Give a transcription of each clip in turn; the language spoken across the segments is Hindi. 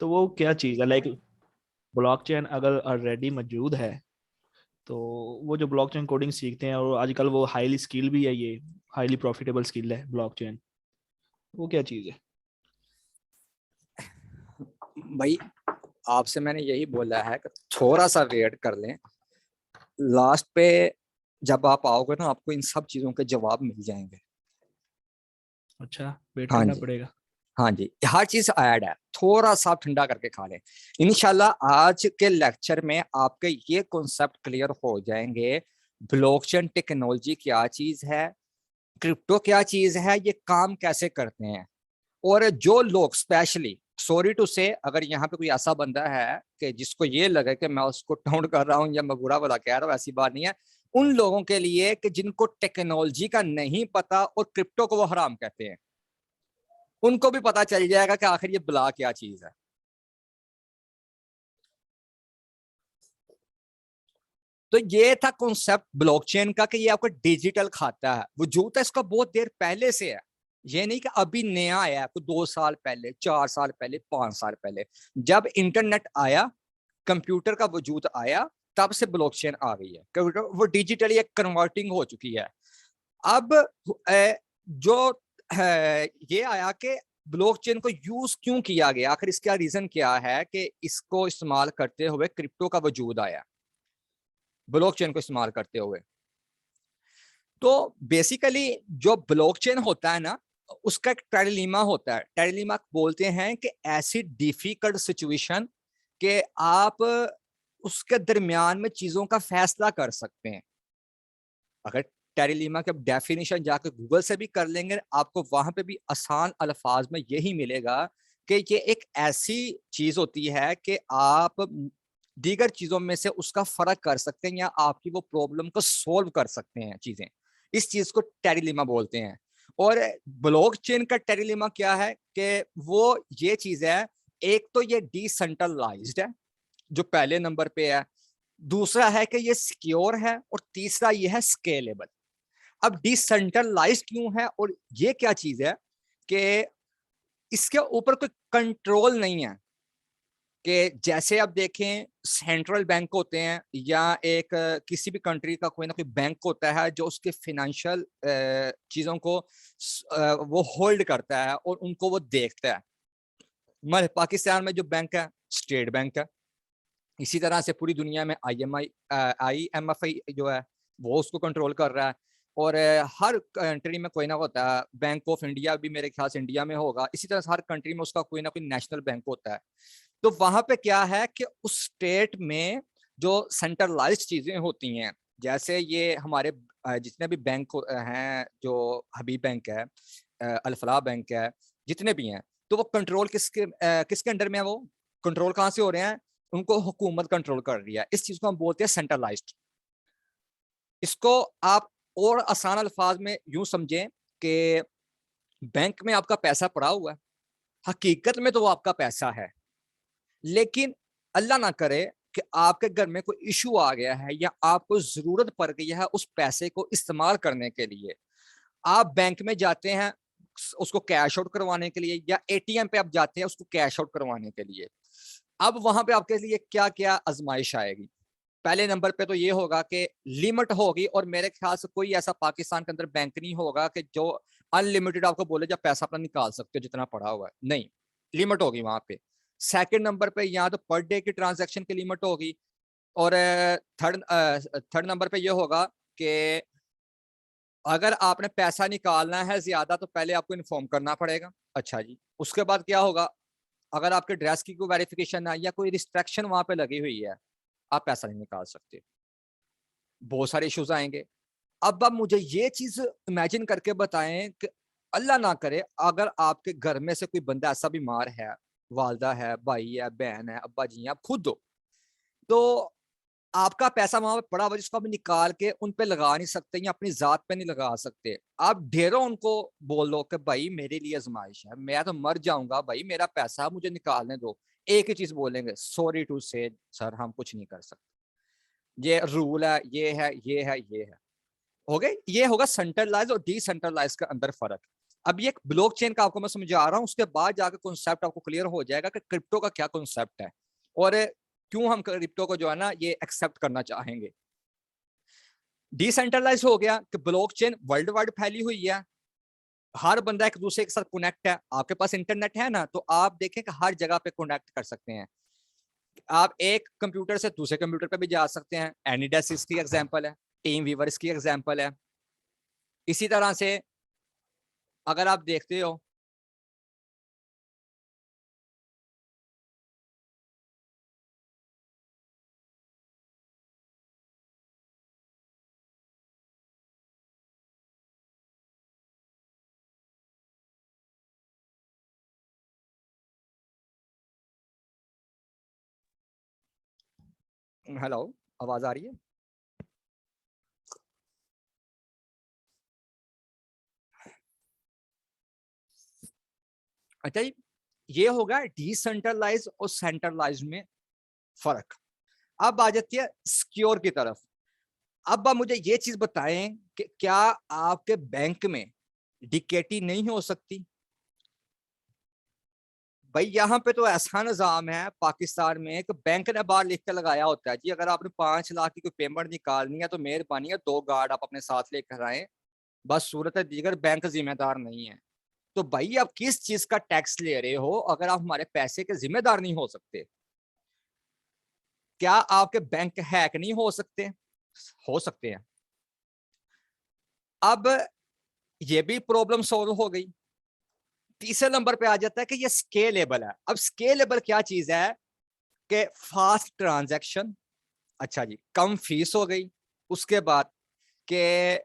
तो वो क्या चीज़ है, लाइक ब्लॉकचेन अगर ऑलरेडी मौजूद है, तो वो जो ब्लॉकचेन कोडिंग सीखते हैं, और आजकल वो हाईली स्किल भी है, ये हाईली प्रॉफिटेबल स्किल है ब्लॉकचेन, वो क्या चीज़ है? भाई आपसे मैंने यही बोला है कि थोड़ा सा वेट कर लें, लास्ट पे जब आप आओगे ना आपको इन सब चीजों के जवाब मिल जाएंगे। अच्छा, वेट हाँ करना जी, पड़ेगा। हाँ जी, हर चीज ऐड है, थोड़ा सा ठंडा करके खा लें। इंशाल्लाह आज के लेक्चर में आपके ये कॉन्सेप्ट क्लियर हो जाएंगे। ब्लॉकचेन टेक्नोलॉजी क्या चीज है, क्रिप्टो क्या चीज है, ये काम कैसे करते हैं। और जो लोग स्पेशली, सॉरी टू से, अगर यहाँ पे कोई ऐसा बंदा है कि जिसको ये लगे कि मैं उसको टाउन कर रहा हूँ या मैं बुरा भला कह रहा हूँ, ऐसी बात नहीं है। उन लोगों के लिए कि जिनको टेक्नोलॉजी का नहीं पता और क्रिप्टो को वो हराम कहते हैं, उनको भी पता चल जाएगा कि आखिर ये ब्ला क्या चीज है। तो ये था कॉन्सेप्ट ब्लॉकचेन का कि ये आपका डिजिटल खाता है, वजूद है इसका बहुत देर पहले से है। ये नहीं कि अभी नया आया है, कोई 2 साल पहले, 4 साल पहले, 5 साल पहले। जब इंटरनेट आया, कंप्यूटर का वजूद आया, तब से ब्लॉकचेन आ गई है, क्योंकि वो डिजिटली एक कन्वर्टिंग हो चुकी है। अब जो ये आया कि ब्लॉकचेन को यूज क्यों किया गया, आखिर इसका रीजन क्या है कि इसको इस्तेमाल करते हुए क्रिप्टो का वजूद आया, ब्लॉकचेन को इस्तेमाल करते हुए। तो बेसिकली जो ब्लॉकचेन होता है ना, उसका एक ट्रायलेमा होता है। ट्रायलेमा बोलते हैं कि ऐसी डिफिकल्ट सिचुएशन कि आप उसके दरमियान में चीजों का फैसला कर सकते हैं। अगर टेरिलीमा के डेफिनेशन जाकर गूगल से भी कर लेंगे, आपको वहां पे भी आसान अल्फाज में यही मिलेगा कि ये एक ऐसी चीज होती है कि आप दीगर चीजों में से उसका फर्क कर सकते हैं या आपकी वो प्रॉब्लम को सोल्व कर सकते हैं चीजें। इस चीज को टेरिलीमा बोलते हैं। और ब्लॉकचेन का टेरिलीमा क्या है कि वो ये चीज है, एक तो ये डिसेंट्रलाइज्ड है जो पहले नंबर पे है, दूसरा है कि ये सिक्योर है, और तीसरा ये है स्केलेबल। अब डिसेंट्रलाइज क्यों है और ये क्या चीज है कि इसके ऊपर कोई कंट्रोल नहीं है। कि जैसे आप देखें सेंट्रल बैंक होते हैं या एक किसी भी कंट्री का कोई ना कोई बैंक होता है जो उसके फाइनेंशियल चीजों को वो होल्ड करता है और उनको वो देखता है। हमारे पाकिस्तान में जो बैंक है स्टेट बैंक है, इसी तरह से पूरी दुनिया में IMF जो है वो उसको कंट्रोल कर रहा है। और हर कंट्री में कोई ना होता है, बैंक ऑफ इंडिया भी मेरे ख्याल से इंडिया में होगा, इसी तरह से हर कंट्री में उसका कोई ना कोई नेशनल बैंक होता है। तो वहां पे क्या है कि उस स्टेट में जो सेंट्रलाइज्ड चीजें होती हैं, जैसे ये हमारे जितने भी बैंक हैं, जो हबीब बैंक है, अल-फलाह बैंक है, जितने भी हैं, तो वो कंट्रोल किसके अंडर में है, वो कंट्रोल कहाँ से हो रहे हैं, उनको हुकूमत कंट्रोल कर रही है। इस चीज को हम बोलते हैं सेंट्रलाइज्ड। इसको आप और आसान अल्फाज में यूं समझें कि बैंक में आपका पैसा पड़ा हुआ है, हकीकत में तो वो आपका पैसा है, लेकिन अल्लाह ना करे कि आपके घर में कोई इशू आ गया है या आपको जरूरत पड़ गई है उस पैसे को इस्तेमाल करने के लिए, आप बैंक में जाते हैं उसको कैश आउट करवाने के लिए, या ATM पे आप जाते हैं उसको कैश आउट करवाने के लिए। अब वहां पे आपके लिए क्या क्या आजमाइश आएगी। पहले नंबर पे तो ये होगा कि लिमिट होगी, और मेरे ख्याल से कोई ऐसा पाकिस्तान के अंदर बैंक नहीं होगा कि जो अनलिमिटेड आपको बोले जब पैसा अपना निकाल सकते हो जितना पड़ा हुआ है, नहीं, लिमिट होगी वहां पे। सेकंड नंबर पे यहाँ तो पर डे की ट्रांजैक्शन की लिमिट होगी। और थर्ड थर्ड नंबर पे ये होगा कि अगर आपने पैसा निकालना है ज्यादा तो पहले आपको इन्फॉर्म करना पड़ेगा। अच्छा जी, उसके बाद क्या होगा, अगर आपके ड्रेस की कोई वेरिफिकेशन है या कोई रिस्ट्रिक्शन वहां पे लगी हुई है, आप पैसा नहीं निकाल सकते। बहुत सारे इश्यूज आएंगे। अब आप मुझे ये चीज इमेजिन करके बताएं कि अल्लाह ना करे अगर आपके घर में से कोई बंदा ऐसा बीमार है, वालदा है, भाई है, बहन है, अब्बा जी हैं, आप खुद हो, तो आपका पैसा वहां पे पड़ा हुआ जिसको आप निकाल के उन पे लगा नहीं सकते या अपनी जात पे नहीं लगा सकते। आप ढेरों उनको बोल दो कि भाई मेरे लिए आजमाइश है, मैं तो मर जाऊंगा, भाई मेरा पैसा मुझे निकालने दो, एक ही चीज बोलेंगे, सॉरी टू से सर हम कुछ नहीं कर सकते, ये रूल है, ये है, ये है, ये है। हो गए, ये होगा सेंट्रलाइज और डिसेंट्रलाइज का अंदर फर्क। अब ये एक ब्लॉकचेन का आपको मैं समझा रहा हूं, उसके बाद जाकर कॉन्सेप्ट आपको क्लियर हो जाएगा कि क्रिप्टो का क्या कॉन्सेप्ट है और क्यों हम क्रिप्टो को जो है ना ये एक्सेप्ट करना चाहेंगे। डिसेंट्रलाइज हो गया कि ब्लॉकचेन वर्ल्ड वाइड फैली हुई है, हर बंदा एक दूसरे के साथ कनेक्ट है। आपके पास इंटरनेट है ना, तो आप देखें कि हर जगह पे कनेक्ट कर सकते हैं। आप एक कंप्यूटर से दूसरे कंप्यूटर पे भी जा सकते हैं। एनीडेस्क इसकी एग्जांपल है, टीम वीवर इसकी एग्जांपल है। इसी तरह से अगर आप देखते हो हेलो, आवाज आ रही है? अच्छा, ये होगा डिसेंट्रलाइज और सेंट्रलाइज में फर्क। अब आ जाती है सिक्योर की तरफ। अब आप मुझे ये चीज बताएं कि क्या आपके बैंक में डिकेटी नहीं हो सकती? भाई यहाँ पे तो ऐसा निजाम है पाकिस्तान में कि बैंक ने बाहर लिख के लगाया होता है जी, अगर आपने 5 लाख की कोई पेमेंट निकालनी है तो मेहरबानी है 2 गार्ड आप अपने साथ लेकर आए, बस सूरत दीगर बैंक जिम्मेदार नहीं है। तो भाई आप किस चीज का टैक्स ले रहे हो अगर आप हमारे पैसे के जिम्मेदार नहीं हो सकते? क्या आपके बैंक हैक नहीं हो सकते? हो सकते हैं। अब ये भी प्रॉब्लम सॉल्व हो गई। तीसरे नंबर पे आ जाता है कि ये स्केलेबल है। अब स्केलेबल क्या चीज है कि फास्ट ट्रांजैक्शन, अच्छा जी, कम फीस हो गई, उसके बाद के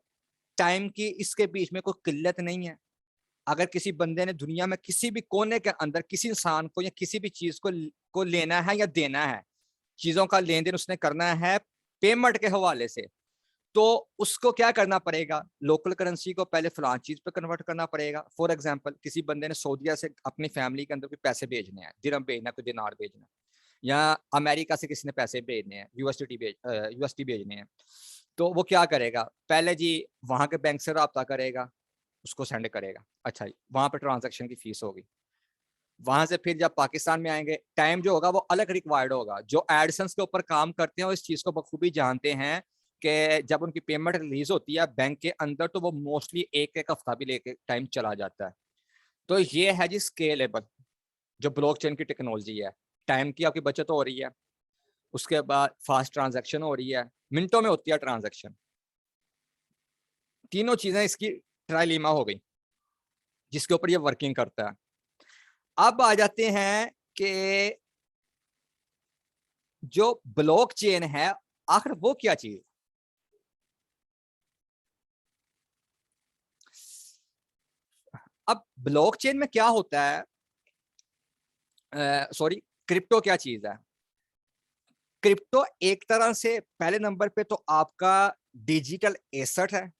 टाइम की इसके बीच में कोई किल्लत नहीं है। अगर किसी बंदे ने दुनिया में किसी भी कोने के अंदर किसी इंसान को या किसी भी चीज को लेना है या देना है, चीजों का लेन देन उसने करना है पेमेंट के हवाले से, तो उसको क्या करना पड़ेगा? लोकल करेंसी को पहले फलां चीज पे कन्वर्ट करना पड़ेगा। फॉर एग्जांपल किसी बंदे ने सऊदीया से अपनी फैमिली के अंदर कोई पैसे भेजने हैं, दिरहम भेजना है, कोई दिनार भेजना है, या अमेरिका से किसी ने पैसे भेजने हैं, यूएसडी भेजने हैं, तो वो क्या करेगा? पहले जी वहां के बैंक से रब्ता करेगा, उसको सेंड करेगा। अच्छा जी, वहां पे ट्रांजेक्शन की फीस होगी। वहां से फिर जब पाकिस्तान में आएंगे, टाइम जो होगा वो अलग रिक्वायर्ड होगा। जो एडसेंस के ऊपर काम करते हैं वो इस चीज को बखूबी जानते हैं कि जब उनकी पेमेंट रिलीज होती है बैंक के अंदर तो वो मोस्टली एक एक हफ्ता भी लेके टाइम चला जाता है। तो ये है जी स्केलेबल जो ब्लॉकचेन की टेक्नोलॉजी है। टाइम की आपकी बचत हो रही है, उसके बाद फास्ट ट्रांजैक्शन हो रही है, मिनटों में होती है ट्रांजैक्शन। तीनों चीजें इसकी ट्राइलीमा हो गई जिसके ऊपर ये वर्किंग करता है। अब आ जाते हैं कि जो ब्लॉकचेन है आखिर वो क्या चीज? अब ब्लॉकचेन में क्या होता है, सॉरी, क्रिप्टो क्या चीज है? क्रिप्टो एक तरह से पहले नंबर पे तो आपका डिजिटल एसेट है।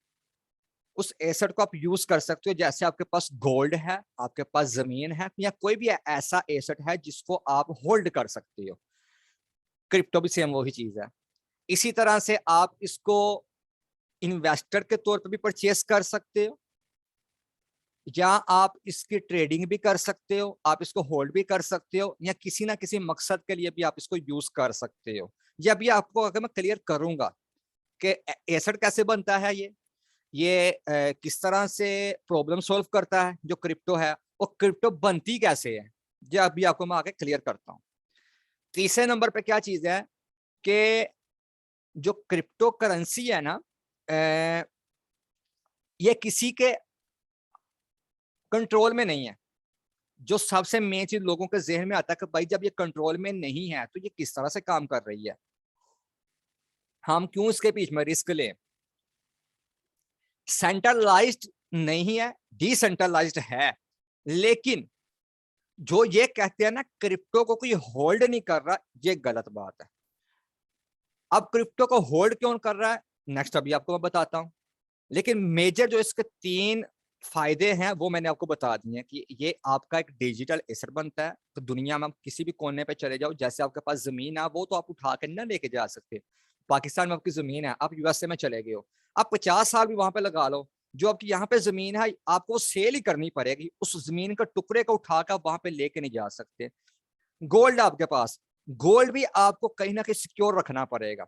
उस एसेट को आप यूज कर सकते हो, जैसे आपके पास गोल्ड है, आपके पास जमीन है, या कोई भी ऐसा एसेट है जिसको आप होल्ड कर सकते हो। क्रिप्टो भी सेम वही चीज है। इसी तरह से आप इसको इन्वेस्टर के तौर पर भी परचेस कर सकते हो, या आप इसकी ट्रेडिंग भी कर सकते हो, आप इसको होल्ड भी कर सकते हो, या किसी ना किसी मकसद के लिए भी आप इसको यूज कर सकते हो। ये अभी आपको अगर मैं क्लियर करूंगा कि एसेट कैसे बनता है, ये किस तरह से प्रॉब्लम सॉल्व करता है जो क्रिप्टो है, और क्रिप्टो बनती कैसे है, ये अभी आपको मैं आगे क्लियर करता हूँ। तीसरे नंबर पे क्या चीज है कि जो क्रिप्टो करेंसी है ना, ये किसी के कंट्रोल में नहीं है। जो सबसे मेन चीज लोगों के जहन में आता है कि भाई जब ये कंट्रोल में नहीं है तो ये किस तरह से काम कर रही है, हम क्यों इसके बीच में रिस्क लें? सेंट्रलाइज्ड नहीं है, डिसेंट्रलाइज्ड है, लेकिन जो ये कहते हैं ना क्रिप्टो को कोई होल्ड नहीं कर रहा, ये गलत बात है। अब क्रिप्टो को होल्ड क्यों कर रहा है, नेक्स्ट अभी आपको मैं बताता हूं। लेकिन मेजर जो इसके 3 फायदे हैं वो मैंने आपको बता दिए हैं कि ये आपका एक डिजिटल एसेट बनता है। तो दुनिया में आप किसी भी कोने पे चले जाओ, जैसे आपके पास जमीन है वो तो आप उठा के ना लेके जा सकते। पाकिस्तान में आपकी जमीन है, आप यूएसए में चले गए हो, आप 50 साल भी वहां पे लगा लो, जो आपकी यहाँ पे जमीन है आपको सेल ही करनी पड़ेगी, उस जमीन का टुकड़े को उठाकर वहां पे लेके नहीं जा सकते। गोल्ड आपके पास, गोल्ड भी आपको कहीं ना कहीं सिक्योर रखना पड़ेगा,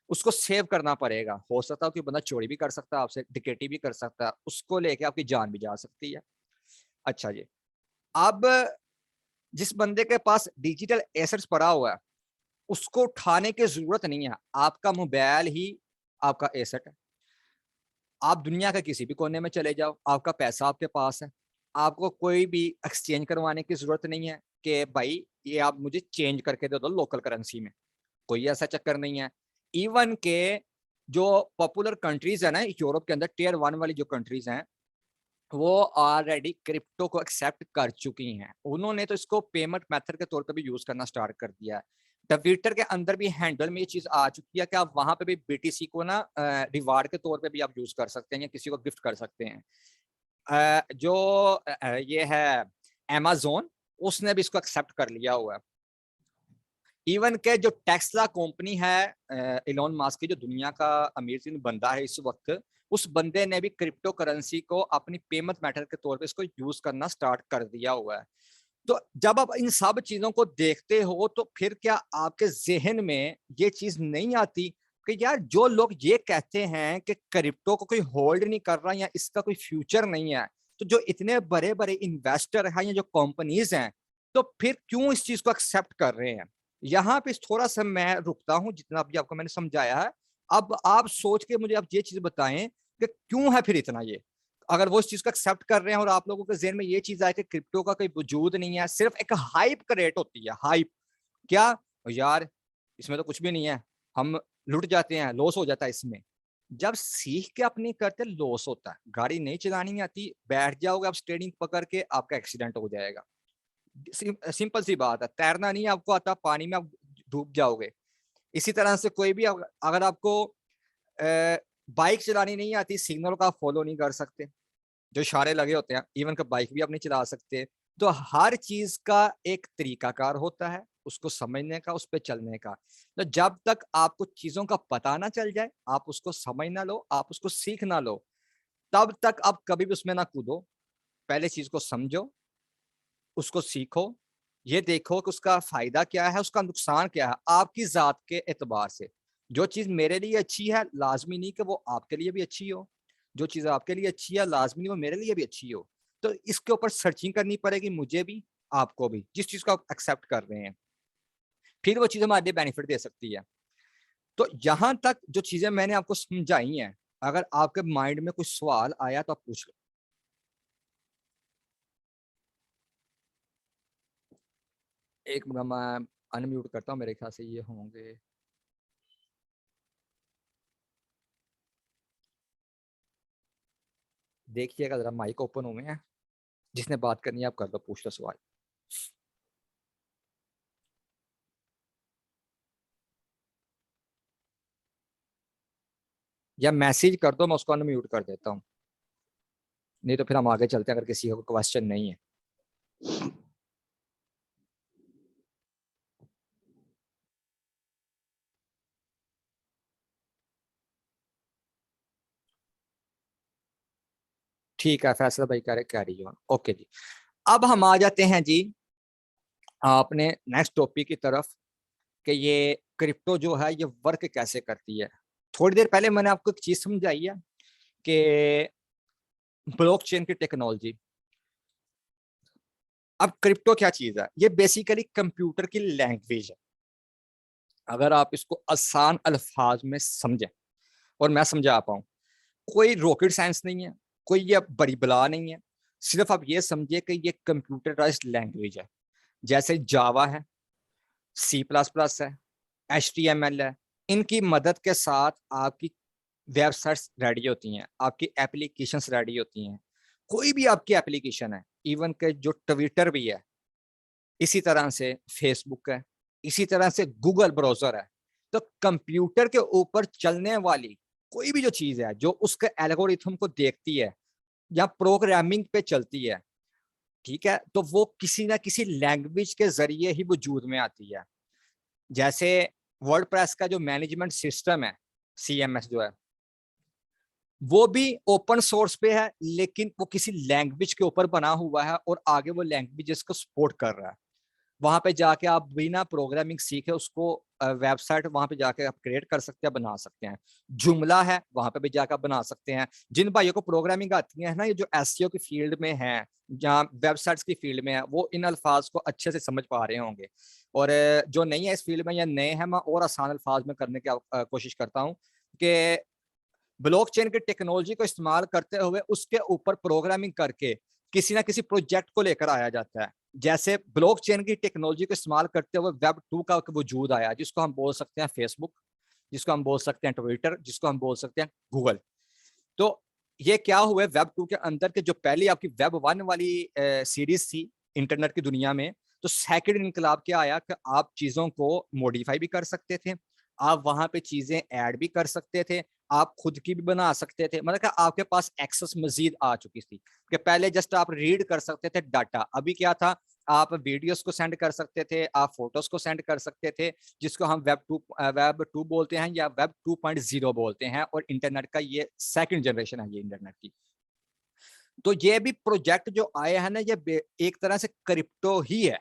उसको सेव करना पड़ेगा। हो सकता है कि बंदा चोरी भी कर सकता है आपसे, डिकेटी भी कर सकता है, उसको लेके आपकी जान भी जा सकती है। अच्छा जी, अब जिस बंदे के पास डिजिटल एसेट्स पड़ा हुआ है उसको उठाने की जरूरत नहीं है, आपका मोबाइल ही आपका एसेट है। आप दुनिया के किसी भी कोने में चले जाओ, आपका पैसा आपके पास है, आपको कोई भी एक्सचेंज करवाने की जरूरत नहीं है कि भाई ये आप मुझे चेंज करके दे दो लोकल करेंसी में, कोई ऐसा चक्कर नहीं है। इवन के जो पॉपुलर कंट्रीज है ना यूरोप के अंदर, टियर 1 वाली जो कंट्रीज हैं, वो ऑलरेडी क्रिप्टो को एक्सेप्ट कर चुकी हैं। उन्होंने तो इसको पेमेंट मेथड के तौर पे भी यूज करना स्टार्ट कर दिया है। ट्विटर के अंदर भी हैंडल में ये चीज आ चुकी है कि आप वहां पे भी बीटीसी को ना रिवार्ड के तौर पे भी आप यूज कर सकते हैं या किसी को गिफ्ट कर सकते हैं। जो ये है Amazon, उसने भी इसको एक्सेप्ट कर लिया हुआ है। इवन के जो टेस्ला कंपनी है इलॉन मस्क की, जो दुनिया का अमीर तीन बंदा है इस वक्त, उस बंदे ने भी क्रिप्टो करेंसी को अपनी पेमेंट मेथड के तौर पे इसको यूज करना स्टार्ट कर दिया हुआ है। तो जब आप इन सब चीजों को देखते हो तो फिर क्या आपके जहन में ये चीज नहीं आती कि यार जो लोग ये कहते हैं कि क्रिप्टो को कोई होल्ड नहीं कर रहा या इसका कोई फ्यूचर नहीं है, तो जो इतने बड़े बड़े इन्वेस्टर हैं या जो कंपनीज हैं, तो फिर क्यों इस चीज को एक्सेप्ट कर रहे हैं? यहाँ पे थोड़ा सा मैं रुकता हूँ, जितना भी आपको मैंने समझाया है। अब आप सोच के मुझे आप ये चीज बताएं कि क्यों है फिर इतना ये, अगर वो इस चीज को एक्सेप्ट कर रहे हैं और आप लोगों के जहन में ये चीज आए कि क्रिप्टो का कोई वजूद नहीं है, सिर्फ एक हाइप क्रिएट होती है, हाइप। क्या यार इसमें तो कुछ भी नहीं है, हम लुट जाते हैं, लॉस हो जाता है इसमें। जब सीख के अपनी करते लॉस होता है, गाड़ी नहीं चलानी आती, बैठ जाओगे आप स्टेयरिंग पकड़ के, आपका एक्सीडेंट हो जाएगा। सिंपल सी बात है, तैरना नहीं आपको आता, पानी में आप डूब जाओगे। इसी तरह से कोई भी अगर आपको बाइक चलानी नहीं आती, सिग्नल का फॉलो नहीं कर सकते, जो इशारे लगे होते हैं, इवन का बाइक भी आप नहीं चला सकते। तो हर चीज का एक तरीकाकार होता है, उसको समझने का, उस पर चलने का। तो जब तक आपको चीजों का पता ना चल जाए, आप उसको समझ ना लो, आप उसको सीख ना लो, तब तक आप कभी भी उसमें ना कूदो। पहले चीज को समझो, उसको सीखो, ये देखो कि उसका फायदा क्या है, उसका नुकसान क्या है आपकी जात के एतबार से। जो चीज मेरे लिए अच्छी है लाजमी नहीं कि वो आपके लिए भी अच्छी हो, जो चीज आपके लिए अच्छी है लाजमी नहीं वो मेरे लिए भी अच्छी हो। तो इसके ऊपर सर्चिंग करनी पड़ेगी, मुझे भी आपको भी, जिस चीज को आप एक्सेप्ट कर रहे हैं, फिर वो चीज हमारे लिए बेनिफिट दे सकती है। तो यहां तक जो चीजें मैंने आपको समझाई हैं, अगर आपके माइंड में कुछ सवाल आया तो आप पूछ लो। एक मिनट मैं अनम्यूट करता हूँ, मेरे ख्याल से ये होंगे। देखिएगा जरा, माइक ओपन हुए हैं, जिसने बात करनी है आप कर दो, पूछ लो सवाल। या मैसेज कर दो, मैं उसको अनम्यूट कर देता हूँ, नहीं तो फिर हम आगे चलते हैं अगर किसी को क्वेश्चन नहीं है। ठीक है, फैसला भाई कैरी ऑन, ओके जी। अब हम आ जाते हैं जी अपने नेक्स्ट टॉपिक की तरफ, कि ये क्रिप्टो जो है ये वर्क कैसे करती है। थोड़ी देर पहले मैंने आपको एक चीज समझाई है कि ब्लॉकचेन की टेक्नोलॉजी। अब क्रिप्टो क्या चीज है, ये बेसिकली कंप्यूटर की लैंग्वेज है। अगर आप इसको आसान अल्फाज में समझें और मैं समझा पाऊं, कोई रॉकेट साइंस नहीं है, कोई ये बड़ी बला नहीं है, सिर्फ आप ये समझिए कि ये कंप्यूटराइज्ड लैंग्वेज है। जैसे जावा है, C++ है, HTML है, इनकी मदद के साथ आपकी वेबसाइट्स रेडी होती हैं, आपकी एप्लीकेशंस रेडी होती हैं। कोई भी आपकी एप्लीकेशन है, इवन के जो ट्विटर भी है, इसी तरह से फेसबुक है, इसी तरह से गूगल ब्राउजर है। तो कंप्यूटर के ऊपर चलने वाली कोई भी जो चीज है जो उसके एल्गोरिथम को देखती है या प्रोग्रामिंग पे चलती है, ठीक है, तो वो किसी ना किसी लैंग्वेज के जरिए ही वजूद में आती है। जैसे वर्डप्रेस का जो मैनेजमेंट सिस्टम है, CMS जो है, वो भी ओपन सोर्स पे है, लेकिन वो किसी लैंग्वेज के ऊपर बना हुआ है और आगे वो लैंग्वेज को सपोर्ट कर रहा है। वहां पे जाके आप बिना प्रोग्रामिंग सीखे उसको वेबसाइट वहां पे जाके आप क्रिएट कर सकते हैं, बना सकते हैं। जुमला है, वहां पे भी जाकर बना सकते हैं। जिन भाइयों को प्रोग्रामिंग आती है ना, ये जो एसईओ की फील्ड में है, जहाँ वेबसाइट्स की फील्ड में है, वो इन अल्फाज को अच्छे से समझ पा रहे होंगे। और जो नहीं है इस फील्ड में या नए हैं, मैं और आसान अल्फाज में करने की कोशिश करता हूँ कि ब्लॉकचेन की टेक्नोलॉजी को इस्तेमाल करते हुए उसके ऊपर प्रोग्रामिंग करके किसी ना किसी प्रोजेक्ट को लेकर आया जाता है। जैसे ब्लॉकचेन की टेक्नोलॉजी को इस्तेमाल करते हुए वेब 2 का वजूद आया, जिसको हम बोल सकते हैं फेसबुक, जिसको हम बोल सकते हैं ट्विटर, जिसको हम बोल सकते हैं गूगल। तो ये क्या हुआ वेब 2 के अंदर के जो पहले आपकी वेब 1 वाली सीरीज थी इंटरनेट की दुनिया में, तो सेकंड इनकलाब क्या आया कि आप चीजों को मॉडिफाई भी कर सकते थे, आप वहां पे चीजें ऐड भी कर सकते थे, आप खुद की भी बना सकते थे। मतलब कि आपके पास एक्सेस मजीद आ चुकी थी कि पहले जस्ट आप रीड कर सकते थे डाटा, अभी क्या था, आप वीडियोस को सेंड कर सकते थे, आप फोटोज को सेंड कर सकते थे, जिसको हम वेब टू बोलते हैं या वेब 2.0 बोलते हैं। और इंटरनेट का ये सेकंड जनरेशन है ये इंटरनेट की। तो ये भी प्रोजेक्ट जो आए हैं ना, ये एक तरह से क्रिप्टो ही है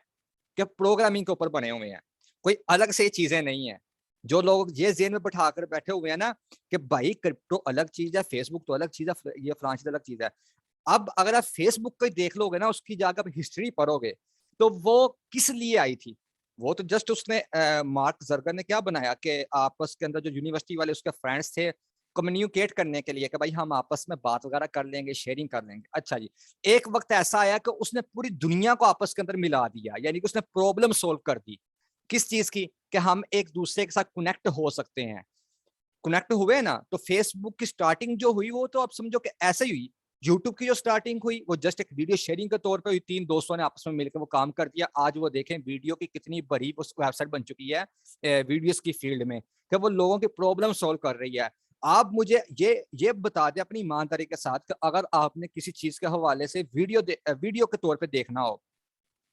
कि प्रोग्रामिंग के ऊपर बने हुए हैं, कोई अलग से चीजें नहीं है। जो लोग ये जेन में बैठा कर बैठे हुए हैं ना कि भाई क्रिप्टो अलग चीज है, फेसबुक तो अलग चीज है, ये फलां चीज अलग चीज है। अब अगर आप फेसबुक को देख लोगे ना, उसकी जाकर आप हिस्ट्री पढ़ोगे, तो वो किस लिए आई थी? वो तो जस्ट उसने मार्क जरगर ने क्या बनाया कि आपस के अंदर जो यूनिवर्सिटी वाले उसके फ्रेंड्स थे, कम्युनिकेट करने के लिए कि भाई हम आपस में बात वगैरह कर लेंगे, शेयरिंग कर लेंगे। अच्छा जी, एक वक्त ऐसा आया कि उसने पूरी दुनिया को आपस के अंदर मिला दिया, यानी कि उसने प्रॉब्लम सोल्व कर दी। किस चीज की? कि हम एक दूसरे के साथ कनेक्ट हो सकते हैं। कनेक्ट हुए ना, तो फेसबुक की स्टार्टिंग जो हुई वो तो आप समझो कि ऐसे ही हुई। यूट्यूब की जो स्टार्टिंग हुई वो जस्ट एक वीडियो शेयरिंग के तौर पे हुई, तीन दोस्तों ने आपस में मिलकर वो काम कर दिया। आज वो देखें वीडियो की कितनी बड़ी वेबसाइट बन चुकी है वीडियोस की फील्ड में, कि वो लोगों की प्रॉब्लम सोल्व कर रही है। आप मुझे ये बता दें अपनी ईमानदारी के साथ कि अगर आपने किसी चीज के हवाले से वीडियो के तौर पर देखना हो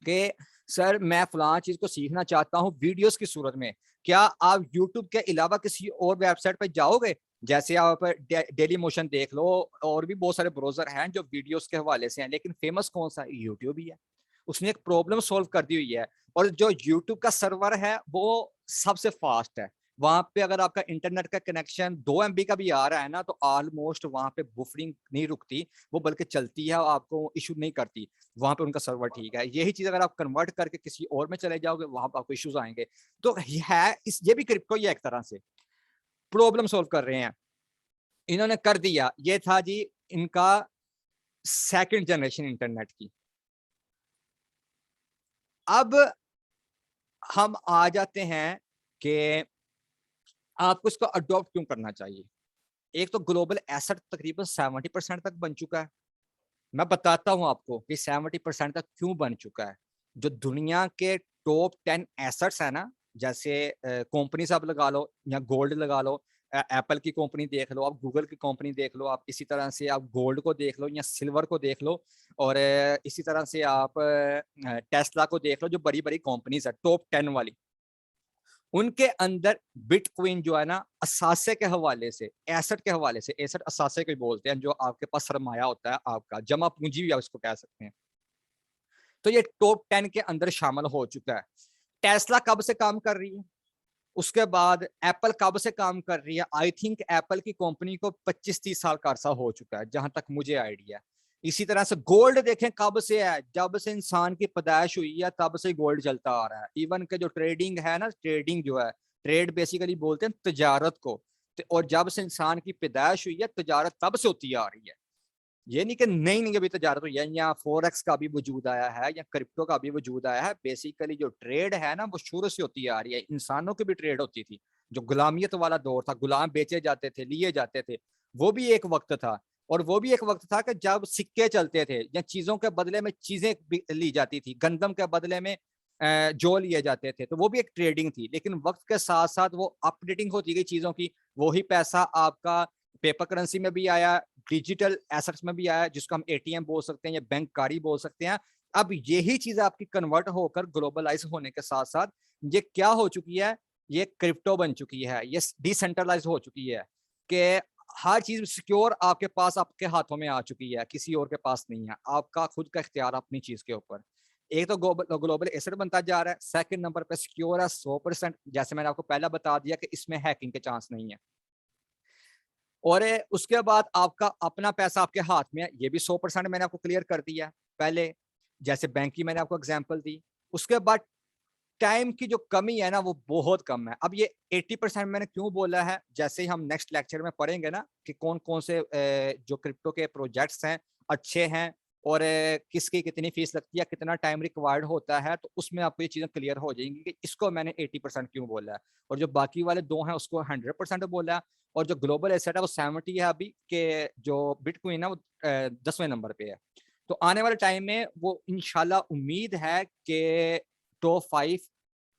कि सर मैं फलां चीज को सीखना चाहता हूँ वीडियोस की सूरत में, क्या आप यूट्यूब के अलावा किसी और वेबसाइट पर जाओगे? जैसे आप डेली मोशन देख लो, और भी बहुत सारे ब्राउजर हैं जो वीडियोस के हवाले से हैं, लेकिन फेमस कौन सा? यूट्यूब ही है। उसने एक प्रॉब्लम सॉल्व कर दी हुई है। और जो यूट्यूब का सर्वर है वो सबसे फास्ट है। वहां पे अगर आपका इंटरनेट का कनेक्शन 2 MB का भी आ रहा है ना, तो ऑलमोस्ट वहां पे बुफरिंग नहीं रुकती, वो बल्कि चलती है, आपको इशू नहीं करती। वहां पे उनका सर्वर ठीक है। यही चीज अगर आप कन्वर्ट करके किसी और में चले जाओगे, वहां पर आपको इश्यूज आएंगे। तो है ये भी क्रिप्टो ही है, एक तरह से प्रॉब्लम सॉल्व कर रहे हैं। इन्होंने कर दिया, ये था जी इनका सेकंड जनरेशन इंटरनेट की। अब हम आ जाते हैं कि आपको इसको अडॉप्ट क्यों करना चाहिए। एक तो ग्लोबल एसेट तकरीबन 70% तक बन चुका है। मैं बताता हूं आपको कि 70% तक क्यों बन चुका है। जो दुनिया के टॉप 10 एसेट्स है ना, जैसे कंपनीज आप लगा लो या गोल्ड लगा लो, एप्पल की कंपनी देख लो, आप गूगल की कंपनी देख लो, आप इसी तरह से आप गोल्ड को देख लो या सिल्वर को देख लो, और इसी तरह से आप टेस्ला को देख लो, जो बड़ी बड़ी कंपनीज है टॉप 10 वाली, उनके अंदर बिटकॉइन जो है ना, असासे के हवाले से, एसेट के हवाले से, एसेट असासे को बोलते हैं, जो आपके पास सरमाया होता है, आपका जमा पूंजी भी आप इसको कह सकते हैं। तो ये टॉप 10 के अंदर शामिल हो चुका है। टेस्ला कब से काम कर रही है, उसके बाद एप्पल कब से काम कर रही है? आई थिंक एप्पल की कंपनी को 25-30 साल का अरसा हो चुका है, जहां तक मुझे आइडिया। इसी तरह से गोल्ड देखें कब से है, जब से इंसान की पैदाइश हुई है तब से गोल्ड चलता आ रहा है। इवन के जो ट्रेडिंग है ना, ट्रेडिंग जो है, ट्रेड बेसिकली बोलते हैं तजारत को, और जब से इंसान की पैदाइश हुई है तजारत तब से होती आ रही है। ये नहीं कि नई नई अभी तजारत हुई है, या फोरेक्स का भी वजूद आया है या क्रिप्टो का भी वजूद आया है। बेसिकली जो ट्रेड है ना, वो शुरू से होती आ रही है। इंसानों की भी ट्रेड होती थी, जो गुलामियत वाला दौर था, गुलाम बेचे जाते थे, लिए जाते थे, वो भी एक वक्त था। और वो भी एक वक्त था कि जब सिक्के चलते थे, या चीजों के बदले में चीजें ली जाती थी, गंदम के बदले में जो लिए जाते थे, तो वो भी एक ट्रेडिंग थी। लेकिन वक्त के साथ साथ वो अपडेटिंग होती गई चीजों की। वही पैसा आपका पेपर करेंसी में भी आया, डिजिटल एसेट्स में भी आया, जिसको हम एटीएम बोल सकते हैं या बैंक कारी बोल सकते हैं। अब यही चीज आपकी कन्वर्ट होकर ग्लोबलाइज होने के साथ साथ ये क्या हो चुकी है, ये क्रिप्टो बन चुकी है, ये डिसेंट्रलाइज हो चुकी है। कि हर चीज सिक्योर आपके पास, आपके हाथों में आ चुकी है, किसी और के पास नहीं है। आपका खुद का इख्तियार अपनी चीज के ऊपर। एक तो ग्लोबल एसेट बनता जा रहा है, सेकंड नंबर पे सिक्योर है 100%, जैसे मैंने आपको पहला बता दिया कि इसमें हैकिंग के चांस नहीं है। और उसके बाद आपका अपना पैसा आपके हाथ में है, ये भी 100% मैंने आपको क्लियर कर दिया पहले, जैसे बैंक की मैंने आपको एग्जांपल दी। उसके बाद टाइम की जो कमी है ना वो बहुत कम है। अब ये 80% मैंने क्यों बोला है, जैसे ही हम नेक्स्ट लेक्चर में पढ़ेंगे ना कि कौन कौन से जो क्रिप्टो के प्रोजेक्ट्स हैं अच्छे हैं, और किसकी कितनी फीस लगती है, कितना टाइम रिक्वायर्ड होता है, तो उसमें आपको ये चीजें क्लियर हो जाएंगी कि इसको मैंने 80% क्यों बोला है, और जो बाकी वाले दो हैं उसको 100% बोला है। और जो ग्लोबल एसेट है वो 70 है अभी के, जो बिटकॉइन है वो 10वें नंबर पे है। तो आने वाले टाइम में वो इंशाल्लाह उम्मीद है कि टॉप 5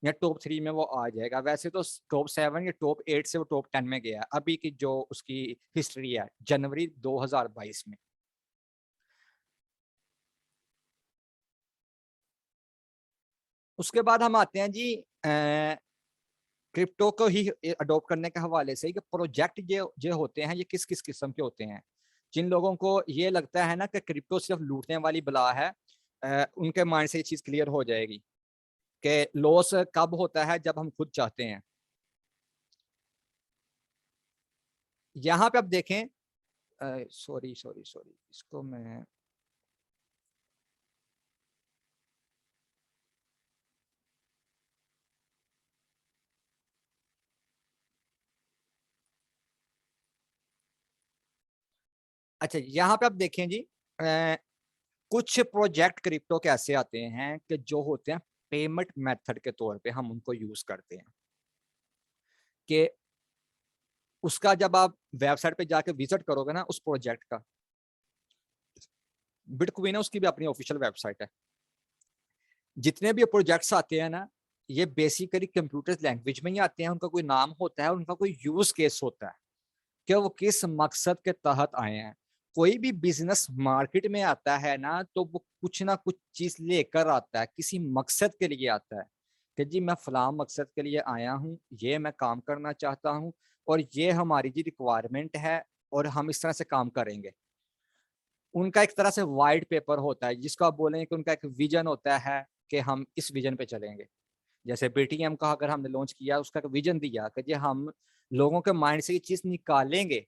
या टॉप 3 में वो आ जाएगा। वैसे तो टॉप 7 या टॉप 8 से वो टॉप 10 में गया अभी की जो उसकी हिस्ट्री है जनवरी 2022 में। उसके बाद हम आते हैं जी क्रिप्टो को ही अडॉप्ट करने के हवाले से कि प्रोजेक्ट जो होते हैं ये किस किस किस्म के होते हैं। जिन लोगों को ये लगता है ना कि क्रिप्टो सिर्फ लूटने वाली बला है, उनके माइंड से ये चीज क्लियर हो जाएगी कि लॉस कब होता है, जब हम खुद चाहते हैं। यहाँ पे आप देखें, सॉरी सॉरी सॉरी, इसको मैं अच्छा, यहाँ पे आप देखें जी, कुछ प्रोजेक्ट क्रिप्टो के ऐसे आते हैं कि जो होते हैं पेमेंट मेथड के तौर पे हम उनको यूज करते हैं। कि उसका जब आप वेबसाइट पे जाके विजिट करोगे ना उस प्रोजेक्ट का, बिटकॉइन है उसकी भी अपनी ऑफिशियल वेबसाइट है। जितने भी प्रोजेक्ट्स आते हैं ना ये बेसिकली कंप्यूटर लैंग्वेज में ही आते हैं, उनका कोई नाम होता है, उनका कोई यूज केस होता है कि वो किस मकसद के तहत आए हैं। कोई भी बिजनेस मार्केट में आता है ना तो वो कुछ ना कुछ चीज लेकर आता है, किसी मकसद के लिए आता है कि जी मैं फलां मकसद के लिए आया हूँ, ये मैं काम करना चाहता हूँ, और ये हमारी जी रिक्वायरमेंट है, और हम इस तरह से काम करेंगे। उनका एक तरह से वाइट पेपर होता है जिसको आप बोलेंगे कि उनका एक विजन होता है कि हम इस विजन पे चलेंगे। जैसे पेटीएम का अगर हमने लॉन्च किया, उसका विजन दिया कि हम लोगों के माइंड से ये चीज निकालेंगे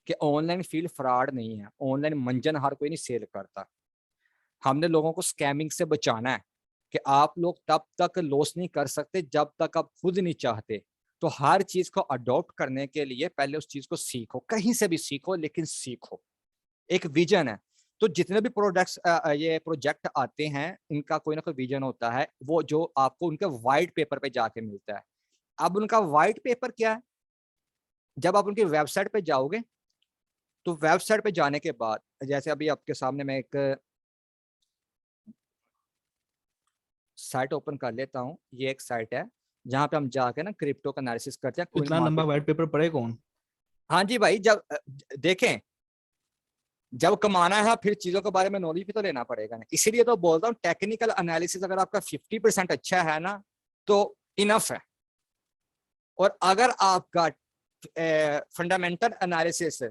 कि ऑनलाइन फील्ड फ्रॉड नहीं है, ऑनलाइन मंजन हर कोई नहीं सेल करता। हमने लोगों को स्कैमिंग से बचाना है कि आप लोग तब तक लॉस नहीं कर सकते जब तक आप खुद नहीं चाहते। तो हर चीज को अडॉप्ट करने के लिए पहले उस चीज को सीखो, कहीं से भी सीखो लेकिन सीखो। एक विजन है। तो जितने भी प्रोडक्ट्स ये प्रोजेक्ट आते हैं इनका कोई ना कोई विजन होता है, वो जो आपको उनके व्हाइट पेपर पे जाके मिलता है। अब उनका व्हाइट पेपर क्या है, जब आप उनकी वेबसाइट पे जाओगे तो वेबसाइट पे जाने के बाद, जैसे अभी आपके सामने मैं एक साइट ओपन कर लेता हूँ, ये एक साइट है जहाँ पे हम जाके ना क्रिप्टो का एनालिसिस करते हैं, क्विंट इतना लंबा मार्केट। व्हाइट पेपर पढ़े कौन? हाँ जी भाई, जब देखें, जब कमाना है फिर चीजों के बारे में नॉलेज भी तो लेना पड़ेगा ना, इसीलिए तो बोलता हूँ टेक्निकल एनालिसिस अगर आपका 50% अच्छा है ना तो इनफ है। और अगर आपका फंडामेंटल एनालिसिस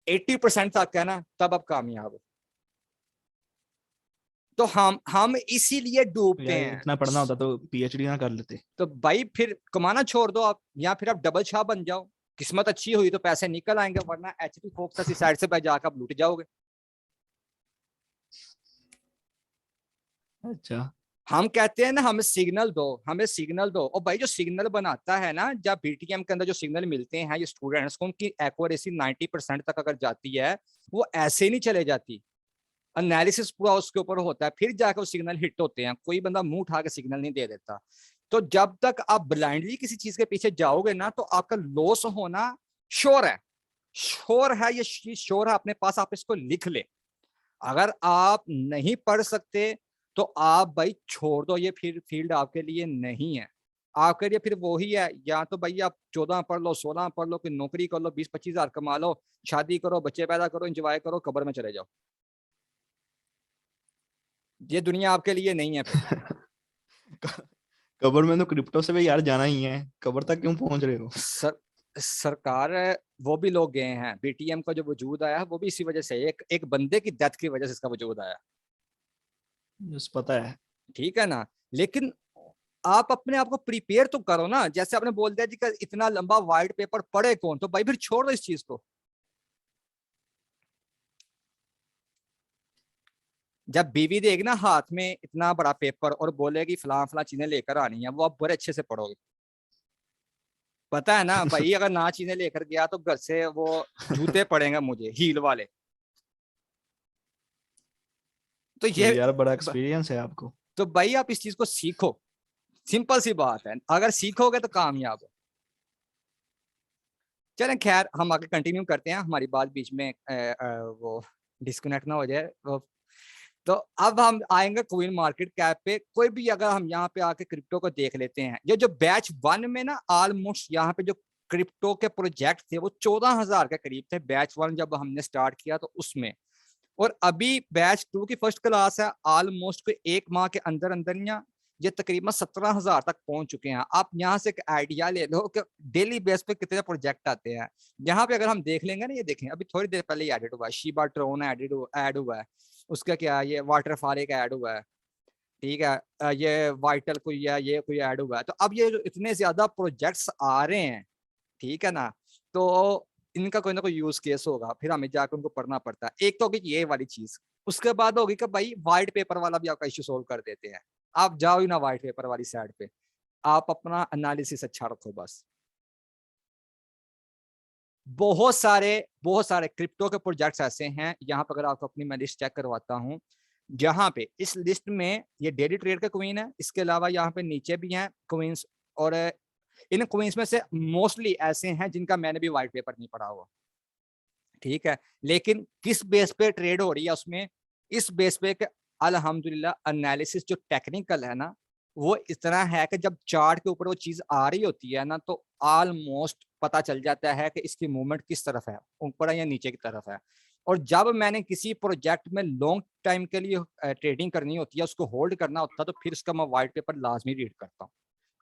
80% तक है ना तब आप कामयाब हो। तो हम इसीलिए डूबते यार हैं। इतना पढ़ना होता तो पीएचडी ना कर लेते। तो भाई फिर कमाना छोड़ दो आप, या फिर आप डबल शाह बन जाओ। किस्मत अच्छी हुई तो पैसे निकल आएंगे, वरना एचपी फोक्स साइड से जाकर आप लूट जाओगे। अच्छा। हम कहते हैं ना हमें सिग्नल दो, हमें सिग्नल दो, और भाई जो सिग्नल बनाता है ना, जब बीटीएम के अंदर जो सिग्नल मिलते हैं ये स्टूडेंट्स को, उनकी एक्यूरेसी 90% तक अगर जाती है, वो ऐसे नहीं चले जाती। एनालिसिस पूरा उसके ऊपर होता है, फिर जाकर वो सिग्नल हिट होते हैं। कोई बंदा मुंह उठा के सिग्नल नहीं दे देता। तो जब तक आप ब्लाइंडली किसी चीज के पीछे जाओगे ना तो आपका लॉस होना श्योर है। श्योर है, ये चीज श्योर है अपने पास, आप इसको लिख ले। अगर आप नहीं पढ़ सकते तो आप भाई छोड़ दो, ये फिर फील्ड आपके लिए नहीं है। आपके लिए फिर वो ही है, या तो भाई आप 14 पढ़ लो, 16 पढ़ लो, फिर नौकरी कर लो, 20-25 हजार कमा लो, शादी करो, बच्चे पैदा करो, एंजॉय करो, कब्र में चले जाओ। ये दुनिया आपके लिए नहीं है फिर। कबर में तो क्रिप्टो से भी यार जाना ही है, कबर तक क्यों पहुंच रहे हो? सर सरकार वो भी लोग गए हैं, बीटीएम का जो वजूद आया है वो भी इसी वजह से, एक बंदे की डेथ की वजह से इसका वजूद आया। बस पता है। ठीक है ना, लेकिन आप अपने आप को प्रिपेयर तो करो ना। जैसे आपने बोल दिया जी कि इतना लंबा व्हाइट पेपर पढ़े कौन, तो भाई फिर छोड़ दो इस चीज को। जब बीवी देगी ना हाथ में इतना बड़ा पेपर और बोलेगी फलां फलां चीजें लेकर आनी है, वो आप बड़े अच्छे से पढ़ोगे। पता है ना भाई, अगर ना चीजें लेकर गया तो घर से वो जूते पड़ेंगे मुझे, हील वाले। तो ये यार बड़ा एक्सपीरियंस है आपको। तो भाई आप इस चीज को सीखो, सिंपल सी बात है, अगर सीखोगे तो कामयाब हो। चलें खैर, हम आगे कंटिन्यू करते हैं, हमारी बात बीच में वो डिस्कनेक्ट ना हो जाए वो। तो अब हम आएंगे क्वीन मार्केट कैप पे। कोई भी अगर हम यहाँ पे आके क्रिप्टो को देख लेते हैं, ये जो बैच 1 में ना ऑलमोस्ट यहाँ पे जो क्रिप्टो के प्रोजेक्ट थे वो 14,000 के करीब थे बैच 1 जब हमने स्टार्ट किया तो उसमें। और अभी बैच 2 की फर्स्ट क्लास है, ऑलमोस्ट कोई 1 माह के अंदर अंदर ये तकरीबन 17,000 तक पहुंच चुके हैं। आप यहाँ से एक आइडिया ले लो कि डेली बेस पे कितने प्रोजेक्ट आते हैं। यहाँ पे अगर हम देख लेंगे ना, ये देखें अभी थोड़ी देर पहले एडेड हुआ है, शीबा ट्रोन ऐड हुआ है, उसका क्या ये वाटरफॉल एक ऐड हुआ है। ठीक है, ये वाइटल कोई है, ये कोई ऐड हुआ है। तो अब ये जो इतने ज्यादा प्रोजेक्ट्स आ रहे हैं, ठीक है ना, तो इनका कोई ना कोई यूज केस होगा, फिर हमें जाकर उनको पढ़ना पड़ता है। एक तो होगी ये वाली चीज, उसके बाद होगी कि भाई व्हाइट पेपर वाला भी आपका इश्यू सोल्व कर देते हैं। आप जाओ ही ना व्हाइट पेपर वाली साइड पे, आप अपना एनालिसिस अच्छा रखो बस। बहुत सारे क्रिप्टो के प्रोजेक्ट्स ऐसे हैं, यहाँ पर अगर आपको अपनी मैं लिस्ट चेक करवाता हूँ, जहां पे इस लिस्ट में ये डेली ट्रेड का क्वीन है, इसके अलावा यहाँ पे नीचे भी हैं क्वींस। और इन क्वींस में से मोस्टली ऐसे हैं जिनका मैंने भी व्हाइट पेपर नहीं पढ़ा हुआ। ठीक है, लेकिन किस बेस पे ट्रेड हो रही है उसमें, इस बेस पे कि अल्हम्दुलिल्लाह एनालिसिस जो टेक्निकल है ना, वो इतना है कि जब चार्ट के ऊपर वो चीज आ रही होती है ना, तो ऑलमोस्ट पता चल जाता है कि इसकी मूवमेंट किस तरफ है, ऊपर है या नीचे की तरफ है। और जब मैंने किसी प्रोजेक्ट में लॉन्ग टाइम के लिए ट्रेडिंग करनी होती है, उसको होल्ड करना होता है, तो फिर उसका मैं व्हाइट पेपर लाजमी रीड करता हूँ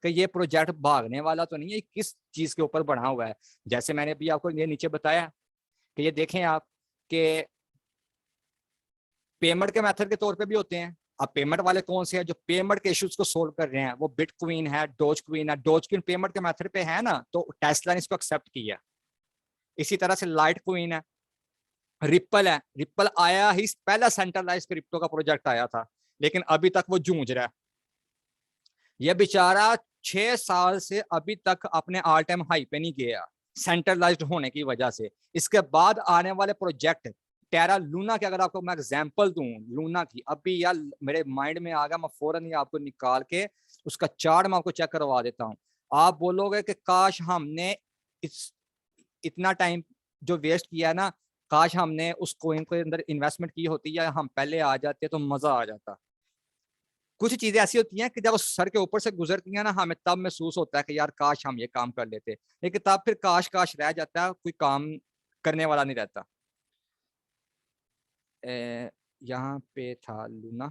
कि ये प्रोजेक्ट भागने वाला तो नहीं है, किस चीज के ऊपर बना हुआ है। जैसे मैंने अभी आपको ये नीचे बताया कि ये देखें आप कि पेमेंट के मेथड के तौर पे भी होते हैं। अब पेमेंट वाले कौन से हैं जो पेमेंट के इश्यूज को सोल्व कर रहे हैं, वो बिटकॉइन है, डोज क्वीन है। डोज क्वीन पेमेंट के मेथड पे है ना, तो टेस्ला ने इसको एक्सेप्ट किया। इसी तरह से लाइट क्वीन है, रिप्पल है। रिप्पल आया ही पहला सेंट्रलाइज क्रिप्टो का प्रोजेक्ट आया था, लेकिन अभी तक वो जूझ रहा है। ये बेचारा 6 साल से अभी तक अपने ऑल टाइम हाई पे नहीं गया, सेंट्रलाइज्ड होने की वजह से। इसके बाद आने वाले प्रोजेक्ट टेरा लूना के अगर आपको मैं एग्जांपल दूं, लूना की अभी यार मेरे माइंड में आ गया, मैं फौरन ही आपको निकाल के उसका चार्ट मैं आपको चेक करवा देता हूं। आप बोलोगे कि काश हमने इस इतना टाइम जो वेस्ट किया ना, काश हमने उस कोइन के अंदर इन्वेस्टमेंट की होती या हम पहले आ जाते तो मजा आ जाता। कुछ चीजें ऐसी होती हैं कि जब वो सर के ऊपर से गुजरती हैं ना, हमें तब महसूस होता है कि यार काश हम ये काम कर लेते, लेकिन तब फिर काश काश रह जाता है, कोई काम करने वाला नहीं रहता। यहाँ पे था लूना।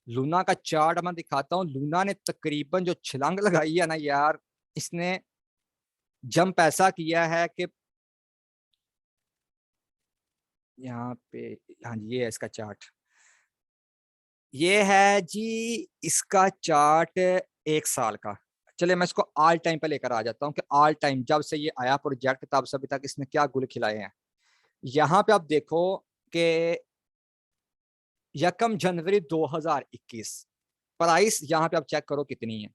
लूना का चार्ट मैं दिखाता हूँ। लूना ने तकरीबन जो छलांग लगाई है ना यार, इसने जंप ऐसा किया है कि यहाँ पे, हाँ जी ये है इसका चार्ट। ये है जी इसका चार्ट 1 साल का। चलिए मैं इसको ऑल टाइम पे लेकर आ जाता हूँ कि ऑल टाइम जब से ये आया प्रोजेक्ट तब से अभी तक इसने क्या गुल खिलाए हैं। यहाँ पे आप देखो कि 1 जनवरी 2021 प्राइस यहाँ पे आप चेक करो कितनी है,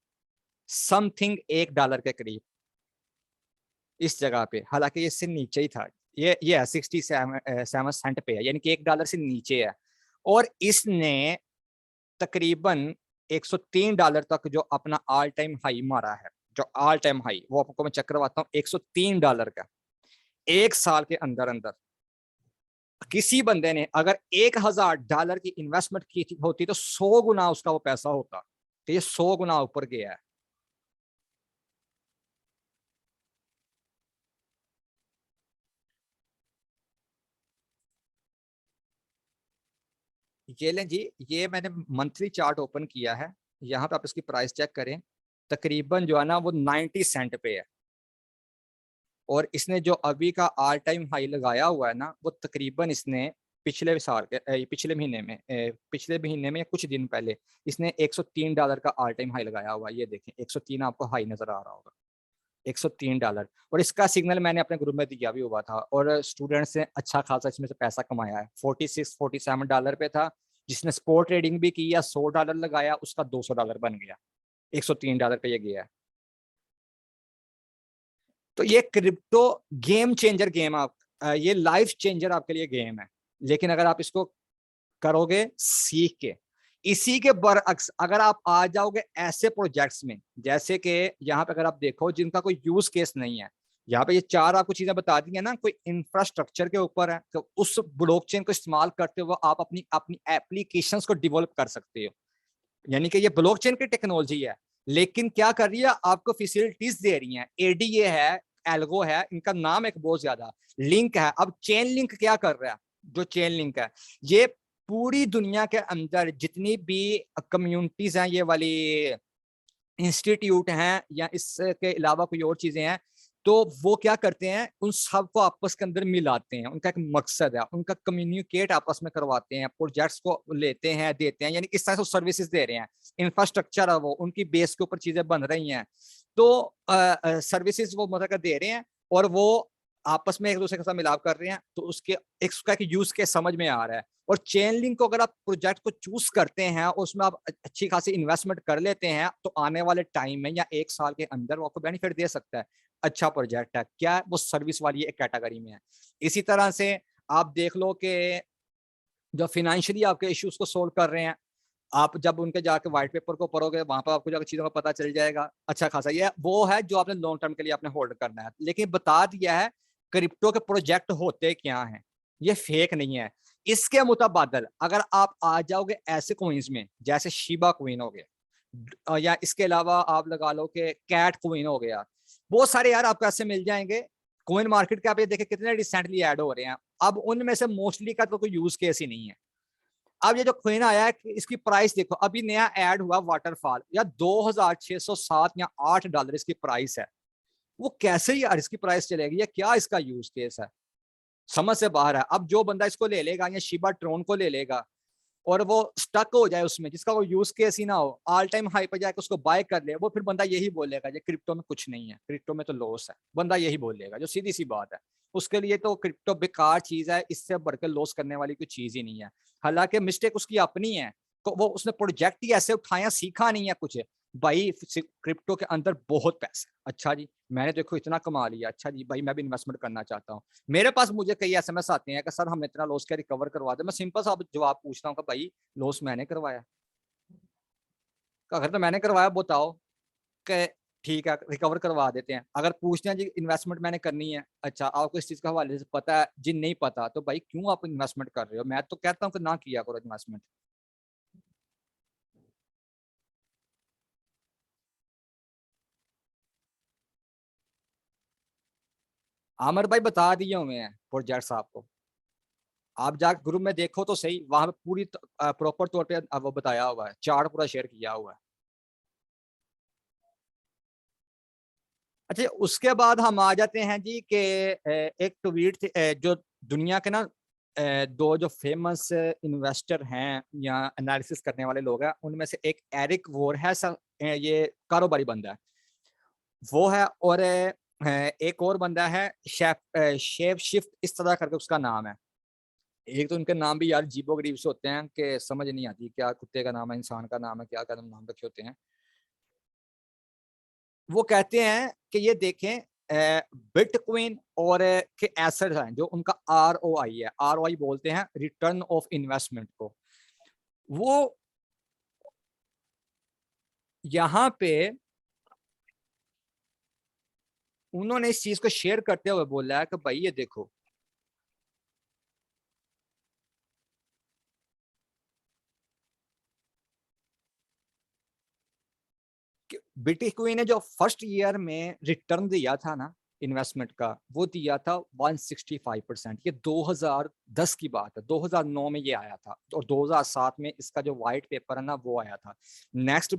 समथिंग $1 के करीब इस जगह पे। हालांकि ये इससे नीचे ही था, ये 67 सेंट पे है, यानी कि $1 से नीचे है। और इसने तकरीबन $103 तक जो अपना ऑल टाइम हाई मारा है, जो ऑल टाइम हाई वो आपको मैं चेक करवाता हूँ, $103 का 1 साल के अंदर अंदर। किसी बंदे ने अगर $1,000 की इन्वेस्टमेंट की होती तो 100 गुना उसका वो पैसा होता, तो ये 100 गुना ऊपर गया है। ये लें जी, ये मैंने मंथली चार्ट ओपन किया है, यहाँ पे आप इसकी प्राइस चेक करें, तकरीबन जो है ना वो 90 सेंट पे है। और इसने जो अभी का ऑल टाइम हाई लगाया हुआ है ना, वो तकरीबन इसने पिछले महीने में या कुछ दिन पहले इसने $103 का ऑल टाइम हाई लगाया हुआ है। ये देखें 103 आपको हाई नजर आ रहा होगा, $103। और इसका सिग्नल मैंने अपने ग्रुप में दिया भी हुआ था और स्टूडेंट्स ने अच्छा खासा इसमें से पैसा कमाया है। $46-47 पे था, जिसने स्पोर्ट ट्रेडिंग भी की या $100 लगाया, उसका $200 बन गया, $103 पे ये गया। तो ये क्रिप्टो गेम चेंजर गेम ये लाइफ चेंजर आपके लिए गेम है, लेकिन अगर आप इसको करोगे सीख के, इसी के बरअक्स अगर आप आ जाओगे ऐसे प्रोजेक्ट्स में, जैसे कि यहाँ पे अगर आप देखो जिनका कोई यूज केस नहीं है, यहाँ पे ये 4 आपको चीजें बता दी है ना, कोई इंफ्रास्ट्रक्चर के ऊपर है, तो उस ब्लॉकचेन को इस्तेमाल करते हुए आप अपनी अपनी एप्लीकेशंस को डेवलप कर सकते हो। यानी कि ये ब्लॉकचेन की टेक्नोलॉजी है, लेकिन क्या कर रही है, आपको फैसिलिटीज दे रही है। एडीए है, एल्गो है, इनका नाम एक बहुत ज्यादा, लिंक है। अब चेन लिंक क्या कर रहा है, जो चेन लिंक है ये पूरी दुनिया के अंदर जितनी भी कम्युनिटीज हैं, ये वाली इंस्टीट्यूट हैं या इसके अलावा कोई और चीजें हैं, तो वो क्या करते हैं, उन सबको आपस के अंदर मिलाते हैं। उनका एक मकसद है, उनका कम्युनिकेट आपस में करवाते हैं, प्रोजेक्ट्स को लेते हैं, देते हैं, यानी इस तरह से सर्विसेज दे रहे हैं। इंफ्रास्ट्रक्चर है वो, उनकी बेस के ऊपर चीजें बन रही हैं, तो सर्विसेज वो मतलब दे रहे हैं और वो आपस में एक दूसरे के साथ मिलाप कर रहे हैं, तो उसका एक यूज केस समझ में आ रहा है। और चेन लिंक को अगर आप प्रोजेक्ट को चूज करते हैं और उसमें आप अच्छी खासी इन्वेस्टमेंट कर लेते हैं, तो आने वाले टाइम में या 1 साल के अंदर वो आपको बेनिफिट दे सकता है। अच्छा प्रोजेक्ट है, क्या है वो सर्विस वाली एक कैटेगरी में है। इसी तरह से आप देख लो कि जो फाइनेंशियली आपके इश्यूज को सोल्व कर रहे हैं, आप जब उनके जाके व्हाइट पेपर को पढ़ोगे, वहां पर आपको जाकर चीजों का पता चल जाएगा अच्छा खासा। ये वो है जो आपने लॉन्ग टर्म के लिए आपने होल्ड करना है, लेकिन बता दिया है क्रिप्टो के प्रोजेक्ट होते क्या हैं, ये फेक नहीं है। इसके मुताबिक अगर आप आ जाओगे ऐसे कोइंस में जैसे शिबा कोइन हो गया, या इसके अलावा आप लगा लो कि कैट कोइन हो गया, बहुत सारे यार आपको ऐसे मिल जाएंगे। कोइन मार्केट के आप ये देखे कितने रिसेंटली ऐड हो रहे हैं, अब उनमें से मोस्टली का तो कोई यूज केस ही नहीं है। अब ये जो कोइन आया है, इसकी प्राइस देखो, अभी नया ऐड हुआ वाटरफॉल, या 2607 या $8 इसकी प्राइस है। वो कैसे यार इसकी प्राइस चलेगी, या क्या इसका यूज केस है, समझ से बाहर है। अब जो बंदा इसको ले लेगा या शिबा ट्रोन को ले लेगा और वो स्टक हो जाए उसमें, जिसका वो यूज केस ही ना हो, ऑल टाइम हाई पर जाकर उसको बाय कर ले, वो फिर बंदा यही बोलेगा ये क्रिप्टो में कुछ नहीं है, क्रिप्टो में तो लॉस है, बंदा यही बोलेगा, जो सीधी सी बात है। उसके लिए तो क्रिप्टो बेकार चीज है, इससे बढ़कर लॉस करने वाली कोई चीज ही नहीं है। हालांकि मिस्टेक उसकी अपनी है, तो वो उसने प्रोजेक्ट ही ऐसे उठाया, सीखा नहीं है कुछ। भाई क्रिप्टो के अंदर बहुत पैसा, अच्छा जी मैंने देखो इतना कमा लिया, अच्छा जी भाई मैं भी इन्वेस्टमेंट करना चाहता हूँ। मेरे पास मुझे कई एसएमएस आते हैं कि सर हमने इतना लॉस किया, रिकवर करवा दे। मैं सिंपल सा जवाब पूछता हूँ कि भाई लॉस मैंने करवाया, अगर तो मैंने करवाया बताओ कि ठीक है रिकवर करवा देते हैं। अगर पूछते हैं जी इन्वेस्टमेंट मैंने करनी है, अच्छा आपको इस चीज का हवाले से पता है जी, नहीं पता, तो भाई क्यों आप इन्वेस्टमेंट कर रहे हो। मैं तो कहता हूँ कि ना किया करो इन्वेस्टमेंट। आमिर भाई बता दिए हुए हैं प्रोजेक्ट्स आपको, आप जाकर ग्रुप में देखो तो सही, वहां पे पूरी प्रॉपर तौर पे वो बताया हुआ है, चार्ट पूरा शेयर किया हुआ है। अच्छा उसके बाद हम आ जाते हैं जी कि एक ट्वीट जो दुनिया के ना 2 जो फेमस इन्वेस्टर हैं या एनालिसिस करने वाले लोग हैं, उनमें से एक एरिक वोरहैस, ये कारोबारी बंदा है वो है, और एक और बंदा है शेफ शिफ्ट इस तरह करके उसका नाम है। एक तो उनके नाम भी यार जीबो गरीब से होते हैं कि समझ नहीं आती, क्या कुत्ते का नाम है, इंसान का नाम है, क्या क्या नाम रखे होते हैं। वो कहते हैं कि ये देखें बिटकॉइन और के एसेट्स हैं जो उनका ROI है, ROI बोलते हैं रिटर्न ऑफ इन्वेस्टमेंट को। वो यहाँ पे उन्होंने इस चीज को शेयर करते हुए बोला है कि भाई ये देखो, बिटकॉइन ने जो फर्स्ट ईयर में रिटर्न दिया था ना इन्वेस्टमेंट का, वो दिया था 165%। ये 2010 की बात है, 2009 में ये आया था, और 2007 में इसका जो व्हाइट पेपर है ना वो आया था। नेक्स्ट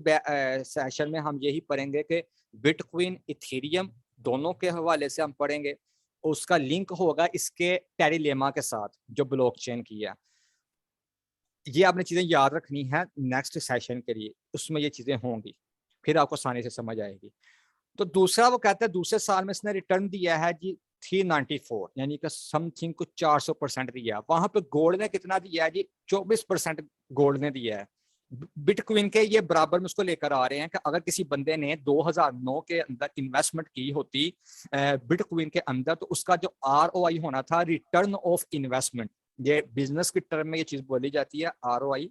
सेशन में हम यही पढ़ेंगे कि बिटकॉइन, इथेरियम दोनों के हवाले से हम पढ़ेंगे, उसका लिंक होगा इसके टेरिलेमा के साथ जो ब्लॉकचेन की है। ये आपने चीजें याद रखनी है नेक्स्ट सेशन के लिए, उसमें ये चीजें होंगी, फिर आपको आसानी से समझ आएगी। तो दूसरा वो कहता है दूसरे साल में इसने रिटर्न दिया है जी 394, यानी कि समथिंग कुछ 400% दिया। वहां पे गोल्ड ने कितना दिया है जी 24% गोल्ड ने दिया है। बिटकॉइन के ये बराबर में उसको लेकर आ रहे हैं कि अगर किसी बंदे ने 2009 के अंदर इन्वेस्टमेंट की होती बिटकॉइन के अंदर, तो उसका जो ROI होना था, रिटर्न ऑफ इन्वेस्टमेंट, ये बिजनेस की टर्म में ये चीज बोली जाती है ROI,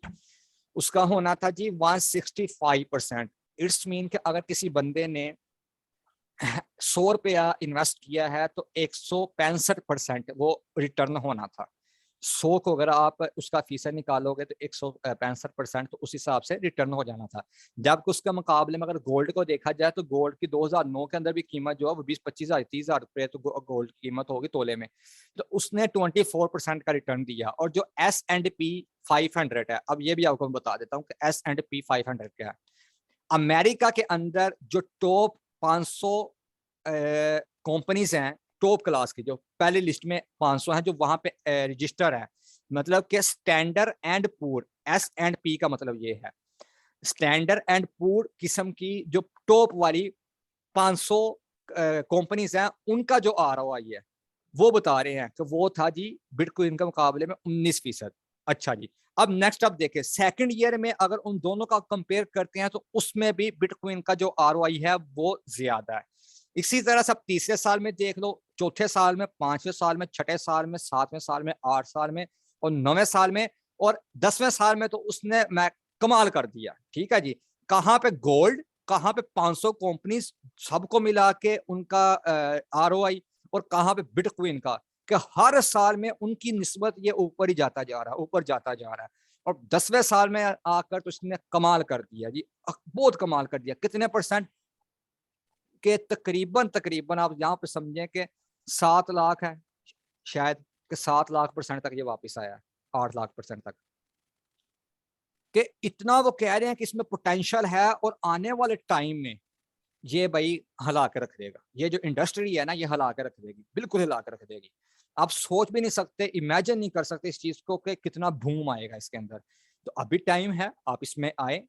उसका होना था जी 165%। इट्स मीन कि अगर किसी बंदे ने 100 रुपया इन्वेस्ट किया है तो 165% वो रिटर्न होना था। 100 को अगर आप उसका फीसद निकालोगे तो 165%, तो उस हिसाब से रिटर्न हो जाना था। जबकि उसके मुकाबले में अगर गोल्ड को देखा जाए तो गोल्ड की 2009 के अंदर भी कीमत जो है वो 20-25 हजार 30 हजार रुपये तो गोल्ड की कीमत होगी तोले में, तो उसने 24% का रिटर्न दिया। और जो S&P 500 है, अब ये भी आपको मैं बता देता हूँ कि S&P 500 क्या है। अमेरिका के अंदर जो टॉप 500 कंपनीज हैं, टॉप क्लास की, जो पहली लिस्ट में 500 हैं जो वहां पे रजिस्टर है, मतलब कि स्टैंडर्ड एंड पुअर, S&P का मतलब ये है स्टैंडर्ड एंड पुअर किस्म की जो टॉप वाली 500 कंपनीज हैं, उनका जो ROI है वो बता रहे हैं कि वो था जी बिटकॉइन के मुकाबले में 19%। अच्छा जी, अब नेक्स्ट आप देखें सेकंड ईयर में अगर उन दोनों का कंपेयर करते हैं तो उसमें भी बिटकॉइन का जो ROI है वो ज्यादा है। इसी तरह से आप तीसरे साल में देख लो, चौथे साल में, पांचवें साल में, छठे साल में, सातवें साल में, 8 साल में और 9वें साल में और 10वें साल में, तो उसने मैं कमाल कर दिया। ठीक है जी, कहाँ पे गोल्ड, कहाँ पे 500 कंपनीज, सबको मिला के उनका ROI, और कहाँ पे बिटकॉइन का, कि हर साल में उनकी निस्बत ये ऊपर ही जाता जा रहा है, ऊपर जाता जा रहा है। और 10वें साल में आकर तो इसने कमाल कर दिया जी, बहुत कमाल कर दिया। कितने परसेंट के? तकरीबन तकरीबन आप यहाँ पे समझें कि 7 लाख है शायद, कि 7 लाख% तक ये वापस आया, 8 लाख% तक, कि इतना वो कह रहे हैं कि इसमें पोटेंशियल है और आने वाले टाइम में ये भाई हिला के रख देगा। ये जो इंडस्ट्री है ना, ये हिला के रख देगी, बिल्कुल हिला के रख देगी। आप सोच भी नहीं सकते, इमेजिन नहीं कर सकते इस चीज को कि कितना बूम आएगा इसके अंदर। तो अभी टाइम है, आप इसमें आए,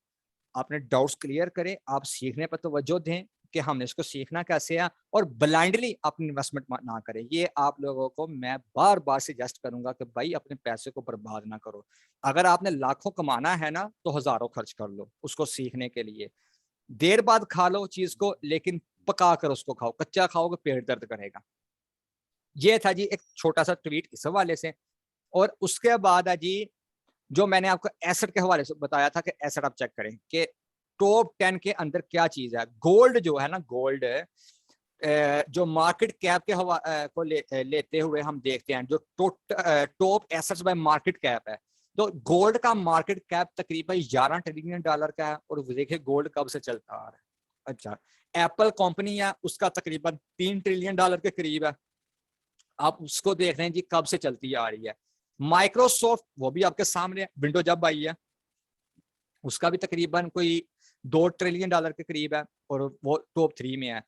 अपने डाउट्स क्लियर करें, आप सीखने पर तवज्जो दें कि हमने इसको सीखना कैसे है, और ब्लाइंडली अपनी इन्वेस्टमेंट ना करें। ये आप लोगों को मैं बार बार सजेस्ट करूंगा कि भाई अपने पैसे को बर्बाद ना करो। अगर आपने लाखों कमाना है ना, तो हजारों खर्च कर लो उसको सीखने के लिए। देर बाद खा लो चीज को, लेकिन पका कर उसको खाओ, कच्चा खाओगे पेट दर्द करेगा। ये था जी एक छोटा सा ट्वीट इस हवाले से। और उसके बाद है जी, जो मैंने आपको एसेट के हवाले से बताया था कि एसेट आप चेक करें कि टॉप 10 के अंदर क्या चीज है। गोल्ड जो है ना, गोल्ड जो मार्केट कैप के को लेते हुए हम देखते हैं, जो top assets bye market cap है, तो गोल्ड का मार्केट कैप तकरीबन $11 ट्रिलियन का है। और देखिए गोल्ड कब से चलता आ रहा है। अच्छा, एप्पल कंपनी है, उसका तकरीबन $3 ट्रिलियन के करीब है। आप उसको देख रहे हैं जी कब से चलती आ रही है। माइक्रोसॉफ्ट, वो भी आपके सामने, विंडो जब आई है उसका भी तकरीबन कोई $2 ट्रिलियन के करीब है और वो टॉप 3 में है।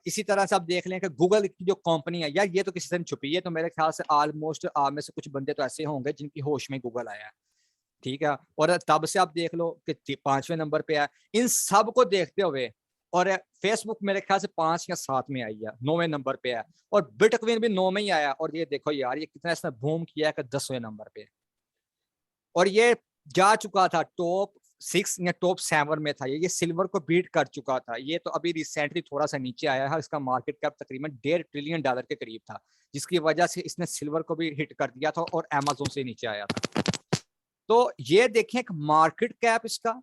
इसी तरह से आप देख लें कि गूगल की जो कंपनी है, यार ये तो किसी से छुपी है, तो मेरे ख्याल से ऑलमोस्ट आप में से कुछ बंदे तो ऐसे होंगे जिनकी होश में गूगल आया है। ठीक है, और तब से आप देख लो कि 5वें नंबर पे है। इन सब को देखते हुए, और फेसबुक मेरे ख्याल से 5 या 7 में आई है, 9वें नंबर पे है, और बिटकॉइन भी 9 में ही आया। और ये देखो यार, ये कितना इसने बूम किया है कि 10वें नंबर पे, और ये जा चुका था टॉप 6 या टॉप 7 में था। ये सिल्वर को बीट कर चुका था। ये तो अभी रिसेंटली थोड़ा सा नीचे आया है, इसका मार्केट कैप तकरीबन $1.5 ट्रिलियन के करीब था, जिसकी वजह से इसने सिल्वर को भी हिट कर दिया था और अमेज़न से नीचे आया था। तो ये देखें कि मार्केट कैप इसका,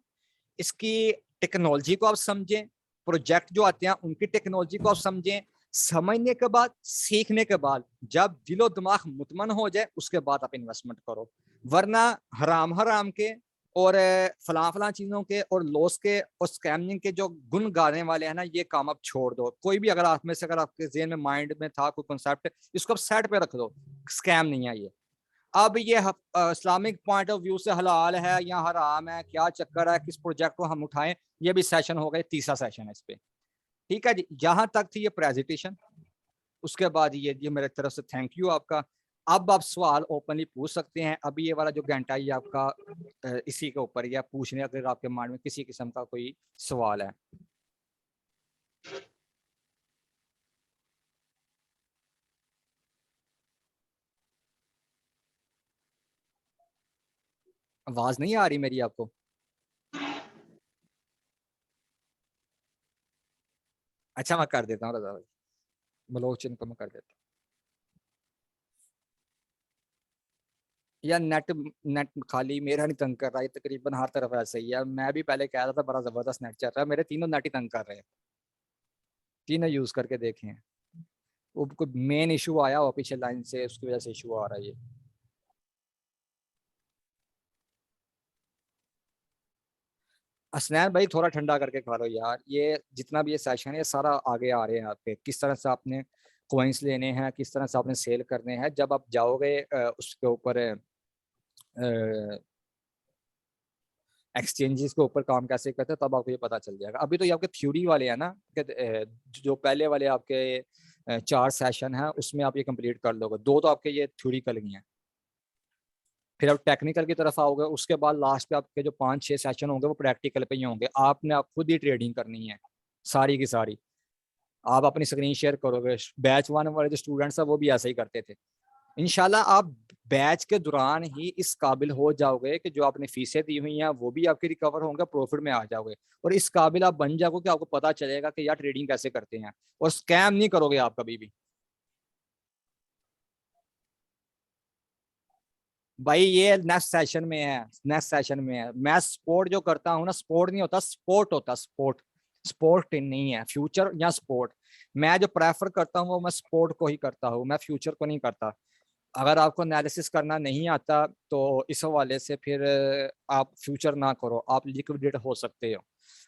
इसकी टेक्नोलॉजी को आप समझें, प्रोजेक्ट जो आते हैं उनकी टेक्नोलॉजी को आप समझें, समझने के बाद, सीखने के बाद, जब दिलो दिमाग मुतमन हो जाए उसके बाद आप इन्वेस्टमेंट करो। वरना हराम हराम के और फला फला चीजों के और लॉस के और स्कैमिंग के जो गुण गाने वाले हैं ना, ये काम आप छोड़ दो। कोई भी अगर आप में से, अगर आपके जेहन में, माइंड में था कोई कॉन्सेप्ट, इसको आप साइड पे रख दो, स्कैम नहीं है ये। अब ये इस्लामिक पॉइंट ऑफ व्यू से हलाल है या हराम है, क्या चक्कर है, किस प्रोजेक्ट को हम उठाएं, ये भी सेशन हो गए, तीसरा सेशन है इस पे। ठीक है जी, यहाँ तक थी ये प्रेजेंटेशन। उसके बाद ये मेरे तरफ से थैंक यू आपका। अब आप सवाल ओपनली पूछ सकते हैं। अभी ये वाला जो घंटा ये आपका इसी के ऊपर या पूछने, अगर आपके माइंड में किसी किस्म का कोई सवाल है। आवाज नहीं आ रही मेरी आपको? अच्छा मैं कर देता हूँ रजा भाई, ब्लॉकचेन को मैं कर देता हूँ। या नेट नेट खाली मेरा नहीं तंग कर रहा है, तकरीबन हर तरफ ऐसा ही है। मैं भी पहले कह रहा था बड़ा जबरदस्त नेट चल रहा है, मेरे तीनों नेट ही तंग कर रहे हैं, तीनों यूज करके देखे हैं। वो कोई मेन इशू आया हो पीछे लाइन से, उसकी वजह से इशू आ रहा है ये। असनैन भाई थोड़ा ठंडा करके खा लो यार, ये जितना भी ये सेशन है ये सारा आगे आ रहे हैं आपके, किस तरह से आपने कॉइन्स लेने हैं, किस तरह से आपने सेल करने हैं। जब आप जाओगे उसके ऊपर एक्सचेंजेस के ऊपर काम कैसे करते हैं, तब आपको ये पता चल जाएगा। अभी तो ये आपके थ्योरी वाले हैं ना, कि जो पहले वाले आपके 4 सेशन हैं उसमें आप ये कंप्लीट कर लोगे, 2 तो आपके ये थ्योरिकल ही हैं। फिर आप टेक्निकल की तरफ आओगे, उसके बाद लास्ट पे आपके जो 5-6 सेशन होंगे वो प्रैक्टिकल पे ही होंगे। आपने आप खुद ही ट्रेडिंग करनी है सारी की सारी। आप अपनी स्क्रीन शेयर करोगे। बैच 1 वाले जो स्टूडेंट्स हैं वो भी ऐसा ही करते थे। इंशाल्लाह आप बैच के दौरान ही इस काबिल हो जाओगे कि जो आपने फीसें दी हुई हैं वो भी आपकी रिकवर होंगे, प्रॉफिट में आ जाओगे, और इस काबिल आप बन जाओगे कि आपको पता चलेगा कि यार ट्रेडिंग कैसे करते हैं, और स्कैम नहीं करोगे आप कभी भी। भाई ये नेक्स्ट सेशन में है, नेक्स्ट सेशन में है। मैं स्पोर्ट जो करता हूँ ना, स्पोर्ट नहीं होता, स्पोर्ट होता, स्पोर्ट। स्पोर्ट नहीं है फ्यूचर या स्पोर्ट। मैं जो प्रेफर करता हूँ वो मैं स्पोर्ट को ही करता हूँ, मैं फ्यूचर को नहीं करता। अगर आपको एनालिसिस करना नहीं आता तो इस हवाले से फिर आप फ्यूचर ना करो, आप लिक्विडेट हो सकते हो।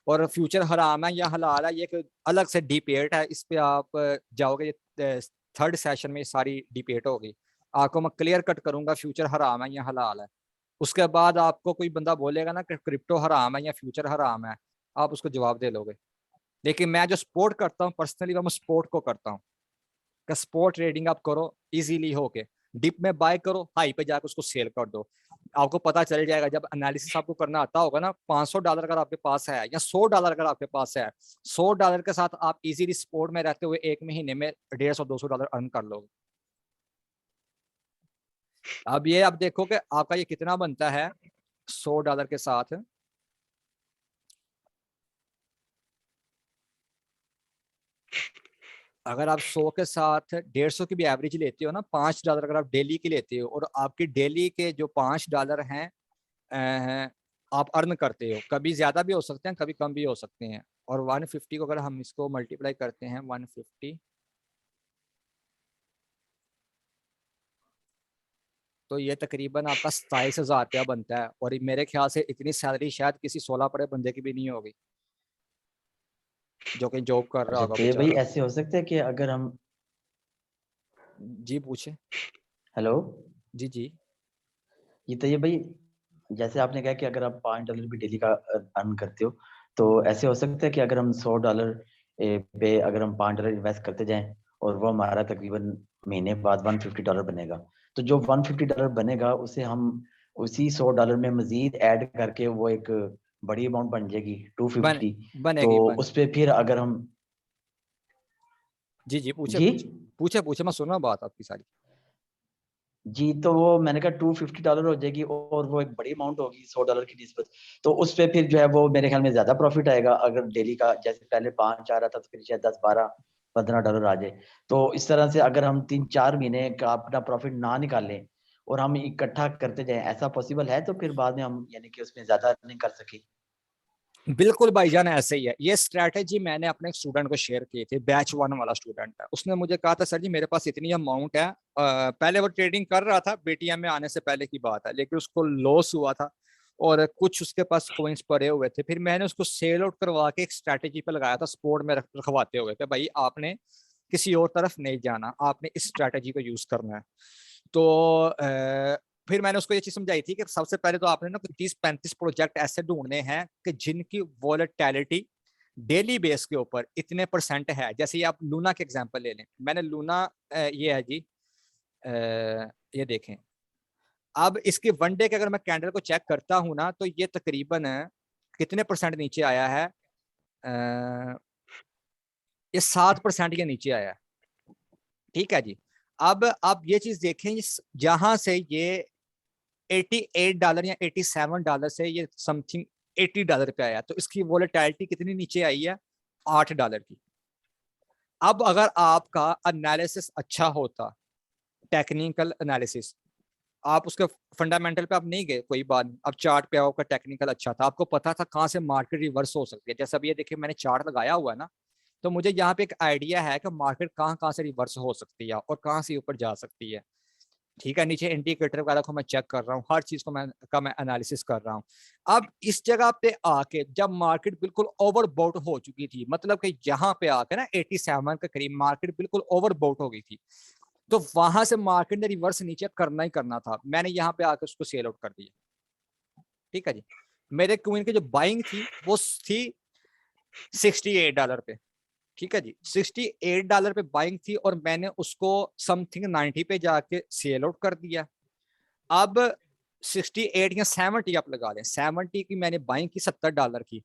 और फ्यूचर हराम है या हलाल है ये एक अलग से डिबेट है, इस पे आप जाओगे, थर्ड सेशन में सारी डिबेट होगी। आपको मैं क्लियर कट करूंगा फ्यूचर हराम है या हलाल है। उसके बाद आपको कोई बंदा बोलेगा ना कि क्रिप्टो हराम है या फ्यूचर हराम है, आप उसको जवाब दे लोगे। लेकिन मैं जो स्पोर्ट करता हूँ पर्सनली, मैं स्पोर्ट को करता हूँ कि स्पोर्ट ट्रेडिंग आप करो इजीली होके, डिप में बाय करो, हाई पे जाकर उसको सेल कर दो। आपको पता चल जाएगा जब एनालिसिस आपको करना आता होगा ना। $500 अगर आपके पास है या $100 अगर आपके पास है, $100 के साथ आप इजीली स्पोर्ट में रहते हुए 1 महीने में $150-200 अर्न कर लोगे। अब ये आप देखो कि आपका ये कितना बनता है $100 के साथ। अगर आप 100 के साथ 150 की भी एवरेज लेते हो ना, $5 अगर आप डेली की लेते हो, और आपकी डेली के जो $5 हैं आप अर्न करते हो, कभी ज्यादा भी हो सकते हैं कभी कम भी हो सकते हैं। और 150 को अगर हम इसको मल्टीप्लाई करते हैं 150, तो ये तकरीबन आपका 27,000 रुपया बनता है। और मेरे ख्याल से इतनी सैलरी शायद किसी 16 पढ़े बंदे की भी नहीं होगी जो कि जॉब कर रहा अच्छा होगा तो ये भाई बेचारा। ऐसे हो सकता है कि अगर हम, जी पूछे। हेलो, जी जी। ये भाई जैसे आपने कहा कि अगर आप $5 भी डेली का अर्न करते हो, तो ऐसे हो सकता है कि अगर हम $100 पे अगर हम $5 इन्वेस्ट करते जाएं, और वो हमारा तकरीबन महीने बाद $150 बनेगा। तो जो $150 बनेगा उसे हम उसी $100 में मजीद ऐड करके वो एक बड़ी अमाउंट बन जाएगी, बन 250। तो बनेगी बन उस पे फिर अगर हम, जी जी पूछे जी पूछे पूछे पूछे, मैं सुन रहा हूँ बात आपकी सारी। जी, तो वो मैंने कहा $250 हो जाएगी, और वो एक बड़ी अमाउंट होगी $100 की निस्बत। तो उस पे फिर जो है वो मेरे ख्याल में ज्यादा प्रॉफिट आएगा। अगर डेली का जैसे पहले 5 आ रहा था तो फिर शायद 10-12-15 डॉलर आ जाए। तो इस तरह से अगर हम 3-4 महीने का अपना प्रॉफिट ना निकालें और हम इकट्ठा करते जाएं, ऐसा पॉसिबल है? तो फिर बाद में हम यानी कि उसमें ज्यादा अर्निंग कर सके। बिल्कुल भाईजान ऐसे ही है। ये स्ट्रैटेजी मैंने अपने स्टूडेंट को शेयर की थी, बैच 1 वाला स्टूडेंट है, उसने मुझे कहा था सर जी मेरे पास इतनी अमाउंट है। पहले वो ट्रेडिंग कर रहा था, बीटीएम में आने से पहले की बात है, लेकिन उसको लॉस हुआ था और कुछ उसके पास कॉइन्स पड़े हुए थे। फिर मैंने उसको सेल आउट करवा के एक स्ट्रैटेजी पे लगाया था, स्पोर्ट में रखवाते हुए कि भाई आपने किसी और तरफ नहीं जाना, आपने इस स्ट्रैटेजी को यूज करना है। तो फिर मैंने उसको ये चीज समझाई थी कि सबसे पहले तो आपने ना 30-35 प्रोजेक्ट ऐसे ढूंढने हैं कि जिनकी वॉलेटिलिटी डेली बेस के ऊपर इतने % है। जैसे ये आप लूना के एग्जांपल ले लें, मैंने लूना ये है जी, ये देखें। अब इसके वन डे के अगर मैं कैंडल को चेक करता हूं ना, तो ये तकरीबन कितने % नीचे आया है, ये 7% के नीचे आया है। ठीक है जी। अब आप ये चीज देखें, जहां से ये $88 या $87 से ये समथिंग $80 पे आया, तो इसकी वोलेटिलिटी कितनी नीचे आई है, $8 की। अब अगर आपका एनालिसिस अच्छा होता, टेक्निकल एनालिसिस, आप उसके फंडामेंटल पे आप नहीं गए, कोई बात नहीं, अब चार्ट पे आपका टेक्निकल अच्छा था, आपको पता था कहाँ से मार्केट रिवर्स हो सकती है। जैसे अब ये देखिए मैंने चार्ट लगाया हुआ है ना, तो मुझे यहाँ पे एक आइडिया है कि मार्केट कहाँ कहाँ से रिवर्स हो सकती है और कहाँ से ऊपर जा सकती है। ठीक है, नीचे इंडिकेटर वगैरह को मैं चेक कर रहा हूँ, हर चीज को मैं एनालिसिस कर रहा हूँ। अब इस जगह पे आके जब मार्केट बिल्कुल ओवरबॉट हो चुकी थी, मतलब कि यहाँ पे आके ना 87 के करीब मार्केट बिल्कुल ओवरबॉट हो गई थी, तो वहां से मार्केट ने रिवर्स नीचे करना ही करना था। मैंने यहाँ पे आके उसको सेल आउट कर दिया। ठीक है जी। मेरे क्वीन की जो बाइंग थी वो थी $68 पे। ठीक है जी, $68 पे बाइंग थी और मैंने उसको समथिंग 90 पे जाके सेल आउट कर दिया। अब 68 या 70 आप लगा लें, 70 की मैंने बाइंग की $70 की,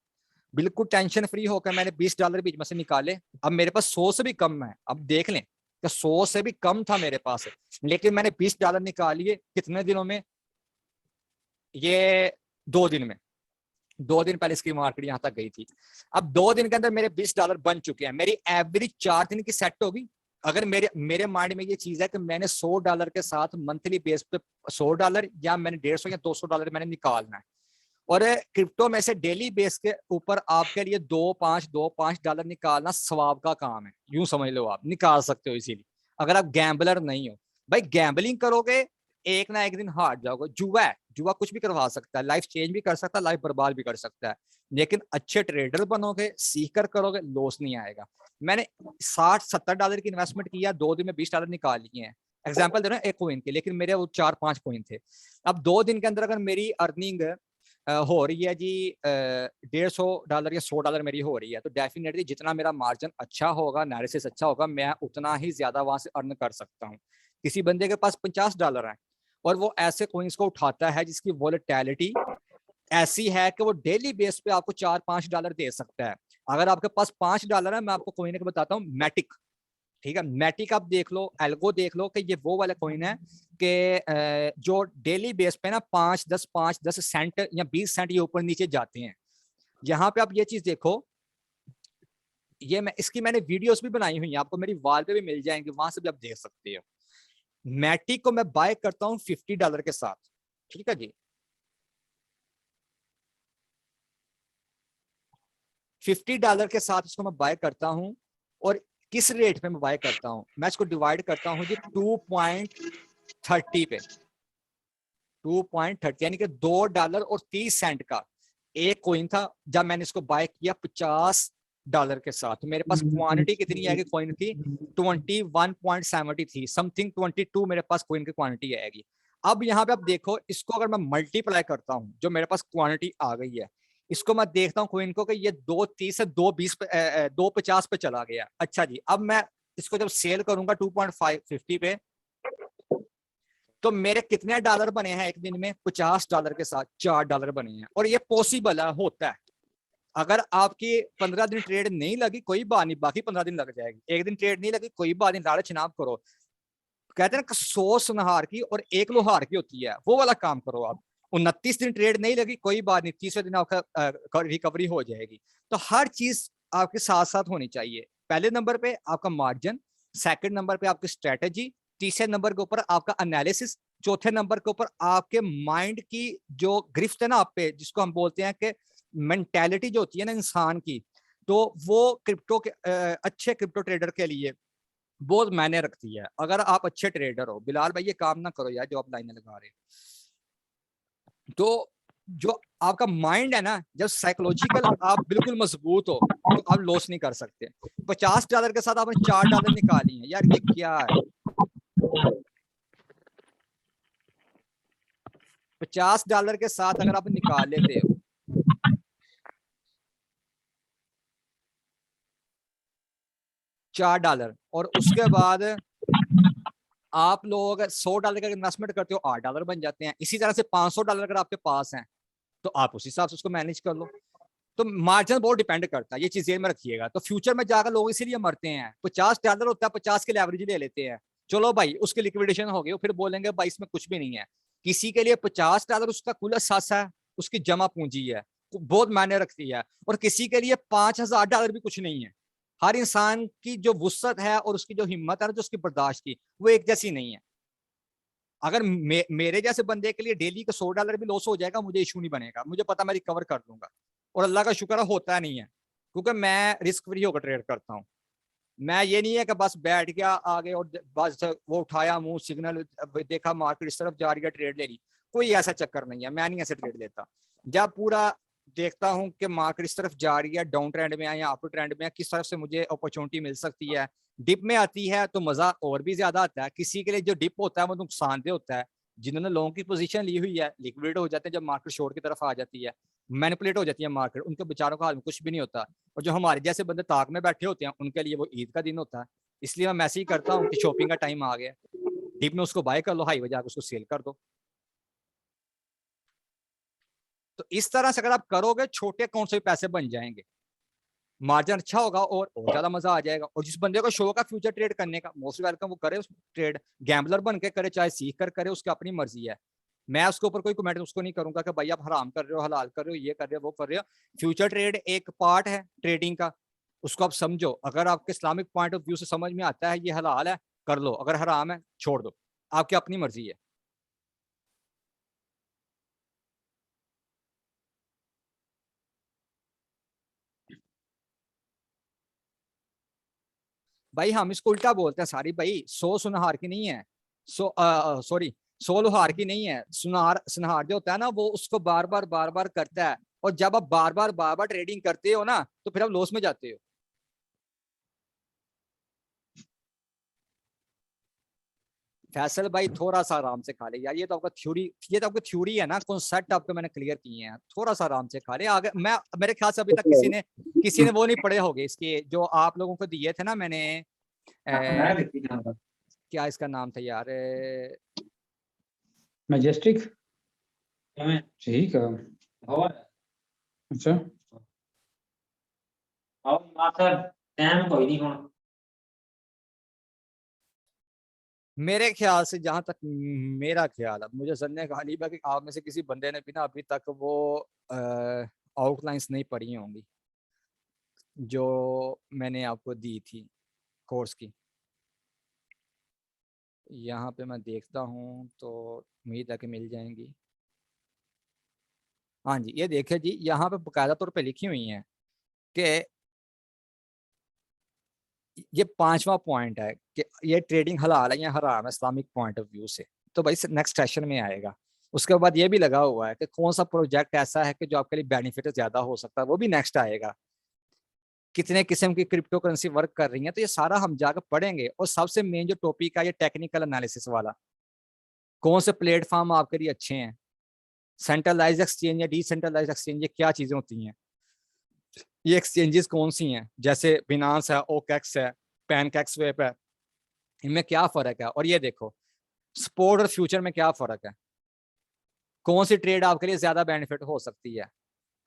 बिल्कुल टेंशन फ्री होकर मैंने $20 बीच में से निकाले। अब मेरे पास 100 से भी कम है, अब देख लें कि 100 से भी कम था मेरे पास, लेकिन मैंने $20 निकालिए कितने दिनों में, ये 2 दिन में। 2 दिन पहले इसकी मार्केट यहाँ तक गई थी। अब 2 दिन के अंदर मेरे $20 बन चुके हैं, मेरी एवरेज 4 दिन की सेट होगी। अगर मेरे माइंड में ये चीज है कि मैंने $100 के साथ मंथली बेस पे $100 या मैंने 150 या $200 मैंने निकालना है, और क्रिप्टो में से डेली बेस के ऊपर आपके लिए $2-5 निकालना सवाब का काम है, यूं समझ लो, आप निकाल सकते हो इसीलिए, अगर आप गैम्बलर नहीं हो। भाई गैम्बलिंग करोगे एक ना एक दिन हार जाओगे, जुआ है, जुआ कुछ भी करवा सकता है, लाइफ चेंज भी कर सकता है, लाइफ बर्बाद भी कर सकता है, लेकिन अच्छे ट्रेडर बनोगे, सीख कर करोगे, लॉस नहीं आएगा। मैंने $60-70 की इन्वेस्टमेंट किया, 2 दिन में $20 निकाल लिए हैं, एग्जाम्पल दे रहा हूँ एक कॉइन के, लेकिन मेरे वो 4-5 कॉइन थे। अब 2 दिन के अंदर अगर मेरी अर्निंग हो रही है जी $150 या $100 मेरी हो रही है, तो डेफिनेटली जितना मेरा मार्जिन अच्छा होगा, एनालिसिस अच्छा होगा, मैं उतना ही ज्यादा वहां से अर्न कर सकता हूँ। किसी बंदे के पास $50 है और वो ऐसे कॉइन्स को उठाता है जिसकी वॉलेटिलिटी ऐसी है कि वो डेली बेस पे आपको $4-5 दे सकता है। अगर आपके पास $5 है, मैं आपको कॉइन बताता हूँ, मैटिक। ठीक है, मैटिक आप देख लो, एल्गो देख लो, कि ये वो वाला कॉइन है कि जो डेली बेस पे ना 5-10 सेंट या 20 सेंट ये ऊपर नीचे जाते हैं। यहाँ पे आप ये चीज देखो, ये मैंने वीडियोस भी बनाई हुई है, आपको मेरी वॉल पे भी मिल जाएंगे, वहां से भी आप देख सकते हो। मैटिक को मैं बाय करता हूँ $50 के साथ। ठीक है जी, $50 के साथ इसको मैं बाय करता हूँ, और किस रेट पे मैं बाय करता हूँ, मैं इसको डिवाइड करता हूँ जी 2.30 पे, 2.30 यानी कि $2.30 का एक कॉइन था जब मैंने इसको बाय किया $50 के साथ। तो मेरे पास क्वांटिटी कितनी आएगी कॉइन की, 21.70 थी, समथिंग 22 मेरे पास कॉइन की क्वांटिटी आएगी। अब यहाँ पे आप देखो, इसको अगर मैं मल्टीप्लाई करता हूँ, जो मेरे पास क्वांटिटी आ गई है, इसको मैं देखता हूँ कॉइन को कि ये 2.30 से 2.50 पे चला गया। अच्छा जी, अब मैं इसको जब सेल करूंगा 2.50 पे, तो मेरे कितने डॉलर बने हैं एक दिन में, $50 के साथ $4 बने हैं। और ये पॉसिबल है, होता है। अगर आपकी 15 दिन ट्रेड नहीं लगी कोई बात नहीं, बाकी 15 दिन लग जाएगी। एक दिन ट्रेड नहीं लगी कोई बात नहीं, लालच ना करो। कहते हैं ना 100 सुनहार की और 1 लोहार की होती है, वो वाला काम करो आप। 29 दिन ट्रेड नहीं लगी कोई बात नहीं, 30वें दिन आपका रिकवरी हो जाएगी। तो हर चीज आपके साथ साथ होनी चाहिए। पहले नंबर पे आपका मार्जिन, सेकंड नंबर पे आपकी स्ट्रेटेजी, तीसरे नंबर के ऊपर आपका एनालिसिस, चौथे नंबर के ऊपर आपके माइंड की जो गिरफ्त है ना आप पे, जिसको हम बोलते हैं कि मेंटेलिटी जो होती है ना इंसान की, तो वो क्रिप्टो के अच्छे क्रिप्टो ट्रेडर के लिए बहुत मायने रखती है। अगर आप अच्छे ट्रेडर हो, बिलाल भाई ये काम ना करो यार जो आप लाइनें लगा रहे हो, तो जो आपका माइंड है ना, जब साइकोलॉजिकल आप बिल्कुल मजबूत हो, तो आप लॉस नहीं कर सकते। $50 के साथ आपने $4 निकाली है, यार ये क्या है। $50 के साथ अगर आप निकाल लेते हो, $4 और उसके बाद आप लोग अगर $100 का इन्वेस्टमेंट करते हो $8 बन जाते हैं। इसी तरह से $500 अगर आपके पास हैं तो आप उस हिसाब से उसको मैनेज कर लो। तो मार्जिन बहुत डिपेंड करता है, ये चीज में रखिएगा। तो फ्यूचर में जाकर लोग इसीलिए मरते हैं। $50 होता है, 50 के एवरेज ले लेते हैं, चलो भाई उसकी लिक्विडेशन हो गई, फिर बोलेंगे भाई इसमें कुछ भी नहीं है। किसी के लिए $50 उसका कुल असासा है, उसकी जमा पूंजी है, बहुत मायने रखती है। और किसी के लिए $5000 भी कुछ नहीं है। हर इंसान की जो वुसअत है और उसकी जो हिम्मत है, जो उसकी बर्दाश्त की, वो एक जैसी नहीं है। अगर मेरे जैसे बंदे के लिए डेली का $100 भी लॉस हो जाएगा, मुझे इशू नहीं बनेगा, मुझे पता मैं रिकवर कर लूंगा। और अल्लाह का शुक्र होता नहीं है, क्योंकि मैं रिस्क फ्री होकर ट्रेड करता हूँ। मैं ये नहीं है कि बस बैठ गया आगे और बस वो उठाया मुंह सिग्नल देखा मार्केट इस तरफ जा रही है ट्रेड ले ली। कोई ऐसा चक्कर नहीं है, मैं नहीं ऐसे ट्रेड लेता। जब पूरा देखता हूँ कि मार्केट इस तरफ जा रही है, डाउन ट्रेंड में है या अप ट्रेंड में है, किस तरफ से मुझे अपॉर्चुनिटी मिल सकती है। डिप में आती है तो मजा और भी ज्यादा आता है। किसी के लिए जो डिप होता है वो नुकसानदेह होता है। जिन्होंने लॉन्ग की पोजीशन ली हुई है लिक्विडेट हो जाते हैं जब मार्केट शॉर्ट की तरफ आ जाती है, मैनिपुलेट हो जाती है मार्केट, उनके बेचारों का हाल में कुछ भी नहीं होता। और जो हमारे जैसे बंदे ताक में बैठे होते हैं उनके लिए वो ईद का दिन होता है। इसलिए मैं मैसेज करता हूँ कि शॉपिंग का टाइम आ गया, डिप में उसको बाय कर लो, हाई जाकर उसको सेल कर दो। तो इस तरह से अगर आप करोगे छोटे कौन से पैसे बन जाएंगे, मार्जिन अच्छा होगा और ज्यादा मजा आ जाएगा। और जिस बंदे को शो का फ्यूचर ट्रेड करने का, मोस्ट वेलकम, वो करे उस ट्रेड, गैम्बलर बन के करे चाहे सीख कर करे, उसकी अपनी मर्जी है। मैं उसके ऊपर कोई कमेंट उसको नहीं करूंगा कि भाई आप हराम कर रहे हो, हलाल कर रहे हो, ये कर रहे हो, वो कर रहे हो। फ्यूचर ट्रेड एक पार्ट है ट्रेडिंग का, उसको आप समझो। अगर आपके इस्लामिक पॉइंट ऑफ व्यू से समझ में आता है ये हलाल है, कर लो, अगर हराम है छोड़ दो, आपकी अपनी मर्जी है। भाई हम इसको उल्टा बोलते हैं सारी भाई, 100 सुनहार की नहीं है, सॉरी 100 लोहार की नहीं है। सुनार सुनहार जो होता है ना, वो उसको बार बार करता है। और जब आप बार बार ट्रेडिंग करते हो ना, तो फिर आप लॉस में जाते हो। फैसल भाई थोड़ा सा आराम से खा ले यार, ये तो आपका थ्योरी, ये तो आपकी थ्योरी है ना, कॉन्सेप्ट आपके मैंने क्लियर किए हैं, थोड़ा सा आराम से खा ले। आगे मैं, मेरे ख्याल से अभी तक किसी ने वो नहीं पढ़े होंगे इसके, जो आप लोगों को दिए थे ना मैंने, क्या इसका नाम था यार, मैजेस्टिक, ठीक है। अच्छा मेरे ख्याल से, जहां तक मेरा ख्याल है, मुझे सन्ने गालिब है कि आप में से किसी बंदे ने भी ना अभी तक वो आउटलाइंस नहीं पढ़ी होंगी जो मैंने आपको दी थी कोर्स की। यहाँ पे मैं देखता हूँ तो उम्मीद है कि मिल जाएंगी। हाँ जी, ये देखिए जी, यहाँ पे बाकायदा तौर पे लिखी हुई हैं कि ये 5वां पॉइंट है कि ये ट्रेडिंग हलाल है या हराम है इस्लामिक पॉइंट ऑफ व्यू से। तो भाई नेक्स्ट सेशन में आएगा। उसके बाद ये भी लगा हुआ है कि कौन सा प्रोजेक्ट ऐसा है कि जो आपके लिए बेनिफिट ज्यादा हो सकता है, वो भी नेक्स्ट आएगा। कितने किस्म की क्रिप्टो करेंसी वर्क कर रही है, तो ये सारा हम जाकर पढ़ेंगे। और सबसे मेन जो टॉपिक है ये टेक्निकल एनालिसिस वाला, कौन से प्लेटफॉर्म आपके लिए अच्छे हैं, सेंट्रलाइज एक्सचेंज या डिसेंट्रलाइज एक्सचेंज, ये क्या चीजें होती हैं, ये एक्सचेंजेस कौन सी हैं, जैसे बिनांस है, ओकेक्स है, पैनकेक्सवेप है, इनमें क्या फर्क है। और ये देखो स्पोर्ट और फ्यूचर में क्या फर्क है, कौन सी ट्रेड आपके लिए ज्यादा बेनिफिट हो सकती है,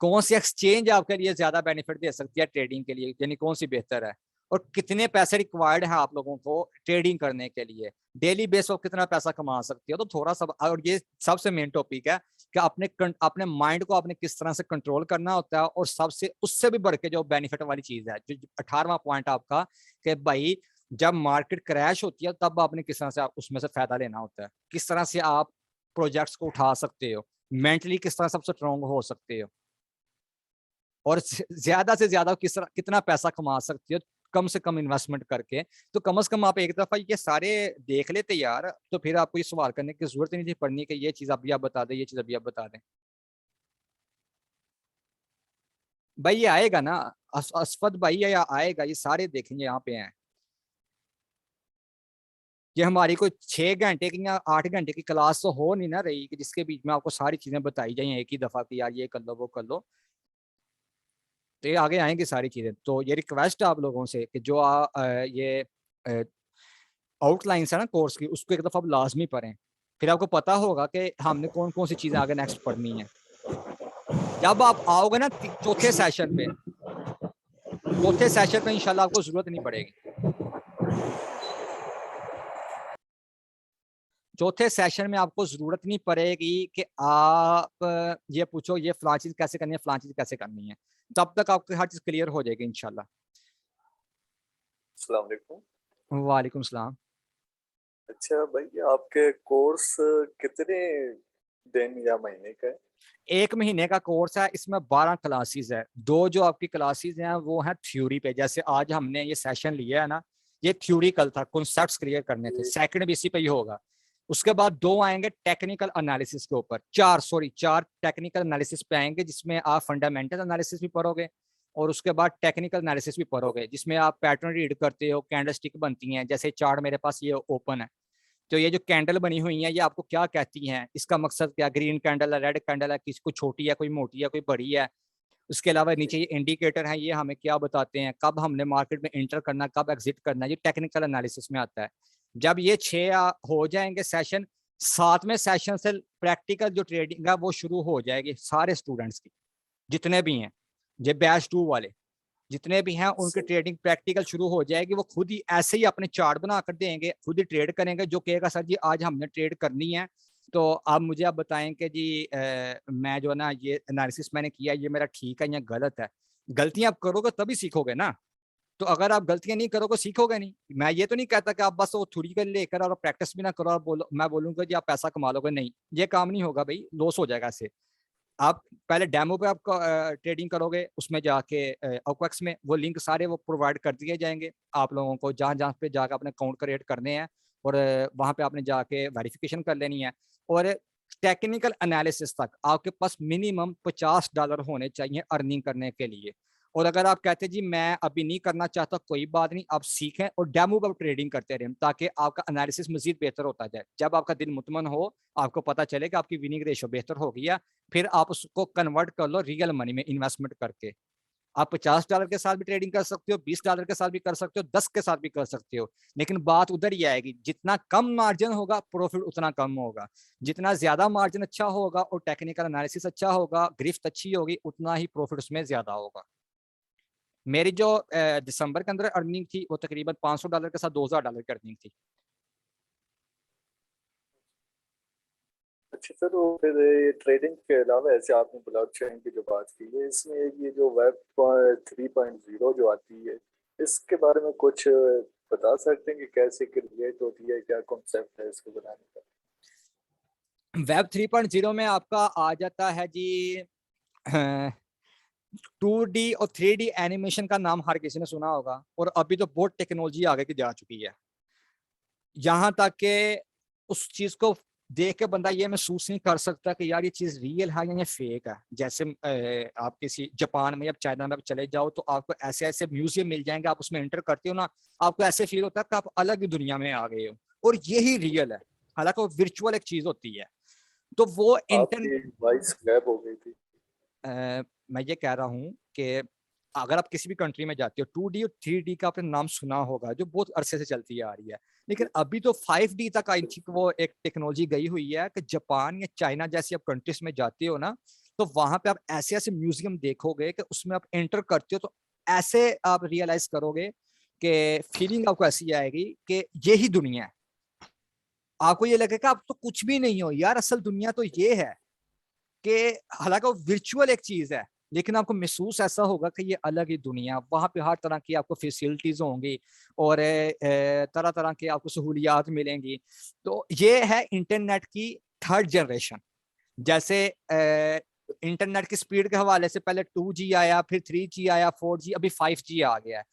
कौन सी एक्सचेंज आपके लिए ज्यादा बेनिफिट दे सकती है ट्रेडिंग के लिए, यानी कौन सी बेहतर है, और कितने पैसे रिक्वायर्ड है आप लोगों को ट्रेडिंग करने के लिए, डेली बेस पर कितना पैसा कमा सकते हो। तो थोड़ा सा, और ये सबसे मेन टॉपिक है कि अपने माइंड को आपने किस तरह से कंट्रोल करना होता है। और सबसे उससे भी बढ़ के जो बेनिफिट वाली चीज है, जो 18वां पॉइंट आपका, कि भाई जब मार्केट क्रैश होती है तब आपने किस तरह से उसमें से फायदा लेना होता है, किस तरह से आप प्रोजेक्ट्स को उठा सकते हो, मेंटली किस तरह सबसे स्ट्रॉन्ग हो सकते हो, और ज्यादा से ज्यादा किस तरह कितना पैसा कमा सकते हो कम से कम इन्वेस्टमेंट करके। तो कम से कम आप एक दफा ये सारे देख लेते यार, तो फिर आपको ये सवाल करने की जरूरत नहीं थी पढ़नी कि ये चीज अभी आप बता दें, ये चीज अभी आप बता दें। भाई ये आएगा ना, असफद भाई या आएगा, ये सारे देखेंगे यहाँ पे हैं। ये हमारी कोई 6 घंटे की या 8 घंटे की क्लास तो हो नहीं ना रही कि जिसके बीच में आपको सारी चीजें बताई जाए एक ही दफा कि यार ये कर लो वो कर लो। तो ये आगे आएंगी सारी चीजें। तो ये रिक्वेस्ट है आप लोगों से कि जो ये आउटलाइंस है ना कोर्स की, उसको एक दफा आप लाजमी पढ़ें, फिर आपको पता होगा कि हमने कौन कौन सी चीजें आगे नेक्स्ट पढ़नी है। जब आप आओगे ना चौथे सेशन पे, इंशाल्लाह आपको जरूरत नहीं पड़ेगी। चौथे सेशन में आपको जरूरत नहीं पड़ेगी कि आप ये पूछो ये फलां चीज कैसे करनी है, फलां चीज कैसे करनी है। तब तक आपकी हर चीज क्लियर हो जाएगी इंशाल्लाह। अस्सलाम वालेकुम। वालेकुम सलाम। अच्छा भाई, आपके कोर्स कितने दिन या महीने का है? 1 महीने का कोर्स है, इसमें 12 क्लासेस है। 2 जो आपकी क्लासेस हैं वो है थ्योरी पे, जैसे आज हमने ये सेशन लिया है ना, ये थ्योरिकल था, कॉन्सेप्ट्स क्लियर करने थे। सेकंड भी इसी पे ही होगा। उसके बाद 2 आएंगे टेक्निकल एनालिसिस के ऊपर, 4 टेक्निकल एनालिसिस पे आएंगे, जिसमें आप फंडामेंटल एनालिसिस भी पढ़ोगे और उसके बाद टेक्निकल एनालिसिस भी पढ़ोगे, जिसमें आप पैटर्न रीड करते हो, कैंडलस्टिक बनती हैं। जैसे चार्ट मेरे पास ये ओपन है, तो ये जो कैंडल बनी हुई है ये आपको क्या कहती हैं, इसका मकसद क्या, ग्रीन कैंडल है, रेड कैंडल है, किसी को छोटी है, कोई मोटी है, कोई बड़ी है। उसके अलावा नीचे ये इंडिकेटर है, ये हमें क्या बताते हैं, कब हमने मार्केट में एंटर करना, कब एग्जिट करना, ये टेक्निकल एनालिसिस में आता है। जब ये 6 हो जाएंगे सेशन, 7वें सेशन से प्रैक्टिकल जो ट्रेडिंग है वो शुरू हो जाएगी सारे स्टूडेंट्स की, जितने भी हैं, ये बैच 2 वाले जितने भी हैं उनकी ट्रेडिंग प्रैक्टिकल शुरू हो जाएगी। वो खुद ही ऐसे ही अपने चार्ट बना कर देंगे, खुद ही ट्रेड करेंगे। जो कहेगा सर जी आज हमने ट्रेड करनी है, तो आप मुझे आप बताएं कि जी मैं जो है ना ये एनालिसिस मैंने किया, ये मेरा ठीक है या गलत है। गलतियां आप करोगे तभी सीखोगे ना। तो अगर आप गलतियां नहीं करोगे सीखोगे नहीं। मैं ये तो नहीं कहता कि आप बस वो थ्योरी कर लेकर और प्रैक्टिस भी ना करो और बोलो, मैं बोलूंगा जी आप पैसा कमा लोगे, नहीं, ये काम नहीं होगा भाई, लॉस हो जाएगा इससे। आप पहले डेमो पे आप ट्रेडिंग करोगे, उसमें जाके ऑक्वेक्स में वो लिंक सारे वो प्रोवाइड कर दिए जाएंगे आप लोगों को, जहाँ जहाँ पे जाकर अपने अकाउंट क्रिएट करने हैं और वहाँ पे आपने जाके वेरिफिकेशन कर लेनी है। और टेक्निकल एनालिसिस तक आपके पास मिनिमम $50 होने चाहिए अर्निंग करने के लिए। और अगर आप कहते हैं जी मैं अभी नहीं करना चाहता, कोई बात नहीं, आप सीखें और डेमो पर ट्रेडिंग करते रहें, ताकि आपका एनालिसिस मजीद बेहतर होता जाए। जब आपका दिल मुतमन हो, आपको पता चले कि आपकी विनिंग रेशो बेहतर हो गई है, फिर आप उसको कन्वर्ट कर लो रियल मनी में इन्वेस्टमेंट करके। आप $50 के साथ भी ट्रेडिंग कर सकते हो, $20 के साथ भी कर सकते हो, 10 के साथ भी कर सकते हो। लेकिन बात उधर ही आएगी, जितना कम मार्जिन होगा प्रॉफिट उतना कम होगा, जितना ज्यादा मार्जिन अच्छा होगा और टेक्निकल एनालिसिस अच्छा होगा, गिरफ्त अच्छी होगी, उतना ही प्रॉफिट उसमें ज्यादा होगा। मेरी जो दिसंबर के अंदर अर्निंग थी वो तकरीबन $500 के साथ $2000 की अर्निंग थी। अच्छा सर, तो फिर ये ट्रेडिंग के अलावा ऐसे आपने ब्लॉकचेन की जो बात की है, इसमें ये जो वेब 3.0 जो आती है, इसके बारे में कुछ बता सकते हैं कि कैसे क्रिएट होती है, क्या कॉन्सेप्ट है इसको बनाने का? वेब 3.0 में आपका आ जाता है जी 2D और 3D एनिमेशन का नाम हर किसी ने सुना होगा, और अभी तो बहुत टेक्नोलॉजी आगे की जा चुकी है, यहाँ तक कि उस चीज को देख के बंदा ये महसूस नहीं कर सकता कि यार ये चीज रियल है या ये फेक है। जैसे आप किसी जापान में या चाइना में चले जाओ तो आपको ऐसे ऐसे म्यूजियम मिल जाएंगे, आप उसमें एंटर करते हो ना, आपको ऐसे फील होता है कि आप अलग ही दुनिया में आ गए हो और यही रियल है, हालांकि वो वर्चुअल एक चीज होती है। तो वो आपकी वॉइस गैप हो गई थी। मैं ये कह रहा हूँ कि अगर आप किसी भी कंट्री में जाते हो, 2D और 3D का आपने नाम सुना होगा, जो बहुत अरसे से चलती आ रही है, लेकिन अभी तो 5D तक आई थिंक वो एक टेक्नोलॉजी गई हुई है कि जापान या चाइना जैसी आप कंट्रीज में जाते हो ना, तो वहां पे आप ऐसे ऐसे म्यूजियम देखोगे कि उसमें आप एंटर करते हो तो ऐसे आप रियलाइज करोगे कि फीलिंग आपको ऐसी आएगी कि यही दुनिया है। आपको ये लगेगा आप तो कुछ भी नहीं हो यार, असल दुनिया तो ये है कि हालांकि वो वर्चुअल एक चीज है, लेकिन आपको महसूस ऐसा होगा कि ये अलग ही दुनिया, वहां पे हर तरह की आपको फैसिलिटीज होंगी और तरह तरह की आपको सहूलियात मिलेंगी। तो ये है इंटरनेट की 3rd जनरेशन। जैसे इंटरनेट की स्पीड के हवाले से पहले 2G आया, फिर 3G आया, 4G, अभी 5G आ गया है।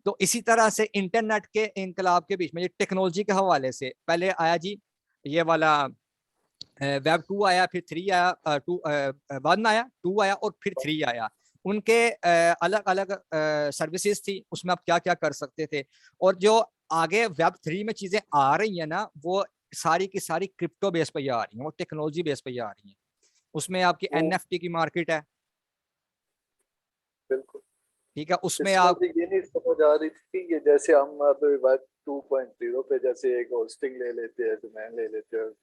तो इसी तरह से इंटरनेट के इनकलाब के बीच में टेक्नोलॉजी के हवाले से पहले आया जी ये वाला वेब 2 आया, फिर 3 आया, 1 आया, 2 आया और फिर 3 आया। उनके अलग अलग सर्विसेज थी, उसमें आप क्या क्या कर सकते थे। और जो आगे वेब 3 में चीजें आ रही है ना, वो सारी की सारी क्रिप्टो बेस पे आ रही हैं, वो टेक्नोलॉजी बेस पे आ रही हैं। उसमें आपकी NFT की मार्केट है। बिल्कुल। ठीक है, उसमें इसमें आप मुझे ये नहीं समझ आ रही थी कि ये जैसे हम अब वेब 2.0 पे जैसे एक होस्टिंग ले लेते हैं, डोमेन ले लेते हैं,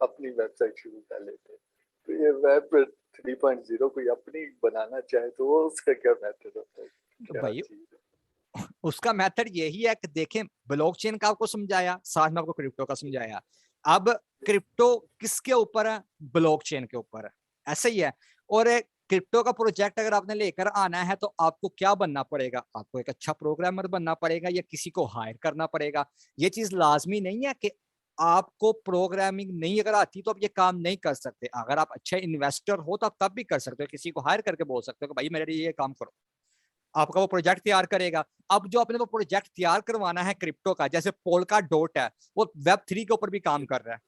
अपनी वेबसाइट शुरू कर लेते हैं, तो ये वेब 3.0 कोई अपनी बनाना चाहे तो वो उसका क्या मेथड होता है, क्या भाई चीज है? उसका मेथड यही है कि देखें, ब्लॉकचेन का आपको समझाया, साथ में आपको क्रिप्टो का समझाया। अब क्रिप्टो किसके ऊपर है? ब्लॉकचेन के ऊपर है, ऐसा ही है। और क्रिप्टो का प्रोजेक्ट अगर आपने लेकर आना है तो आपको क्या बनना पड़ेगा? आपको एक अच्छा प्रोग्रामर बनना पड़ेगा या किसी को हायर करना पड़ेगा। ये चीज लाजमी नहीं है कि आपको प्रोग्रामिंग नहीं अगर आती तो आप ये काम नहीं कर सकते। अगर आप अच्छे इन्वेस्टर हो तो आप तब भी कर सकते हो, किसी को हायर करके बोल सकते हो कि भाई मेरे लिए ये काम करो, आपका वो प्रोजेक्ट तैयार करेगा। अब जो आपने वो प्रोजेक्ट तैयार करवाना है क्रिप्टो का, जैसे पोल्का डॉट है, वो वेब 3 के ऊपर भी काम कर रहा है।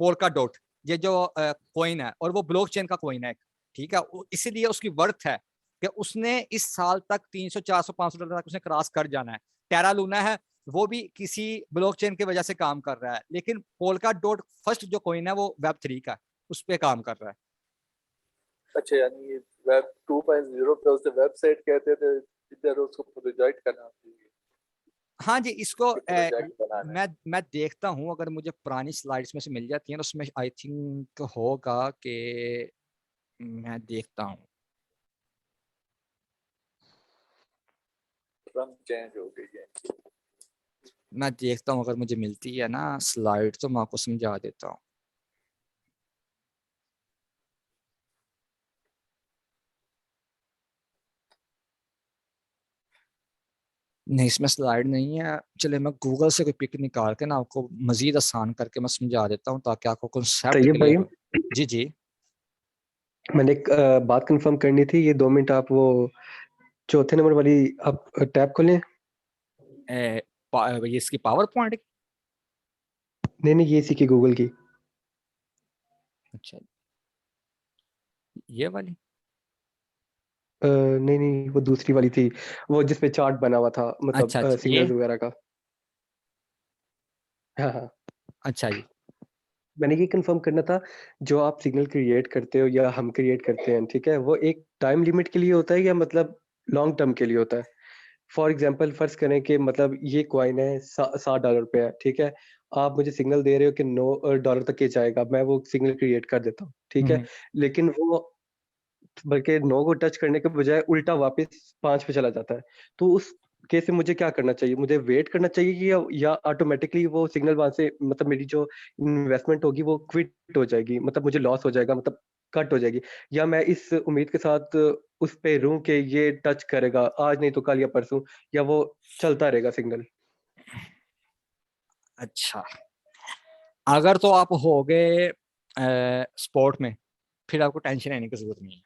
पोल्का डॉट ये जो कॉइन है, और वो ब्लॉकचेन का कॉइन है, ठीक है। इसीलिए उसकी वर्थ है कि उसने इस साल तक 300 400 500 डॉलर तक उसने क्रॉस कर जाना है। टेरा लूना है, वो भी किसी ब्लॉकचेन की वजह से काम कर रहा है, लेकिन पोल्का डॉट फर्स्ट जो कॉइन है वो वेब 3 का, उस पर काम कर रहा है। अच्छा, यानी वेब 2.0 पे उसे वेबसाइट कहते थे, इधर उसको प्रोजेक्ट करना चाहिए, हाँ जी, इसको प्रोजेक्ट बनाना है। मैं देखता हूँ, अगर मुझे पुरानी स्लाइड्स में से मिल जाती है ना, उसमें आई थिंक होगा कि मैं देखता हूँ। रंग चेंज हो गई है। मैं देखता हूँ, अगर मुझे मिलती है ना स्लाइड तो मैं आपको समझा देता हूँ। नहीं, इसमें स्लाइड नहीं है। चले मैं गूगल से कोई पिक निकाल के ना आपको मजीद आसान करके मैं समझा देता हूँ, ताकि आपको कंसेप्ट तैयब भाई, क्लियर हो। जी जी। मैंने एक बात कंफर्म करनी थी। ये 2 मिनट आप वो चौथे नंबर वाली आप टैब खोलें। ये इसकी पावर पॉइंट। नहीं नहीं, ये इसी की गूगल की। अच्छा, ये वाली। नहीं नहीं, वो दूसरी वाली थी, वो जिसपे चार्ट बना हुआ था, मतलब अच्छा अच्छा, ये। सिग्नल्स वगैरह का। हाँ हाँ, अच्छा जी। मैंने ये कंफर्म करना था, जो आप सिग्नल क्रिएट करते हो या हम क्रिएट करते हैं, ठीक है, वो एक टाइम लिमिट के लिए होता है या मतलब लॉन्ग टर्म के लिए होता है? फॉर एग्जाम्पल फर्ज करें कि मतलब ये कॉइन है $60 पे है, ठीक है। आप मुझे सिग्नल दे रहे हो कि $9 तक ये जाएगा, मैं वो सिग्नल क्रिएट कर देता हूँ, ठीक है। हम्म। लेकिन वो बल्कि 9 को टच करने के बजाय उल्टा वापस 5 पे चला जाता है। तो उस केस में मुझे क्या करना चाहिए? मुझे वेट करना चाहिए कि या ऑटोमेटिकली वो सिग्नल वहाँ से, मतलब मेरी जो इन्वेस्टमेंट होगी वो क्विट हो जाएगी, मतलब मुझे लॉस हो जाएगा, मतलब कट हो जाएगी? या मैं इस उम्मीद के साथ उस पे रहूँ कि ये टच करेगा, आज नहीं तो कल या परसों, या वो चलता रहेगा सिग्नल? अच्छा, अगर तो आप हो गए स्पोर्ट में, फिर आपको टेंशन लेने की जरूरत नहीं है।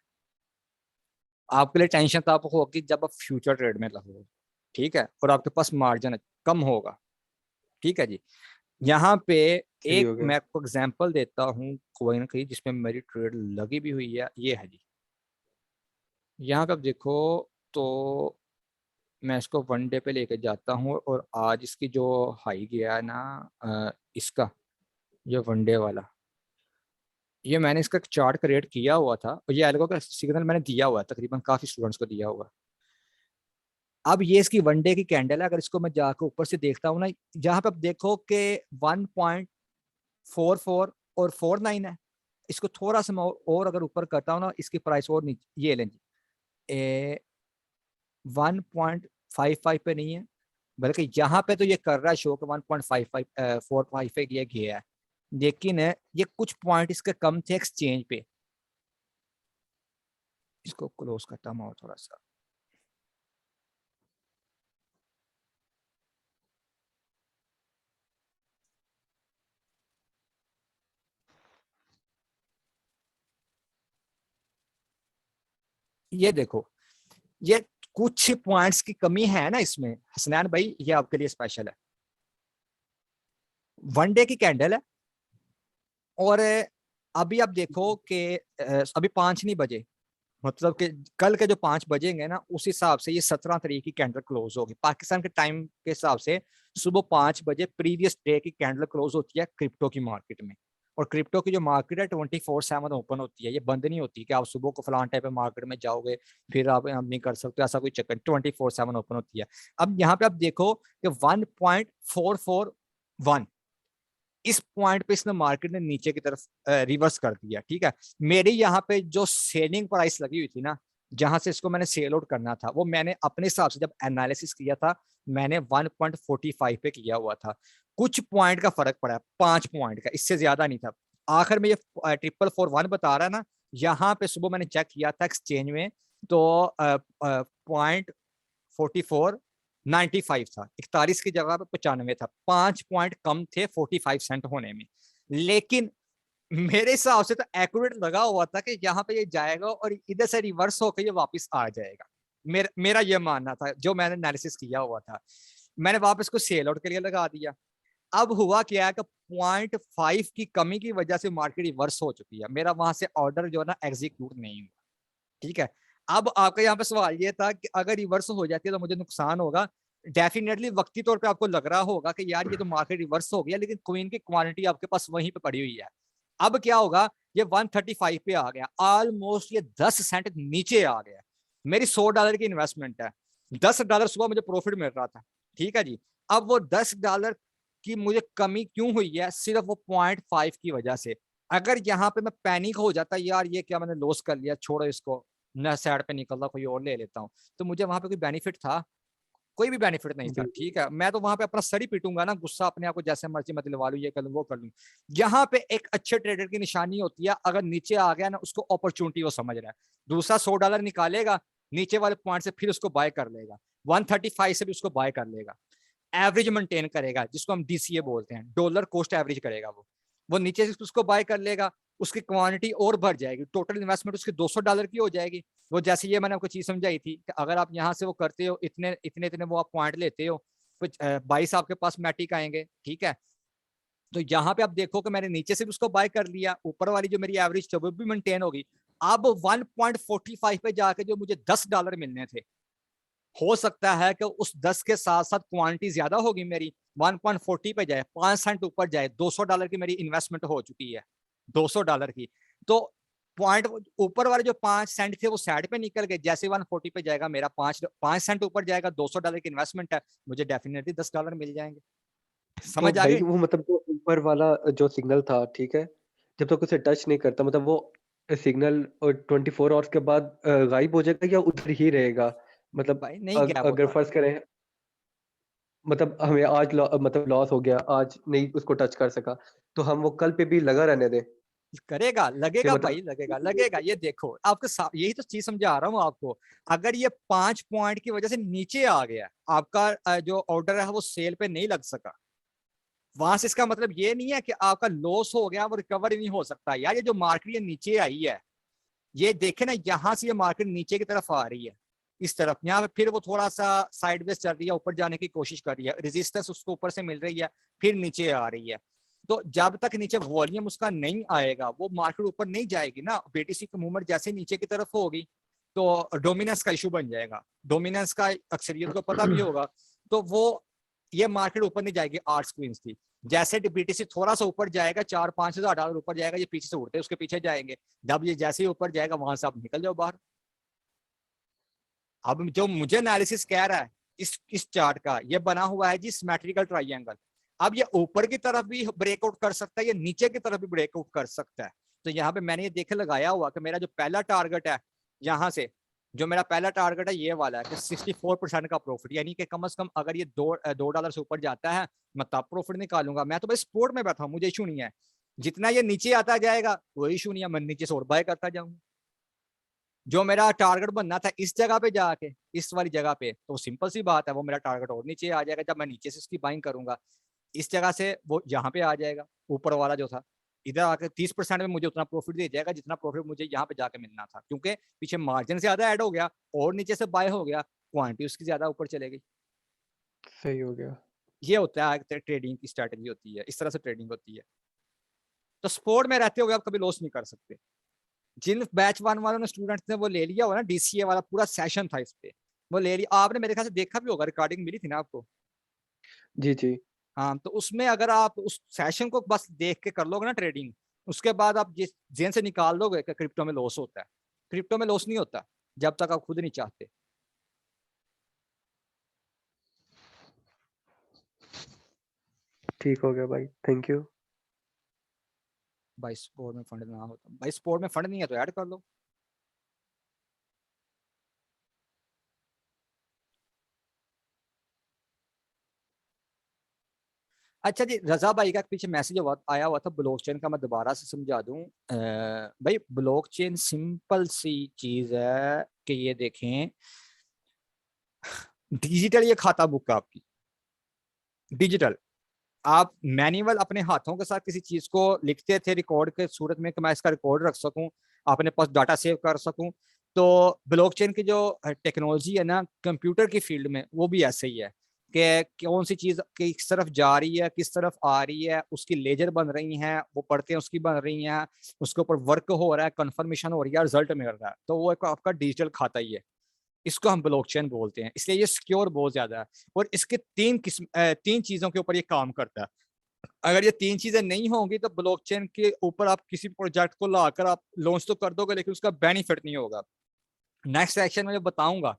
आपके लिए टेंशन तो आपको होगी जब आप फ्यूचर ट्रेड में लगोगे, ठीक है, और आपके पास मार्जिन कम होगा, ठीक है जी। यहाँ पे सही एक हो गया। मैं आपको एग्जांपल देता हूँ कोई ना कहीं जिसमें मेरी ट्रेड लगी भी हुई है, ये है जी। यहाँ पे आप देखो, तो मैं इसको 1 डे पे लेके जाता हूँ, और आज इसकी जो हाई गया है ना, इसका ये 1 डे वाला, ये मैंने इसका चार्ट क्रिएट किया हुआ था, और ये एल्गो का सिग्नल मैंने दिया हुआ है, तकरीबन काफी स्टूडेंट्स को दिया हुआ है। अब ये इसकी 1 डे की कैंडल है, अगर इसको मैं जाकर ऊपर से देखता हूँ ना, जहां पे आप देखो कि 1.44 और 49 है। इसको थोड़ा सा मैं और अगर ऊपर करता हूँ ना, इसकी प्राइस और नीचे, ये लें जी, 1.55 पे नहीं है, बल्कि यहाँ पे तो ये कर रहा है शो कि 1.55 4.5 पे ये गया है, लेकिन ये कुछ पॉइंट इसके कम थे एक्सचेंज पे। इसको क्लोज करता हूँ और थोड़ा सा, ये देखो, ये कुछ पॉइंट्स की कमी है ना इसमें, हसनैन भाई, ये आपके लिए स्पेशल है। 1 डे की कैंडल है, और अभी आप देखो कि अभी 5 नहीं बजे, मतलब कि कल के जो 5 बजेंगे ना, उस हिसाब से ये 17 तारीख की कैंडल क्लोज होगी पाकिस्तान के टाइम के हिसाब से। सुबह 5 बजे प्रीवियस डे की कैंडल क्लोज होती है क्रिप्टो की मार्केट में। और क्रिप्टो की जो मार्केट है 24/7 ओपन होती है, ये बंद नहीं होती कि आप सुबह को फलान टाइम पे मार्केट में जाओगे फिर आप नहीं कर सकते, ऐसा कोई चक्कर, 24/7 ओपन होती है। अब यहाँ पे आप देखो कि 1.441 इस पॉइंट पे इसने मार्केट ने नीचे की तरफ रिवर्स कर दिया, ठीक है। मेरी यहाँ पे जो सेलिंग प्राइस लगी हुई थी ना, जहां से इसको मैंने सेल आउट करना था, वो मैंने अपने हिसाब से जब एनालिसिस किया था मैंने 1.45 पे किया हुआ था। कुछ पॉइंट का फर्क पड़ा है, 5 पॉइंट का, इससे ज्यादा नहीं था। आखिर में ये 4441 बता रहा है ना, यहाँ पे सुबह मैंने चेक किया था एक्सचेंज में, तो 0.4495 था, 41 की जगह पे 95 था, 5 पॉइंट कम थे 45 सेंट होने में। लेकिन मेरे हिसाब से तो एक्यूरेट लगा हुआ था कि यहाँ पे ये जाएगा और इधर से रिवर्स होकर ये वापस आ जाएगा। मेरा ये मानना था, जो मैंने एनालिसिस किया हुआ था। मैंने वापस को सेल आउट के लिए लगा दिया। अब हुआ क्या है कि 0.5 की कमी की वजह से मार्केट रिवर्स हो चुकी है, मेरा वहां से ऑर्डर जो है ना एग्जीक्यूट नहीं हुआ, ठीक है। अब आपका यहाँ पे सवाल ये था कि अगर रिवर्स हो जाती है तो मुझे नुकसान होगा। डेफिनेटली वक्ती तौर पे आपको लग रहा होगा कि यार ये तो मार्केट रिवर्स हो गया, लेकिन क्वीन की क्वांटिटी आपके पास वहीं पे पड़ी हुई है। अब क्या होगा, ये 135 पे आ गया, ऑलमोस्ट ये 10 सेंट नीचे आ गया। मेरी $100 की इन्वेस्टमेंट है, $10 सुबह मुझे प्रॉफिट मिल रहा था, ठीक है जी। अब वो $10 की मुझे कमी क्यों हुई है, सिर्फ वो 0.5 की वजह से। अगर यहाँ पे मैं पैनिक हो जाता, यार ये क्या मैंने लॉस कर लिया, छोड़ो इसको, न साइड पे निकल रहा, कोई और ले लेता हूँ, तो मुझे वहां पे कोई बेनिफिट था? कोई भी बेनिफिट नहीं था, ठीक है। मैं तो वहां पे अपना सर ही पीटूंगा ना, गुस्सा अपने आप को जैसे मर्जी मत दिलवा लूं, ये कर लूं वो कर लूं। यहाँ पे एक अच्छे ट्रेडर की निशानी होती है, अगर नीचे आ गया ना उसको अपॉर्चुनिटी वो समझ रहा है, दूसरा $100 निकालेगा नीचे वाले पॉइंट से, फिर उसको बाय कर लेगा, 135 से भी उसको बाय कर लेगा, एवरेज मेंटेन करेगा, जिसको हम DCA बोलते हैं, डॉलर कॉस्ट एवरेज करेगा। वो नीचे से उसको बाय कर लेगा, उसकी क्वांटिटी और बढ़ जाएगी, टोटल इन्वेस्टमेंट उसकी $200 की हो जाएगी। वो जैसे ये मैंने आपको चीज समझाई थी कि अगर आप यहाँ से वो करते हो, इतने इतने इतने वो आप पॉइंट लेते हो, कुछ 22 आपके पास मैटिक आएंगे, ठीक है। तो यहाँ पे आप देखो कि मैंने नीचे से भी उसको बाय कर लिया, ऊपर वाली जो मेरी एवरेज थी वो भी मेंटेन होगी। अब 1.45 पे जाके जो मुझे $10 मिलने थे, हो सकता है कि उस 10 के साथ साथ क्वांटिटी ज्यादा होगी मेरी, 1.40 पे जाए, 5 सेंट ऊपर जाए, $200 की मेरी इन्वेस्टमेंट हो चुकी है, $200 की। तो पॉइंट ऊपर वाले जो 5 सेंट थे वो साइड पे निकल गए, जैसे 140 पे जाएगा मेरा 5 सेंट ऊपर जाएगा, $200 की इन्वेस्टमेंट है, मुझे डेफिनेटली $10 मिल जाएंगे। तो समझ आ भाई गई? वो मतलब जो ऊपर वाला जो सिग्नल था, ठीक है, जब तक उसे टच नहीं करता, मतलब वो सिग्नल 24 आवर्स के बाद गायब हो जाएगा या उधर ही रहेगा? मतलब भाई नहीं गैप अगर होता। फर्ज करें, मतलब हमें आज मतलब लॉस हो गया, आज नहीं उसको टच कर सका, तो हम वो कल पे भी लगा रहने दें करेगा, कि लगेगा भाई, मतलब लगेगा लगेगा। ये देखो आपके यही तो चीज समझा रहा हूँ आपको। अगर ये 5 पॉइंट की वजह से नीचे आ गया, आपका जो ऑर्डर है वो सेल पे नहीं लग सका, वहां से इसका मतलब ये नहीं है कि आपका लॉस हो गया, वो रिकवर ही नहीं हो सकता। यार ये जो मार्केट ये नीचे आई है, ये देखे ना, यहाँ से ये मार्केट नीचे की तरफ आ रही है, इस तरफ, यहाँ पे फिर वो थोड़ा सा साइडवेज चल रही है, ऊपर जाने की कोशिश कर रही है, रेजिस्टेंस उसको ऊपर से मिल रही है, फिर नीचे आ रही है। तो जब तक नीचे वॉल्यूम उसका नहीं आएगा, वो मार्केट ऊपर नहीं जाएगी ना। BTC की मूवमेंट जैसे नीचे की तरफ होगी तो डोमिनेंस का इशू बन जाएगा, डोमिनेंस का अक्सरियत को पता भी होगा, तो वो ये मार्केट ऊपर नहीं जाएगी। आर्ट्स क्वींस थी, जैसे BTC थोड़ा सा ऊपर जाएगा, $4-5 ऊपर जाएगा, ये पीछे से उड़ते उसके पीछे जाएंगे, जब ये जैसे ही ऊपर जाएगा वहां से आप निकल जाओ बाहर। अब जो मुझे एनालिसिस कह रहा है इस चार्ट का, ये बना हुआ है जी सिमेट्रिकल ट्राइंगल। अब ये ऊपर की तरफ भी ब्रेकआउट कर सकता है, ये नीचे की तरफ भी ब्रेकआउट कर सकता है। तो यहाँ पे मैंने ये देखे लगाया हुआ कि मेरा जो पहला टारगेट है, यहाँ से जो मेरा पहला टारगेट है ये वाला है कि 64% का प्रॉफिट, यानी कि कम से कम अगर ये $2 से ऊपर जाता है मैं तब प्रॉफिट निकालूंगा। मैं तो बस स्पोर्ट में बैठा हूँ, मुझे इशू नहीं है। जितना ये नीचे आता जाएगा कोई इशू नहीं है, मैं नीचे से और बाय करता जाऊंगा। जो मेरा टारगेट बनना था इस जगह पे जाके, इस वाली जगह पे, तो सिंपल सी बात है, वो मेरा टारगेट और नीचे आ जाएगा। जब मैं नीचे से उसकी बाइंग करूंगा, इस जगह से वो यहाँ पे आ जाएगा, ऊपर वाला जो था इधर आकर 30% में मुझे उतना प्रॉफिट दे जाएगा जितना प्रॉफिट मुझे यहाँ पे जाके मिलना था, क्योंकि पीछे मार्जिन ज्यादा ऐड हो गया और नीचे से बाय हो गया, क्वांटिटी उसकी ज्यादा ऊपर चले गई। सही हो गया। ये होता है ट्रेडिंग की स्ट्रेटेजी होती है, इस तरह से ट्रेडिंग होती है। तो स्पोर्ट में रहते हुए आप कभी लॉस नहीं कर सकते। जिन बैच 1 वालों ने स्टूडेंट्स ने वो ले लिया हो ना, DCA वाला पूरा सेशन था इस पे, वो ले लिया, आपने मेरे ख्याल से देखा भी होगा, रिकॉर्डिंग मिली थी ना आपको। जी, जी। हाँ, तो उसमें अगर आप उस सेशन को बस देख के कर लोगे ना ट्रेडिंग, उसके बाद आप जिस जेन से निकाल दोगे कि क्रिप्टो में लॉस होता है, क्रिप्टो में लॉस नहीं होता जब तक आप खुद नहीं चाहते। ठीक हो गया भाई, थैंक यू। भाई स्पोर्ट में फंड ना हो तो, भाई स्पोर्ट में फंड नहीं है तो ऐड कर लो। अच्छा जी, रजा भाई का पीछे मैसेज आया हुआ था ब्लॉकचेन का, मैं दोबारा से समझा दूं। भाई ब्लॉकचेन सिंपल सी चीज है कि ये देखें, डिजिटल ये खाता बुक है आपकी, डिजिटल। आप मैनुअल अपने हाथों के साथ किसी चीज को लिखते थे रिकॉर्ड के सूरत में कि मैं इसका रिकॉर्ड रख सकूं, अपने पास डाटा सेव कर सकूं, तो ब्लॉकचेन की जो टेक्नोलॉजी है ना कंप्यूटर की फील्ड में, वो भी ऐसे ही है कि कौन सी चीज किस तरफ जा रही है, किस तरफ आ रही है, उसकी लेजर बन रही हैं, वो पढ़ते हैं उसकी बन रही हैं, उसके ऊपर वर्क हो रहा है, कंफर्मेशन हो रही है, रिजल्ट मिल रहा है, तो वो एक आपका डिजिटल खाता ही है। इसको हम ब्लॉकचेन बोलते हैं, इसलिए ये सिक्योर बहुत ज्यादा है। और इसके तीन चीजों के ऊपर ये काम करता है। अगर ये तीन चीजें नहीं होंगी तो ब्लॉकचेन के ऊपर आप किसी प्रोजेक्ट को लाकर आप लॉन्च तो कर दोगे, लेकिन उसका बेनिफिट नहीं होगा। नेक्स्ट सेक्शन में जो बताऊंगा,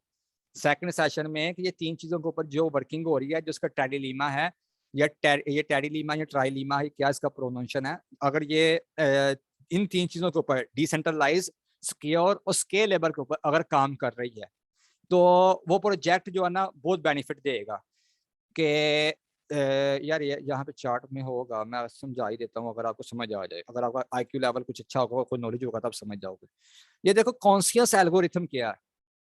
सेकंड सेशन में, कि ये तीन चीजों के ऊपर जो वर्किंग हो रही है, जो इसका टेडिलीमा है, या ये टेडिलीमा या ट्राइलीमा है, क्या इसका प्रोनाउंसिएशन है, अगर ये इन तीन चीजों के ऊपर डिसेंट्रलाइज, सिक्योर और स्केलेबल के ऊपर अगर काम कर रही है, तो वो प्रोजेक्ट जो है ना बहुत बेनिफिट देगा। कि यार ये यहाँ पे चार्ट में होगा, मैं समझा ही देता हूँ अगर आपको समझ आ जाए, अगर आपका आईक्यू लेवल कुछ अच्छा होगा, कोई नॉलेज होगा, तब समझ जाओगे। ये देखो कॉन्शियस एल्गोरिथम क्या है,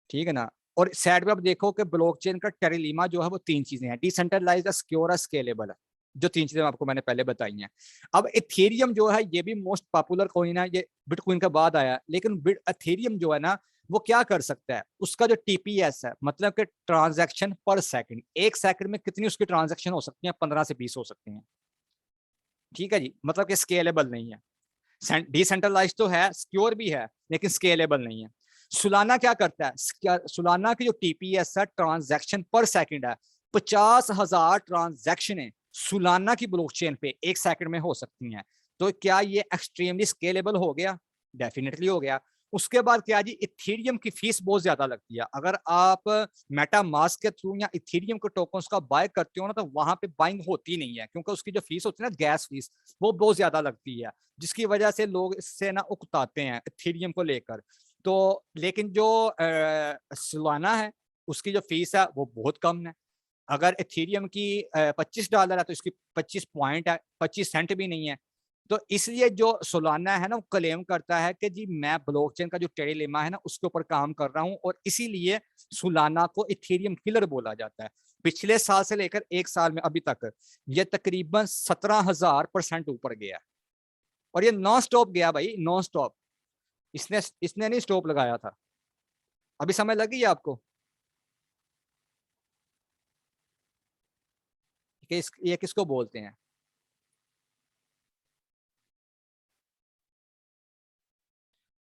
ठीक है ना। और साइड पे आप देखो कि ब्लॉकचेन का टेरिलीमा जो है वो तीन चीजें हैं, डिसेंट्रलाइज्ड, सिक्योर, स्केलेबल है, जो तीन चीजें आपको मैंने पहले बताई हैं। अब इथेरियम जो है ये भी मोस्ट पॉपुलर कॉइन है, ये बिटकॉइन का बाद आया, लेकिन इथेरियम जो है ना वो क्या कर सकता है, उसका जो टीपीएस है, मतलब कि ट्रांजैक्शन पर सेकंड, एक सेकंड में कितनी उसकी ट्रांजैक्शन हो सकती है, 15 से 20 हो सकती हैं, ठीक है जी। मतलब कि स्केलेबल नहीं है, डिसेंट्रलाइज तो है, सिक्योर भी है, लेकिन स्केलेबल नहीं है। सुलाना क्या करता है, सुलाना की जो टीपीएस है, ट्रांजैक्शन पर सेकंड है, 50,000 ट्रांजैक्शन सुलाना की ब्लॉकचेन पे एक सेकंड में हो सकती हैं। तो क्या ये एक्सट्रीमली स्केलेबल हो गया? डेफिनेटली हो गया। उसके बाद क्या जी, इथेरियम की फीस बहुत ज्यादा लगती है। अगर आप मेटा मास्क के थ्रू या इथेरियम के टोकन्स का बाय करते हो ना, तो वहां पे बाइंग होती नहीं है, क्योंकि उसकी जो फीस होती है ना, गैस फीस, वो बहुत ज्यादा लगती है, जिसकी वजह से लोग इससे ना उकताते हैं इथेरियम को लेकर। तो लेकिन जो सोलाना है, उसकी जो फीस है वो बहुत कम है। अगर इथेरियम की $25 है, तो इसकी 25 पॉइंट है, 25 सेंट भी नहीं है। तो इसलिए जो सोलाना है ना, वो क्लेम करता है कि जी मैं ब्लॉकचेन का जो टेरिलेमा है ना उसके ऊपर काम कर रहा हूं, और इसीलिए सोलाना को इथेरियम किलर बोला जाता है। पिछले साल से लेकर एक साल में अभी तक ये तकरीबन 17,000% ऊपर गया, और ये नॉन स्टॉप गया भाई, नॉन स्टॉप। इसने नहीं स्टॉप लगाया था। अभी समझ लगी आपको कि ये किसको बोलते हैं?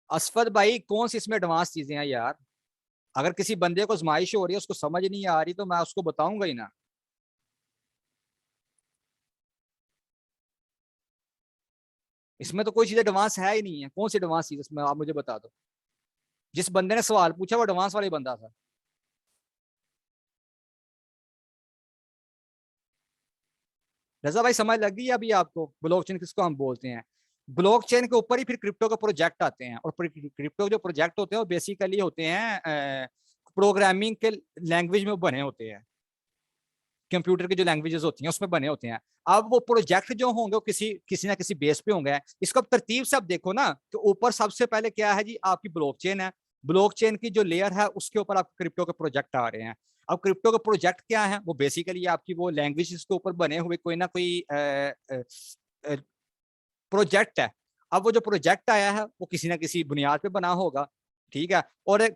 असफद भाई, कौन सी इसमें एडवांस चीजें हैं यार? अगर किसी बंदे को आजमाइश हो रही है, उसको समझ नहीं आ रही, तो मैं उसको बताऊंगा ही ना। इसमें तो कोई चीज एडवांस है ही नहीं है। कौन सी एडवांस चीज इसमें, आप मुझे बता दो। जिस बंदे ने सवाल पूछा वो एडवांस वाला बंदा था। रजा भाई समझ लग गई अभी आपको ब्लॉकचेन किसको हम बोलते हैं? ब्लॉकचेन के ऊपर ही फिर क्रिप्टो के प्रोजेक्ट आते हैं, और क्रिप्टो जो प्रोजेक्ट होते हैं वो बेसिकली होते हैं प्रोग्रामिंग के लैंग्वेज में बने होते हैं, कंप्यूटर की जो लैंग्वेजेस होती हैं उसमें बने होते हैं। अब वो प्रोजेक्ट जो होंगे वो किसी ना किसी बेस पे होंगे। इसको अब तरतीब से आप देखो ना, कि ऊपर सबसे पहले क्या है जी, आपकी ब्लॉकचेन है। ब्लॉकचेन की जो लेयर है उसके ऊपर आपके क्रिप्टो के प्रोजेक्ट आ रहे हैं। अब क्रिप्टो के प्रोजेक्ट क्या है, वो बेसिकली आपकी वो लैंग्वेज के ऊपर बने हुए कोई ना कोई प्रोजेक्ट है। अब वो जो प्रोजेक्ट आया है वो किसी ना किसी बुनियाद पे बना होगा, ठीक है, और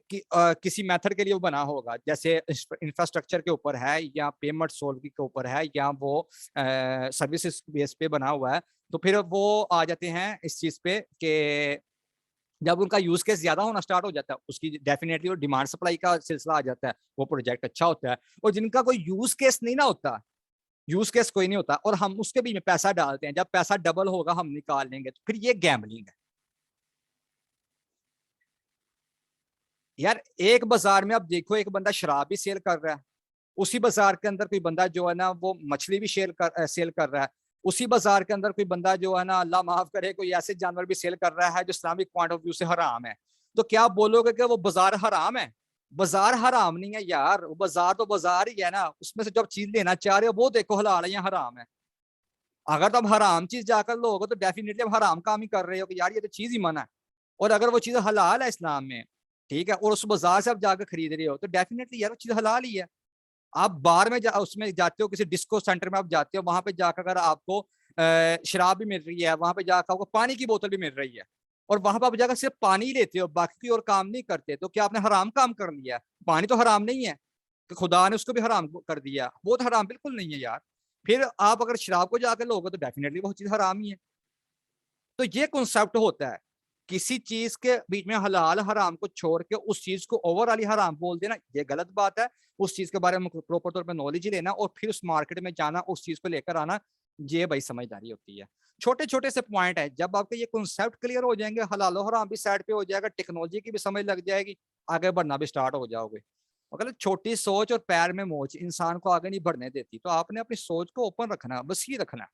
किसी मेथड के लिए वो बना होगा, जैसे इंफ्रास्ट्रक्चर के ऊपर है, या पेमेंट सोल्व के ऊपर है, या वो सर्विसेज बेस पे बना हुआ है। तो फिर वो आ जाते हैं इस चीज पे कि जब उनका यूज केस ज्यादा होना स्टार्ट हो जाता है, उसकी डेफिनेटली वो डिमांड सप्लाई का सिलसिला आ जाता है, वो प्रोजेक्ट अच्छा होता है। और जिनका कोई यूज केस नहीं ना होता, यूज केस कोई नहीं होता, और हम उसके बीच में पैसा डालते हैं, जब पैसा डबल होगा हम निकाल लेंगे, तो फिर ये गैम्बलिंग है यार। एक बाजार में आप देखो, एक बंदा शराब भी सेल कर रहा है, उसी बाजार के अंदर कोई बंदा जो है ना वो मछली भी सेल कर रहा है, उसी बाजार के अंदर कोई बंदा जो है ना, अल्लाह माफ करे, कोई ऐसे जानवर भी सेल कर रहा है जो इस्लामिक पॉइंट ऑफ व्यू से हराम है। तो क्या आप बोलोगे कि वो बाजार हराम है? बाजार हराम नहीं है यार, वो बाजार तो बाजार ही है ना, उसमें से जब चीज लेना चाह रहे हो वो देखो हलाल है या हराम है। अगर तुम हराम चीज जाकर लोगे तो डेफिनेटली अब हराम काम ही कर रहे हो कि यार ये तो चीज ही मना है। और अगर वो चीज हलाल है इस्लाम में, ठीक है, और उस बाजार से आप जाकर खरीद रहे हो, तो डेफिनेटली यार वो चीज हलाल ही है। आप बार में उसमें जाते हो, किसी डिस्को सेंटर में आप जाते हो, वहां पे जाकर अगर आपको शराब भी मिल रही है, वहां पे जाकर आपको पानी की बोतल भी मिल रही है, और वहां पर आप जाकर सिर्फ पानी लेते हो, बाकी और काम नहीं करते, तो क्या आपने हराम काम कर लिया? पानी तो हराम नहीं है कि खुदा ने उसको भी हराम कर दिया, वो तो हराम बिल्कुल नहीं है यार। फिर आप अगर शराब को जाकर लोगे तो डेफिनेटली वो चीज हराम ही है। तो ये कॉन्सेप्ट होता है, किसी चीज के बीच में हलाल हराम को छोड़ के उस चीज को ओवरऑल हराम बोल देना, ये गलत बात है। उस चीज के बारे में प्रॉपर तौर पर नॉलेज लेना और फिर उस मार्केट में जाना, उस चीज को लेकर आना, ये भाई समझदारी होती है। छोटे छोटे से पॉइंट है, जब आपके ये कॉन्सेप्ट क्लियर हो जाएंगे, हलाल हराम भी साइड पे हो जाएगा, टेक्नोलॉजी की भी समझ लग जाएगी, आगे बढ़ना भी स्टार्ट हो जाओगे। अगर छोटी सोच और पैर में मोच इंसान को आगे नहीं बढ़ने देती, तो आपने अपनी सोच को ओपन रखना, बस ये रखना।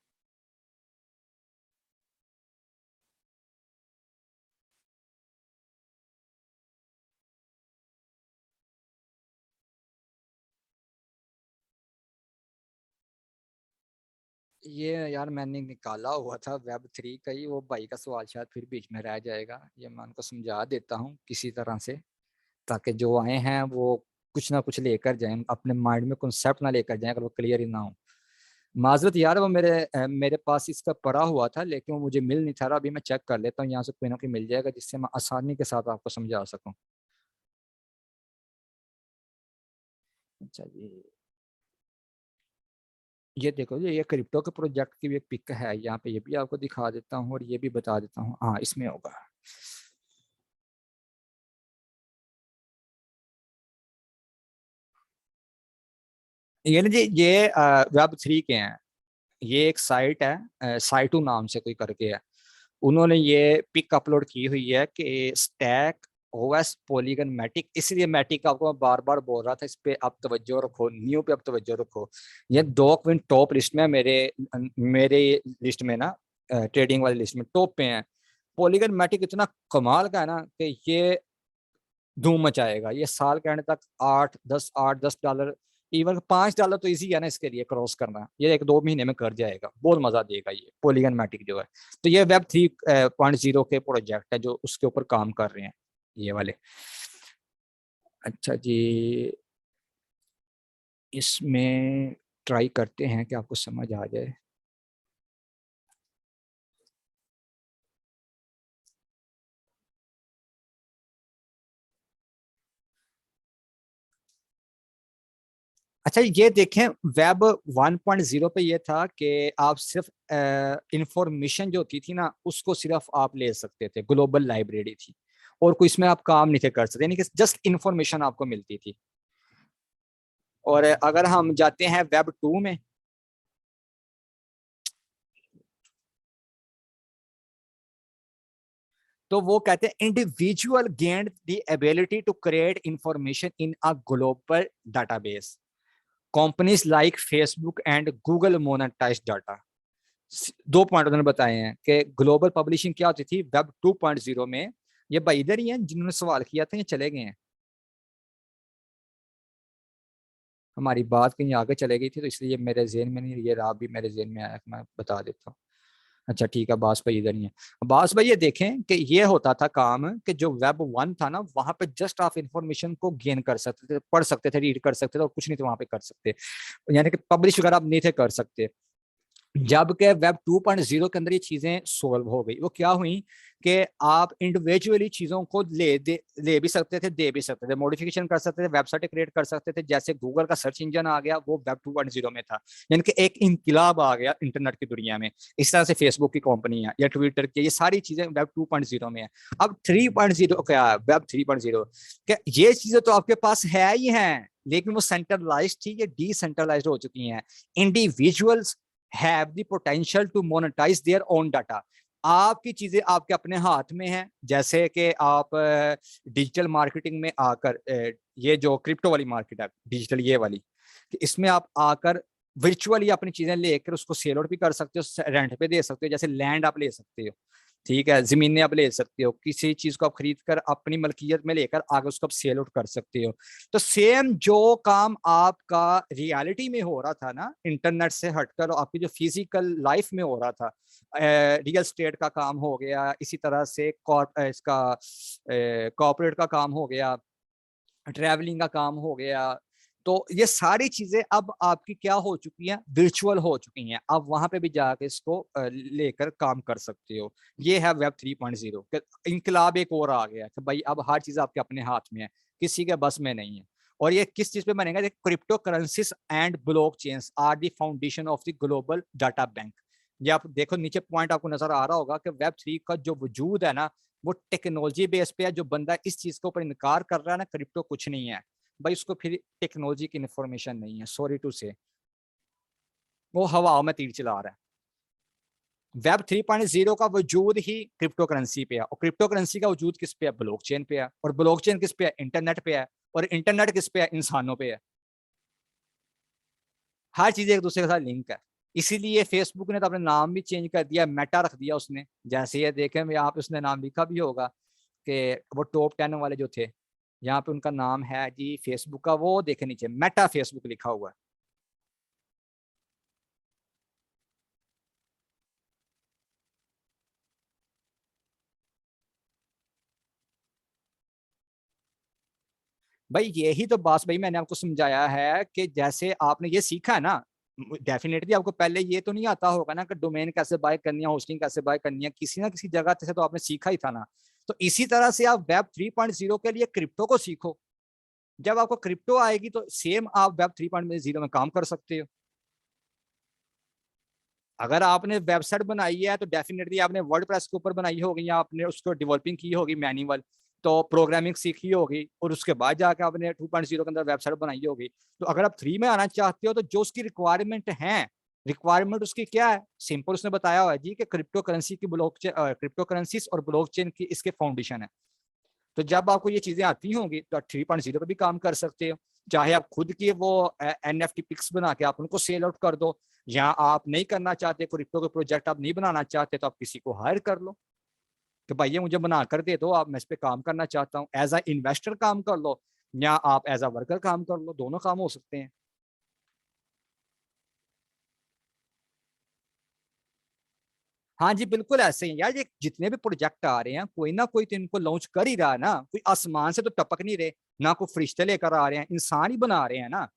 ये यार मैंने निकाला हुआ था Web3 का ही, वो भाई का सवाल शायद फिर बीच में रह जाएगा, ये मैं उनको समझा देता हूँ किसी तरह से, ताकि जो आए हैं वो कुछ ना कुछ लेकर जाएं, अपने माइंड में कॉन्सेप्ट ना लेकर जाएं अगर वो क्लियर ही ना हो। माजरत यार, वो मेरे पास इसका पड़ा हुआ था लेकिन वो मुझे मिल नहीं था रहा, अभी मैं चेक कर लेता हूँ यहाँ से कोई ना कोई मिल जाएगा जिससे मैं आसानी के साथ आपको समझा सकूँ। अच्छा जी, ये देखो, ये क्रिप्टो के प्रोजेक्ट की भी एक पिक है यहाँ पे, ये भी आपको दिखा देता हूँ और ये भी बता देता हूँ, हाँ इसमें होगा। ये ना जी, ये Web3 के हैं, ये एक साइट है, साइटू नाम से कोई करके है, उन्होंने ये पिक अपलोड की हुई है कि स्टैक ओएस पॉलीगन मैटिक, इसलिए मैटिक आपको मैं बार बार बोल रहा था, इस पे आप तवज्जो रखो, न्यू पे आप तवज्जो रखो। ये 2 टॉप लिस्ट में, मेरे मेरे लिस्ट में ना, ट्रेडिंग वाली लिस्ट में टॉप पे हैं। पॉलीगन मैटिक इतना कमाल का है ना कि ये धूम मचाएगा, ये साल के एंड तक 8-10 इवन $5 तो इजी है ना इसके लिए क्रॉस करना, ये 1-2 महीने में कर जाएगा, बहुत मजा देगा ये पॉलीगन मैटिक जो है। तो ये Web3.0 के प्रोजेक्ट है जो उसके ऊपर काम कर रहे हैं ये वाले। अच्छा जी, इसमें ट्राई करते हैं कि आपको समझ आ जाए। अच्छा ये देखें, वेब 1.0 पे ये था कि आप सिर्फ इंफॉर्मेशन जो होती थी ना उसको सिर्फ आप ले सकते थे, ग्लोबल लाइब्रेरी थी, और कोई इसमें आप काम नहीं थे कर सकते, यानी कि जस्ट इंफॉर्मेशन आपको मिलती थी। और अगर हम जाते हैं Web 2 में, तो वो कहते हैं individual gained the ability to create information in a global database, companies like Facebook and Google monetize data. 2 point उन्होंने बताए हैं कि ग्लोबल पब्लिशिंग क्या होती थी Web 2.0 में। ये भाई इधर ही हैं जिन्होंने सवाल किया था, ये चले गए हैं, हमारी बात कहीं आगे चले गई थी तो इसलिए मेरे जेहन में नहीं, ये रहा भी मेरे जेहन में आया, मैं बता देता हूँ। अच्छा ठीक है, अब्बास भाई इधर ही है। अब्बास भाई ये देखें कि ये होता था काम कि जो Web 1 था ना, वहां पे जस्ट आप इंफॉर्मेशन को गेन कर सकते थे, पढ़ सकते थे, रीड कर सकते थे, और कुछ नहीं थे वहां पे कर सकते, यानी कि पब्लिश वगैरह आप नहीं थे कर सकते। जबकि वेब 2.0 के अंदर ये चीजें सोल्व हो गई। वो क्या हुई कि आप इंडिविजुअली चीजों को ले भी सकते थे, दे भी सकते थे, मॉडिफिकेशन कर सकते थे, वेबसाइट क्रिएट कर सकते थे। जैसे गूगल का सर्च इंजन आ गया, वो वेब 2.0 में था, यानी कि एक इनकलाब आ गया इंटरनेट की दुनिया में। इस तरह से फेसबुक की कंपनियां या ट्विटर की, ये सारी चीजें वेब 2.0 में है। अब 3.0 क्या है? वेब 3.0 क्या ये चीजें तो आपके पास है ही हैं, लेकिन वो सेंट्रलाइज्ड थी, ये डिसेंट्रलाइज्ड हो चुकी हैं। Individuals have the potential to monetize their own data। आपकी चीजें आपके अपने हाथ में हैं। जैसे कि आप डिजिटल मार्केटिंग में आकर, ये जो क्रिप्टो वाली मार्केट है डिजिटल, ये वाली, कि इसमें आप आकर वर्चुअली अपनी चीजें लेकर उसको सेल आउट भी कर सकते हो, रेंट पे दे सकते हो। जैसे लैंड आप ले सकते हो, ठीक है, जमीनें आप ले सकते हो, किसी चीज को आप खरीद कर अपनी मलकियत में लेकर आगे उसको आप सेल आउट कर सकते हो। तो सेम जो काम आपका रियलिटी में हो रहा था ना, इंटरनेट से हटकर आपकी जो फिजिकल लाइफ में हो रहा था, रियल स्टेट का काम हो गया, इसी तरह से इसका कॉर्पोरेट का काम हो गया, ट्रैवलिंग का काम हो गया, तो ये सारी चीजें अब आपकी क्या हो चुकी हैं? वर्चुअल हो चुकी हैं। अब वहां पे भी जाके इसको लेकर काम कर सकते हो। ये है वेब 3.0। इंकलाब एक और आ गया कि भाई अब हर चीज आपके अपने हाथ में है, किसी के बस में नहीं है। और ये किस चीज पे बनेगा? Crypto currencies and blockchains are the foundation of the global data bank. ये आप देखो नीचे पॉइंट आपको नजर आ रहा होगा कि वेब 3 का जो वजूद है ना, वो टेक्नोलॉजी बेस पे है। जो बंदा इस चीज के ऊपर इनकार कर रहा है ना, क्रिप्टो कुछ नहीं है भाई, उसको फिर टेक्नोलॉजी की इन्फॉर्मेशन नहीं है, सॉरी टू से, वो हवा में तीर चला रहा है। वेब 3.0 का वजूद ही क्रिप्टो करेंसी पे है, और क्रिप्टो करेंसी का वजूद किस पे है? ब्लॉकचेन पे है। और ब्लॉकचेन किस पे है? इंटरनेट पे है। और इंटरनेट किस पे है? इंसानों पे है। हर चीज एक दूसरे के साथ लिंक है। इसीलिए फेसबुक ने तो अपना नाम भी चेंज कर दिया, मेटा रख दिया उसने। जैसे ये देखें, यहाँ पे उसने नाम लिखा भी होगा कि वो टॉप 10 वाले जो थे, यहाँ पे उनका नाम है जी फेसबुक का, वो देखे नीचे मेटा फेसबुक लिखा हुआ है। भाई यही तो बात भाई मैंने आपको समझाया है कि जैसे आपने ये सीखा है ना, डेफिनेटली आपको पहले ये तो नहीं आता होगा ना कि डोमेन कैसे बाय करनी है, होस्टिंग कैसे बाय करनी है, किसी ना किसी जगह से तो आपने सीखा ही था ना। तो इसी तरह से आप वेब 3.0 के लिए क्रिप्टो को सीखो। जब आपको क्रिप्टो आएगी तो सेम आप वेब 3.0 में काम कर सकते हो। अगर आपने वेबसाइट बनाई है तो डेफिनेटली आपने वर्डप्रेस के ऊपर बनाई होगी, या आपने उसको डेवलपिंग की होगी मैनुअल, तो प्रोग्रामिंग सीखी होगी, और उसके बाद जाकर आपने 2.0 के अंदर वेबसाइट बनाई होगी। तो अगर आप 3 में आना चाहते हो तो जो उसकी रिक्वायरमेंट है, रिक्वायरमेंट उसकी क्या है? सिंपल उसने बताया हुआ है जी कि क्रिप्टो करेंसी की क्रिप्टो करेंसीज और ब्लॉकचेन की इसके फाउंडेशन है। तो जब आपको ये चीजें आती होंगी तो 3.0 पे भी काम कर सकते हो। चाहे आप खुद की वो NFT पिक्स बना के आप उनको सेल आउट कर दो, या आप नहीं करना चाहते, क्रिप्टो के प्रोजेक्ट आप नहीं बनाना चाहते, तो आप किसी को हायर कर लो कि भाई ये मुझे बना कर दे दो, आप मैं इस पे काम करना चाहता हूँ। एज अ इन्वेस्टर काम कर लो, या आप एज अ वर्कर काम कर लो, दोनों काम हो सकते हैं। हाँ जी बिल्कुल ऐसे ही यार, ये जितने भी प्रोजेक्ट आ रहे हैं कोई ना कोई तो इनको लॉन्च कर ही रहा है ना। कोई आसमान से तो टपक नहीं रहे ना, कोई फरिश्ते लेकर आ रहे हैं, इंसान ही बना रहे हैं ना।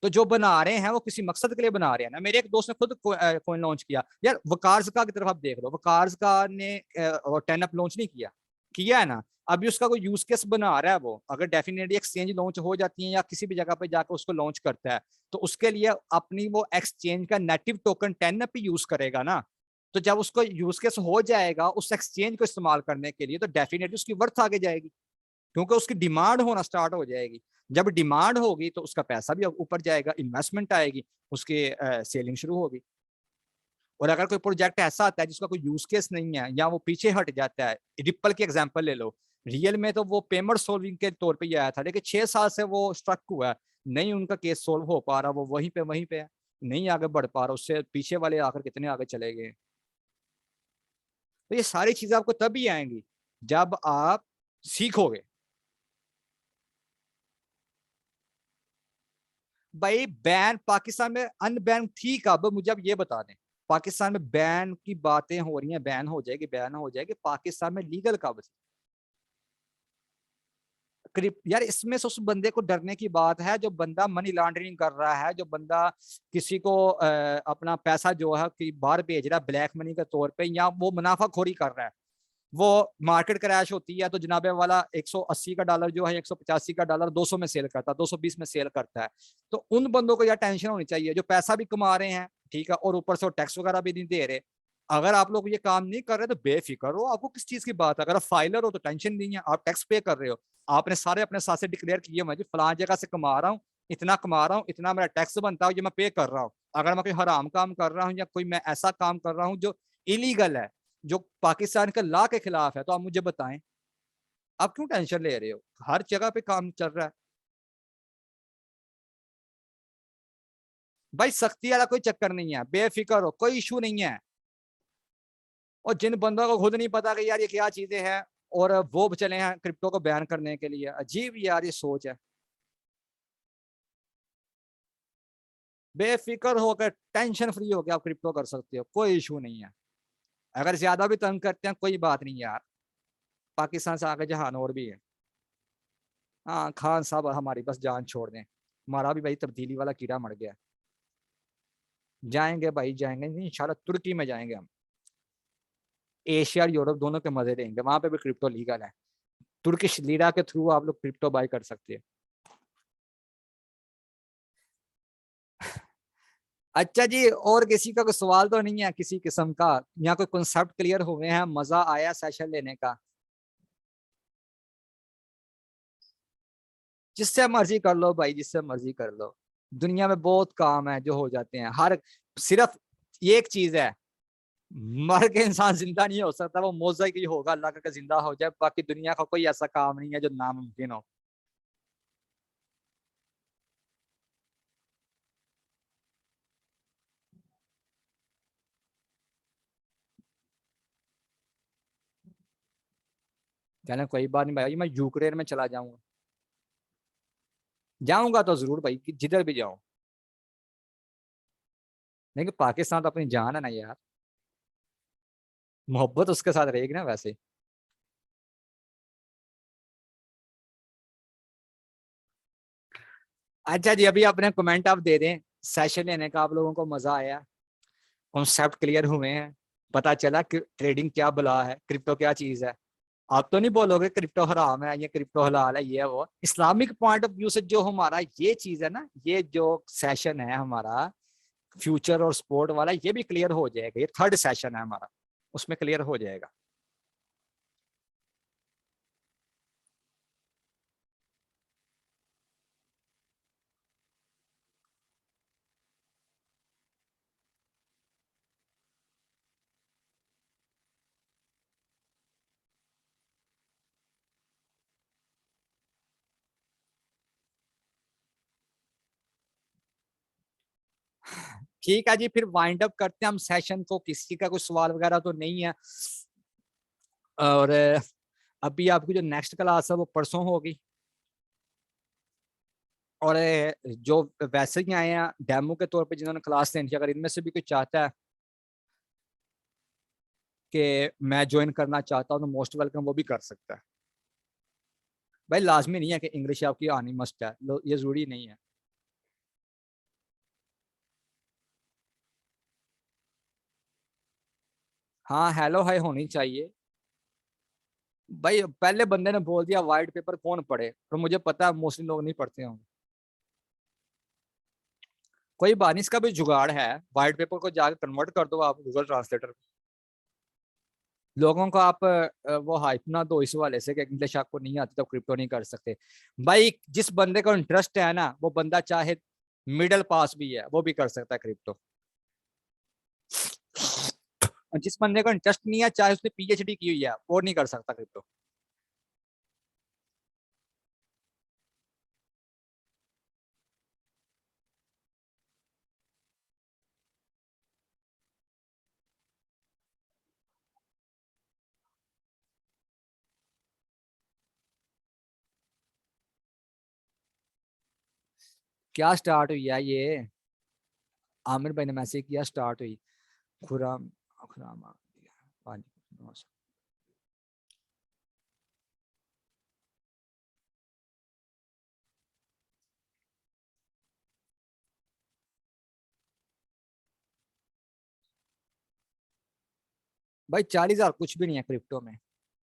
तो जो बना रहे हैं वो किसी मकसद के लिए बना रहे हैं ना। मेरे एक दोस्त ने खुद कॉइन लॉन्च किया यार, वकार ज़का की तरफ आप देख लो, वकार ज़का ने 10 अप लॉन्च नहीं किया, किया है ना। अभी उसका कोई यूज केस बना रहा है वो, अगर डेफिनेटली एक्सचेंज लॉन्च हो जाती है या किसी भी जगह पे जाकर उसको लॉन्च करता है, तो उसके लिए अपनी वो एक्सचेंज का नेटिव टोकन 10 अप ही यूज करेगा ना। तो जब उसको यूज केस हो जाएगा उस एक्सचेंज को इस्तेमाल करने के लिए, तो डेफिनेटली उसकी वर्थ आगे जाएगी, क्योंकि उसकी डिमांड होना स्टार्ट हो जाएगी। जब डिमांड होगी तो उसका पैसा भी ऊपर जाएगा, इन्वेस्टमेंट आएगी, उसके सेलिंग शुरू होगी। और अगर कोई प्रोजेक्ट ऐसा आता है जिसका कोई यूज केस नहीं है या वो पीछे हट जाता है, रिपल की एग्जांपल ले लो। रियल में तो वो पेमेंट सोल्विंग के तौर पे ही आया था, लेकिन 6 साल से वो स्ट्रक हुआ है, नहीं उनका केस सोल्व हो पा रहा, वो वहीं पे है, नहीं आगे बढ़ पा रहा, उससे पीछे वाले आकर कितने आगे चले गए। तो ये सारी चीजें आपको तभी आएंगी जब आप सीखोगे। भाई बैन पाकिस्तान में अनबैन थी कब? मुझे अब ये बता दें। पाकिस्तान में बैन की बातें हो रही हैं, बैन हो जाएगी, बैन हो जाएगी, पाकिस्तान में लीगल कब थी? यार इसमें से उस बंदे को डरने की बात है जो बंदा मनी लॉन्ड्रिंग कर रहा है, जो बंदा किसी को अपना पैसा जो है कि बाहर भेज रहा है ब्लैक मनी के तौर पे, या वो मुनाफाखोरी कर रहा है। वो मार्केट क्रैश होती है तो जनाबे वाला 180 का डॉलर जो है 185 का डॉलर 200 में सेल करता है, 220 में सेल करता है। तो उन बंदों को यार टेंशन होनी चाहिए जो पैसा भी कमा रहे हैं, ठीक है, और ऊपर से टैक्स वगैरह भी नहीं दे रहे। अगर आप लोग ये काम नहीं कर रहे तो बेफिक्र हो, आपको किस चीज की बात है। अगर आप फाइलर हो तो टेंशन नहीं है, आप टैक्स पे कर रहे हो, आपने सारे अपने साथ से डिक्लेयर किए मैं जी फलां जगह से कमा रहा हूँ, इतना कमा रहा हूँ, इतना मेरा टैक्स बनता है, ये मैं पे कर रहा हूँ। अगर मैं कोई हराम काम कर रहा हूँ या कोई मैं ऐसा काम कर रहा हूँ जो इलीगल है, जो पाकिस्तान के लॉ के खिलाफ है, तो आप मुझे बताएं, आप क्यों टेंशन ले रहे हो? हर जगह पे काम चल रहा है भाई, सख्ती वाला कोई चक्कर नहीं है, बेफिक्र हो, कोई इशू नहीं है। और जिन बंदों को खुद नहीं पता कि यार ये क्या चीजें हैं और वो चले हैं क्रिप्टो को बैन करने के लिए, अजीब यार ये सोच है। बेफिक्र होकर टेंशन फ्री होकर आप क्रिप्टो कर सकते हो, कोई इशू नहीं है। अगर ज्यादा भी तंग करते हैं कोई बात नहीं यार, पाकिस्तान से आगे जहान और भी है। हाँ खान साहब हमारी बस जान छोड़ दें, हमारा भी भाई तब्दीली वाला कीड़ा मर गया। जाएंगे भाई जाएंगे, इंशाल्लाह तुर्की में जाएंगे हम, एशिया और यूरोप दोनों के मजे लेंगे, वहां पे भी क्रिप्टो लीगल है। तुर्किश लीरा के थ्रू आप लोग क्रिप्टो बाय कर सकते हैं। अच्छा जी, और किसी का कोई सवाल तो नहीं है किसी किस्म का? यहाँ कोई कॉन्सेप्ट क्लियर हुए हैं? मजा आया सेशन लेने का? जिससे मर्जी कर लो भाई, जिससे मर्जी कर लो। दुनिया में बहुत काम है जो हो जाते हैं, हर सिर्फ एक चीज है, मर के इंसान जिंदा नहीं हो सकता, वो मौजूद ही होगा, अल्लाह का जिंदा हो जाए। बाकी दुनिया का कोई ऐसा काम नहीं है जो नामुमकिन हो। चले कोई बात नहीं भाई, मैं यूक्रेन में चला जाऊंगा, जाऊंगा तो जरूर भाई, जिधर भी जाऊं। लेकिन पाकिस्तान तो अपनी जान है ना यार, मोहब्बत उसके साथ रहेगी ना वैसे। अच्छा जी, अभी अपने कमेंट आप दे दें, सेशन लेने का आप लोगों को मजा आया, कॉन्सेप्ट क्लियर हुए हैं, पता चला कि ट्रेडिंग क्या बला है, क्रिप्टो क्या चीज है। आप तो नहीं बोलोगे क्रिप्टो हराम है, ये क्रिप्टो हलाल है, ये वो। इस्लामिक पॉइंट ऑफ व्यू से जो हमारा ये चीज है ना, ये जो सेशन है हमारा फ्यूचर और स्पोर्ट वाला, ये भी क्लियर हो जाएगा। ये थर्ड सेशन है हमारा, उसमें क्लियर हो जाएगा। ठीक है जी, फिर वाइंड अप करते हैं हम सेशन को। किसी का कोई सवाल वगैरह तो नहीं है? और अभी आपकी जो नेक्स्ट क्लास है वो परसों होगी। और जो वैसे ही आए हैं डेमो के तौर पे जिन्होंने क्लास लेनी थी, अगर इनमें से भी कोई चाहता है कि मैं ज्वाइन करना चाहता हूँ तो मोस्ट वेलकम, वो भी कर सकता है भाई। लाजमी नहीं है कि इंग्लिश आपकी आनी मस्ट है, ये जरूरी नहीं है। हाँ हेलो हाय होनी चाहिए भाई। पहले बंदे ने बोल दिया वाइट पेपर कौन पढ़े, तो मुझे पता है मोस्टली लोग नहीं पढ़ते होंगे। कोई बात नहीं, इसका भी जुगाड़ है, व्हाइट पेपर को जाकर कन्वर्ट कर दो आप गूगल ट्रांसलेटर। लोगों को आप वो हाइप ना दो इस वाले से कि इंग्लिश आपको नहीं आती तो क्रिप्टो नहीं कर सकते। भाई जिस बंदे को इंटरेस्ट है ना, वो बंदा चाहे मिडिल पास भी है वो भी कर सकता है क्रिप्टो। और जिस बंदे को इंटरेस्ट नहीं है, चाहे उसने पीएचडी की हुई है, वो नहीं कर सकता क्रिप्टो। क्या स्टार्ट हुई है ये? आमिर भाई ने मैसेज किया स्टार्ट हुई। खुराम खुराम हाँ जी। भाई 40,000 कुछ भी नहीं है क्रिप्टो में।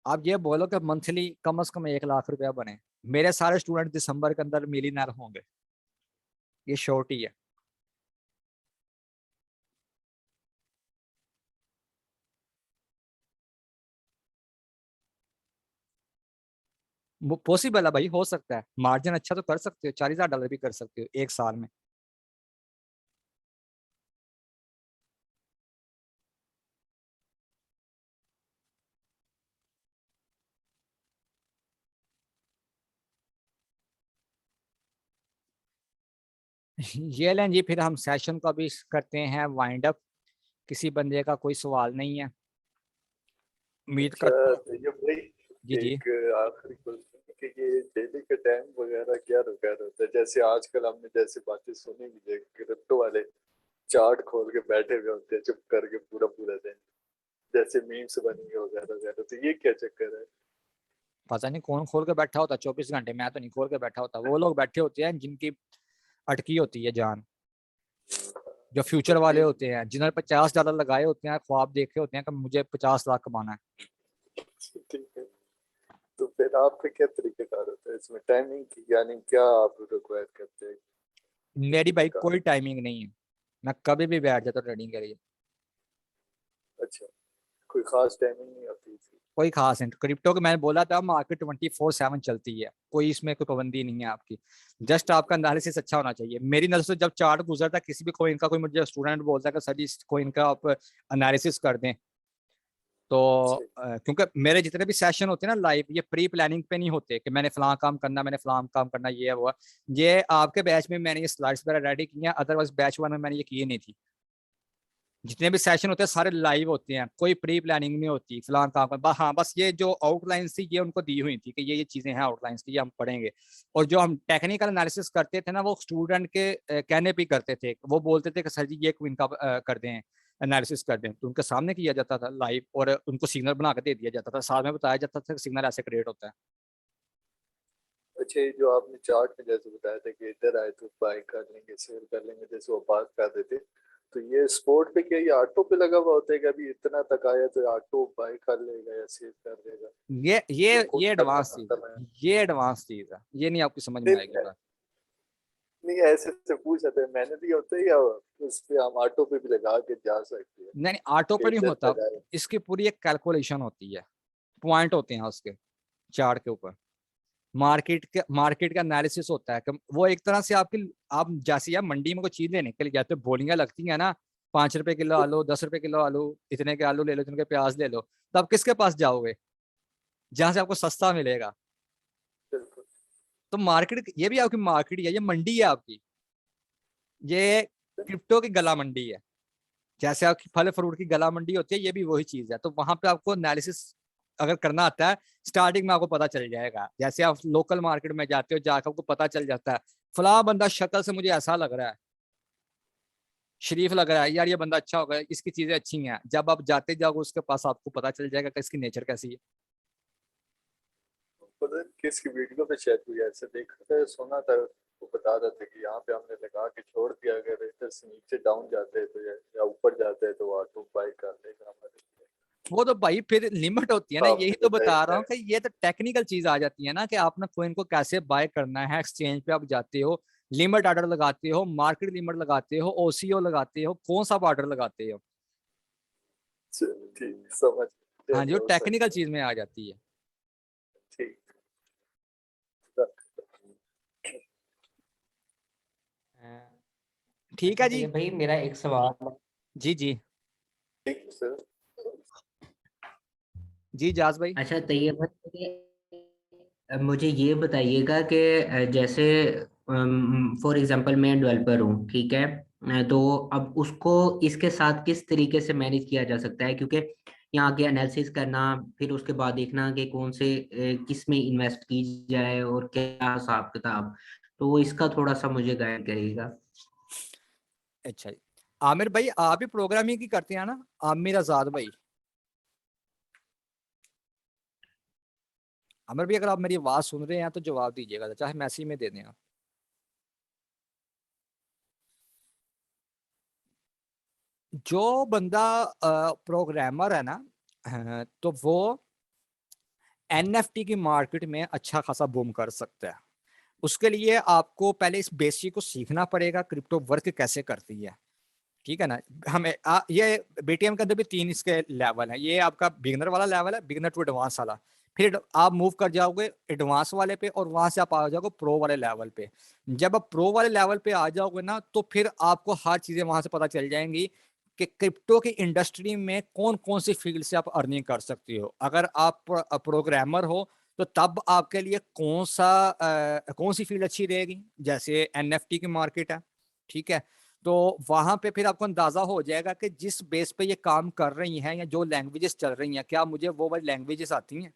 आप ये बोलो कि मंथली कम से कम 1 लाख रुपया बने, मेरे सारे स्टूडेंट दिसंबर के अंदर मिलीनियर होंगे, ये शॉर्ट ही है। वो पॉसिबल है भाई, हो सकता है, मार्जिन अच्छा तो कर सकते हो, $40,000 भी कर सकते हो एक साल में। ये लें जी, फिर हम सेशन को भी करते हैं वाइंड अप। किसी बंदे का कोई सवाल नहीं है, उम्मीद अच्छा करता हूँ। तो ये भाई जी जी। एक आखिरी क्वेश्चन कि ये डेली का टाइम वगैरह क्या वगैरह होता है? जैसे आजकल हमने जैसे बातें सुनी भी है, क्रिप्टो वाले चार्ट खोल के बैठे हुए होते हैं चुप करके पूरा पूरा दिन, जैसे मीम्स बनी वगैरह वगैरह, तो ये क्या चक्कर है? पता नहीं कौन खोल के बैठा होता 24 घंटे, मैं तो नहीं खोल के बैठा होता, वो लोग बैठे होते हैं जिनकी अटकी होती है जान, जो तो फ्यूचर वाले फिर होते हैं, जिन्होंने $50 लगाए होते हैं, ख्वाब देखे होते हैं कि मुझे 50 लाख कमाना है। ठीक है, तो फिर आपका क्या तरीकेकार होता है इसमें टाइमिंग की, यानी क्या आप रिक्वायर करते हैं मेरी भाई का? कोई टाइमिंग नहीं है, मैं कभी भी बैठ जाता हूँ ट्रेडिंग के लिए। अच्छा, कोई खास टाइमिंग नहीं होती थी? कोई खास नहीं, क्रिप्टो को मैंने बोला था मार्केट 24/7 चलती है, कोई इसमें कोई पाबंदी नहीं है आपकी, जस्ट आपका एनालिसिस अच्छा होना चाहिए। मेरी नजर से जब चार्ट गुजरता है किसी भी कोइन का, कोई मुझे स्टूडेंट बोलता है कि सर इस कोइन का आप एनालिसिस कर दें, तो क्योंकि मेरे जितने भी सेशन होते हैं ना लाइव, ये प्री प्लानिंग पे नहीं होते कि मैंने फलां काम करना, मैंने फलां काम करना, ये है वो है। ये आपके बैच में मैंने ये स्लाइड्स वगैरह रेडी की हैं, अदरवाइज बैच 1 में मैंने ये किए नहीं थी। जितने भी सेशन होते हैं सारे लाइव होते हैं, कोई प्री प्लानिंग नहीं होती फलां काम कर, हाँ बस ये जो आउटलाइन थी ये उनको दी हुई थी कि ये चीजें हैं आउटलाइंस की, ये हम पढ़ेंगे। और जो हम टेक्निकल एनालिसिस करते थे ना, वो स्टूडेंट के कहने पे करते थे, वो बोलते थे कि सर जी ये क्वीन का कर दें, एनालिसिस कर दें, तो उनके सामने किया जाता था लाइव, और उनको सिग्नल बना कर दे दिया जाता था, साथ में बताया जाता था कि सिग्नल ऐसे क्रिएट होता है। अच्छा, ये जो आपने चार्ट में जैसे बताया था कि इधर आए तो बाय कर लेंगे सेल कर लेंगे, जैसे वो बात कर रहे थे, तो ये स्पोर्ट पे क्या ये ऑटो पे लगा हुआ होता है कि अभी इतना तक आया तो ऑटो बाय कर लेगा या सेल कर देगा? ये ये ये खुद ये करना एडवांस चीज पड़ता है, है? ये एडवांस चीज है, ये नहीं आपकी समझ में नहीं आएगी बात। नहीं, ऐसे से पूछ रहे थे मैंने भी, होता है या उस पे हम ऑटो पे भी लगा के जा सकते हैं नहीं नहीं, ऑटो कि पर नहीं इधर होता, तक आए? इसकी पूरी एक कैलकुलेशन होती है, पॉइंट होते हैं उसके चार्ट के ऊपर, मार्केट का एनालिसिस होता है कि वो एक तरह से आपकी, आप जैसे यार मंडी में कोई चीज लेने के लिए जाते हो, बोलियां लगती है ना, 5 रुपए किलो आलू, 10 रुपए किलो आलू, इतने के आलू ले लो, इतने के प्याज ले लो, तो आप किसके पास जाओगे? जहां से आपको सस्ता मिलेगा। बिल्कुल। तो मार्केट ये भी आपकी मार्केट है, ये मंडी है आपकी, ये क्रिप्टो की गला मंडी है। जैसे आपकी फल फ्रूट की गला मंडी होती है, ये भी वही चीज है। तो वहां पे आपको एनालिसिस अगर करना आता है, स्टार्टिंग में आपको पता चल जाएगा, जैसे आप लोकल मार्केट में जाते हो, जाकर आपको पता चल जाता है फला बंदा शक्ल से मुझे ऐसा लग रहा है, शरीफ लग रहा है यार, ये बंदा अच्छा होगा, इसकी चीजें अच्छी हैं, जब आप जाते जाओगे उसके पास आपको पता चल जाएगा कि इसकी नेचर कैसी है। पता नहीं किसकी वीडियो पे शायद कोई ऐसे देखा था, सुना था, वो बता रहा था कि यहाँ पे हमने लगा के छोड़ दिया, अगर इधर से नीचे डाउन जाते हैं तो या ऊपर जाते हैं तो ऑटो बाय कर लेगा हमारे लिए। वो तो भाई फिर लिमिट होती है ना, यही आपने तो बताया बता रहा क्या हूँ कि ये तो टेक्निकल चीज आ जाती है ना, कि आपने कोइन को कैसे बाय करना है, एक्सचेंज पे आप जाते हो, लिमिट ऑर्डर लगाते हो, मार्केट लिमिट लगाते हो, ओसीओ लगाते हो, कौन सा ऑर्डर लगाते हो। चलो ठीक, समझ गया हाँ जी, वो हो टेक्निकल सकता है। चीज में आ जाती है। ठीक। ठीक अच्छा है तो जी। ये भाई मेरा एक सवाल है। जी जी। ठीक सर। जी जाज भाई। अच्छा तो ये भाई मुझे ये बताइएगा कि जैसे फॉर एग्जांपल मैं डेवलपर हूँ, ठीक है, तो अब उसको इसके साथ किस तरीके से मैनेज किया जा सकता है, क्योंकि यहाँ के एनालिसिस करना, फिर उसके बाद देखना कि कौन से किस में इन्वेस्ट की जाए और क्या हिसाब किताब, तो इसका थोड़ा सा मुझे गाइड करिएगा। अच्छा जी, आमिर भाई आप भी प्रोग्रामिंग की करते हैं ना? आमिर आजाद भाई, आमिर भाई अगर आप मेरी आवाज सुन रहे हैं तो जवाब दीजिएगा, चाहे मैसेज में दे दें आप। जो बंदा प्रोग्रामर है ना, तो वो NFT की मार्केट में अच्छा खासा बूम कर सकता है। उसके लिए आपको पहले इस बेसिक को सीखना पड़ेगा, क्रिप्टो वर्क कैसे करती है, ठीक है ना। हमें ये बीटीएम के अंदर भी 3 इसके लेवल हैं। ये आपका बिगिनर वाला लेवल है, बिगिनर टू एडवांस वाला, फिर आप मूव कर जाओगे एडवांस वाले पे और वहां से आप आ जाओगे प्रो वाले लेवल पे। जब आप प्रो वाले लेवल पे आ जाओगे ना, तो फिर आपको हर चीजें वहां से पता चल जाएंगी कि क्रिप्टो की इंडस्ट्री में कौन कौन सी फील्ड से आप अर्निंग कर सकती हो। अगर आप प्रोग्रामर हो तो तब आपके लिए कौन सी फील्ड अच्छी रहेगी, जैसे एनएफटी की मार्केट है, ठीक है। तो वहां पे फिर आपको अंदाजा हो जाएगा कि जिस बेस पे ये काम कर रही हैं या जो लैंग्वेजेस चल रही हैं, क्या मुझे वो वाली लैंग्वेजेस आती हैं,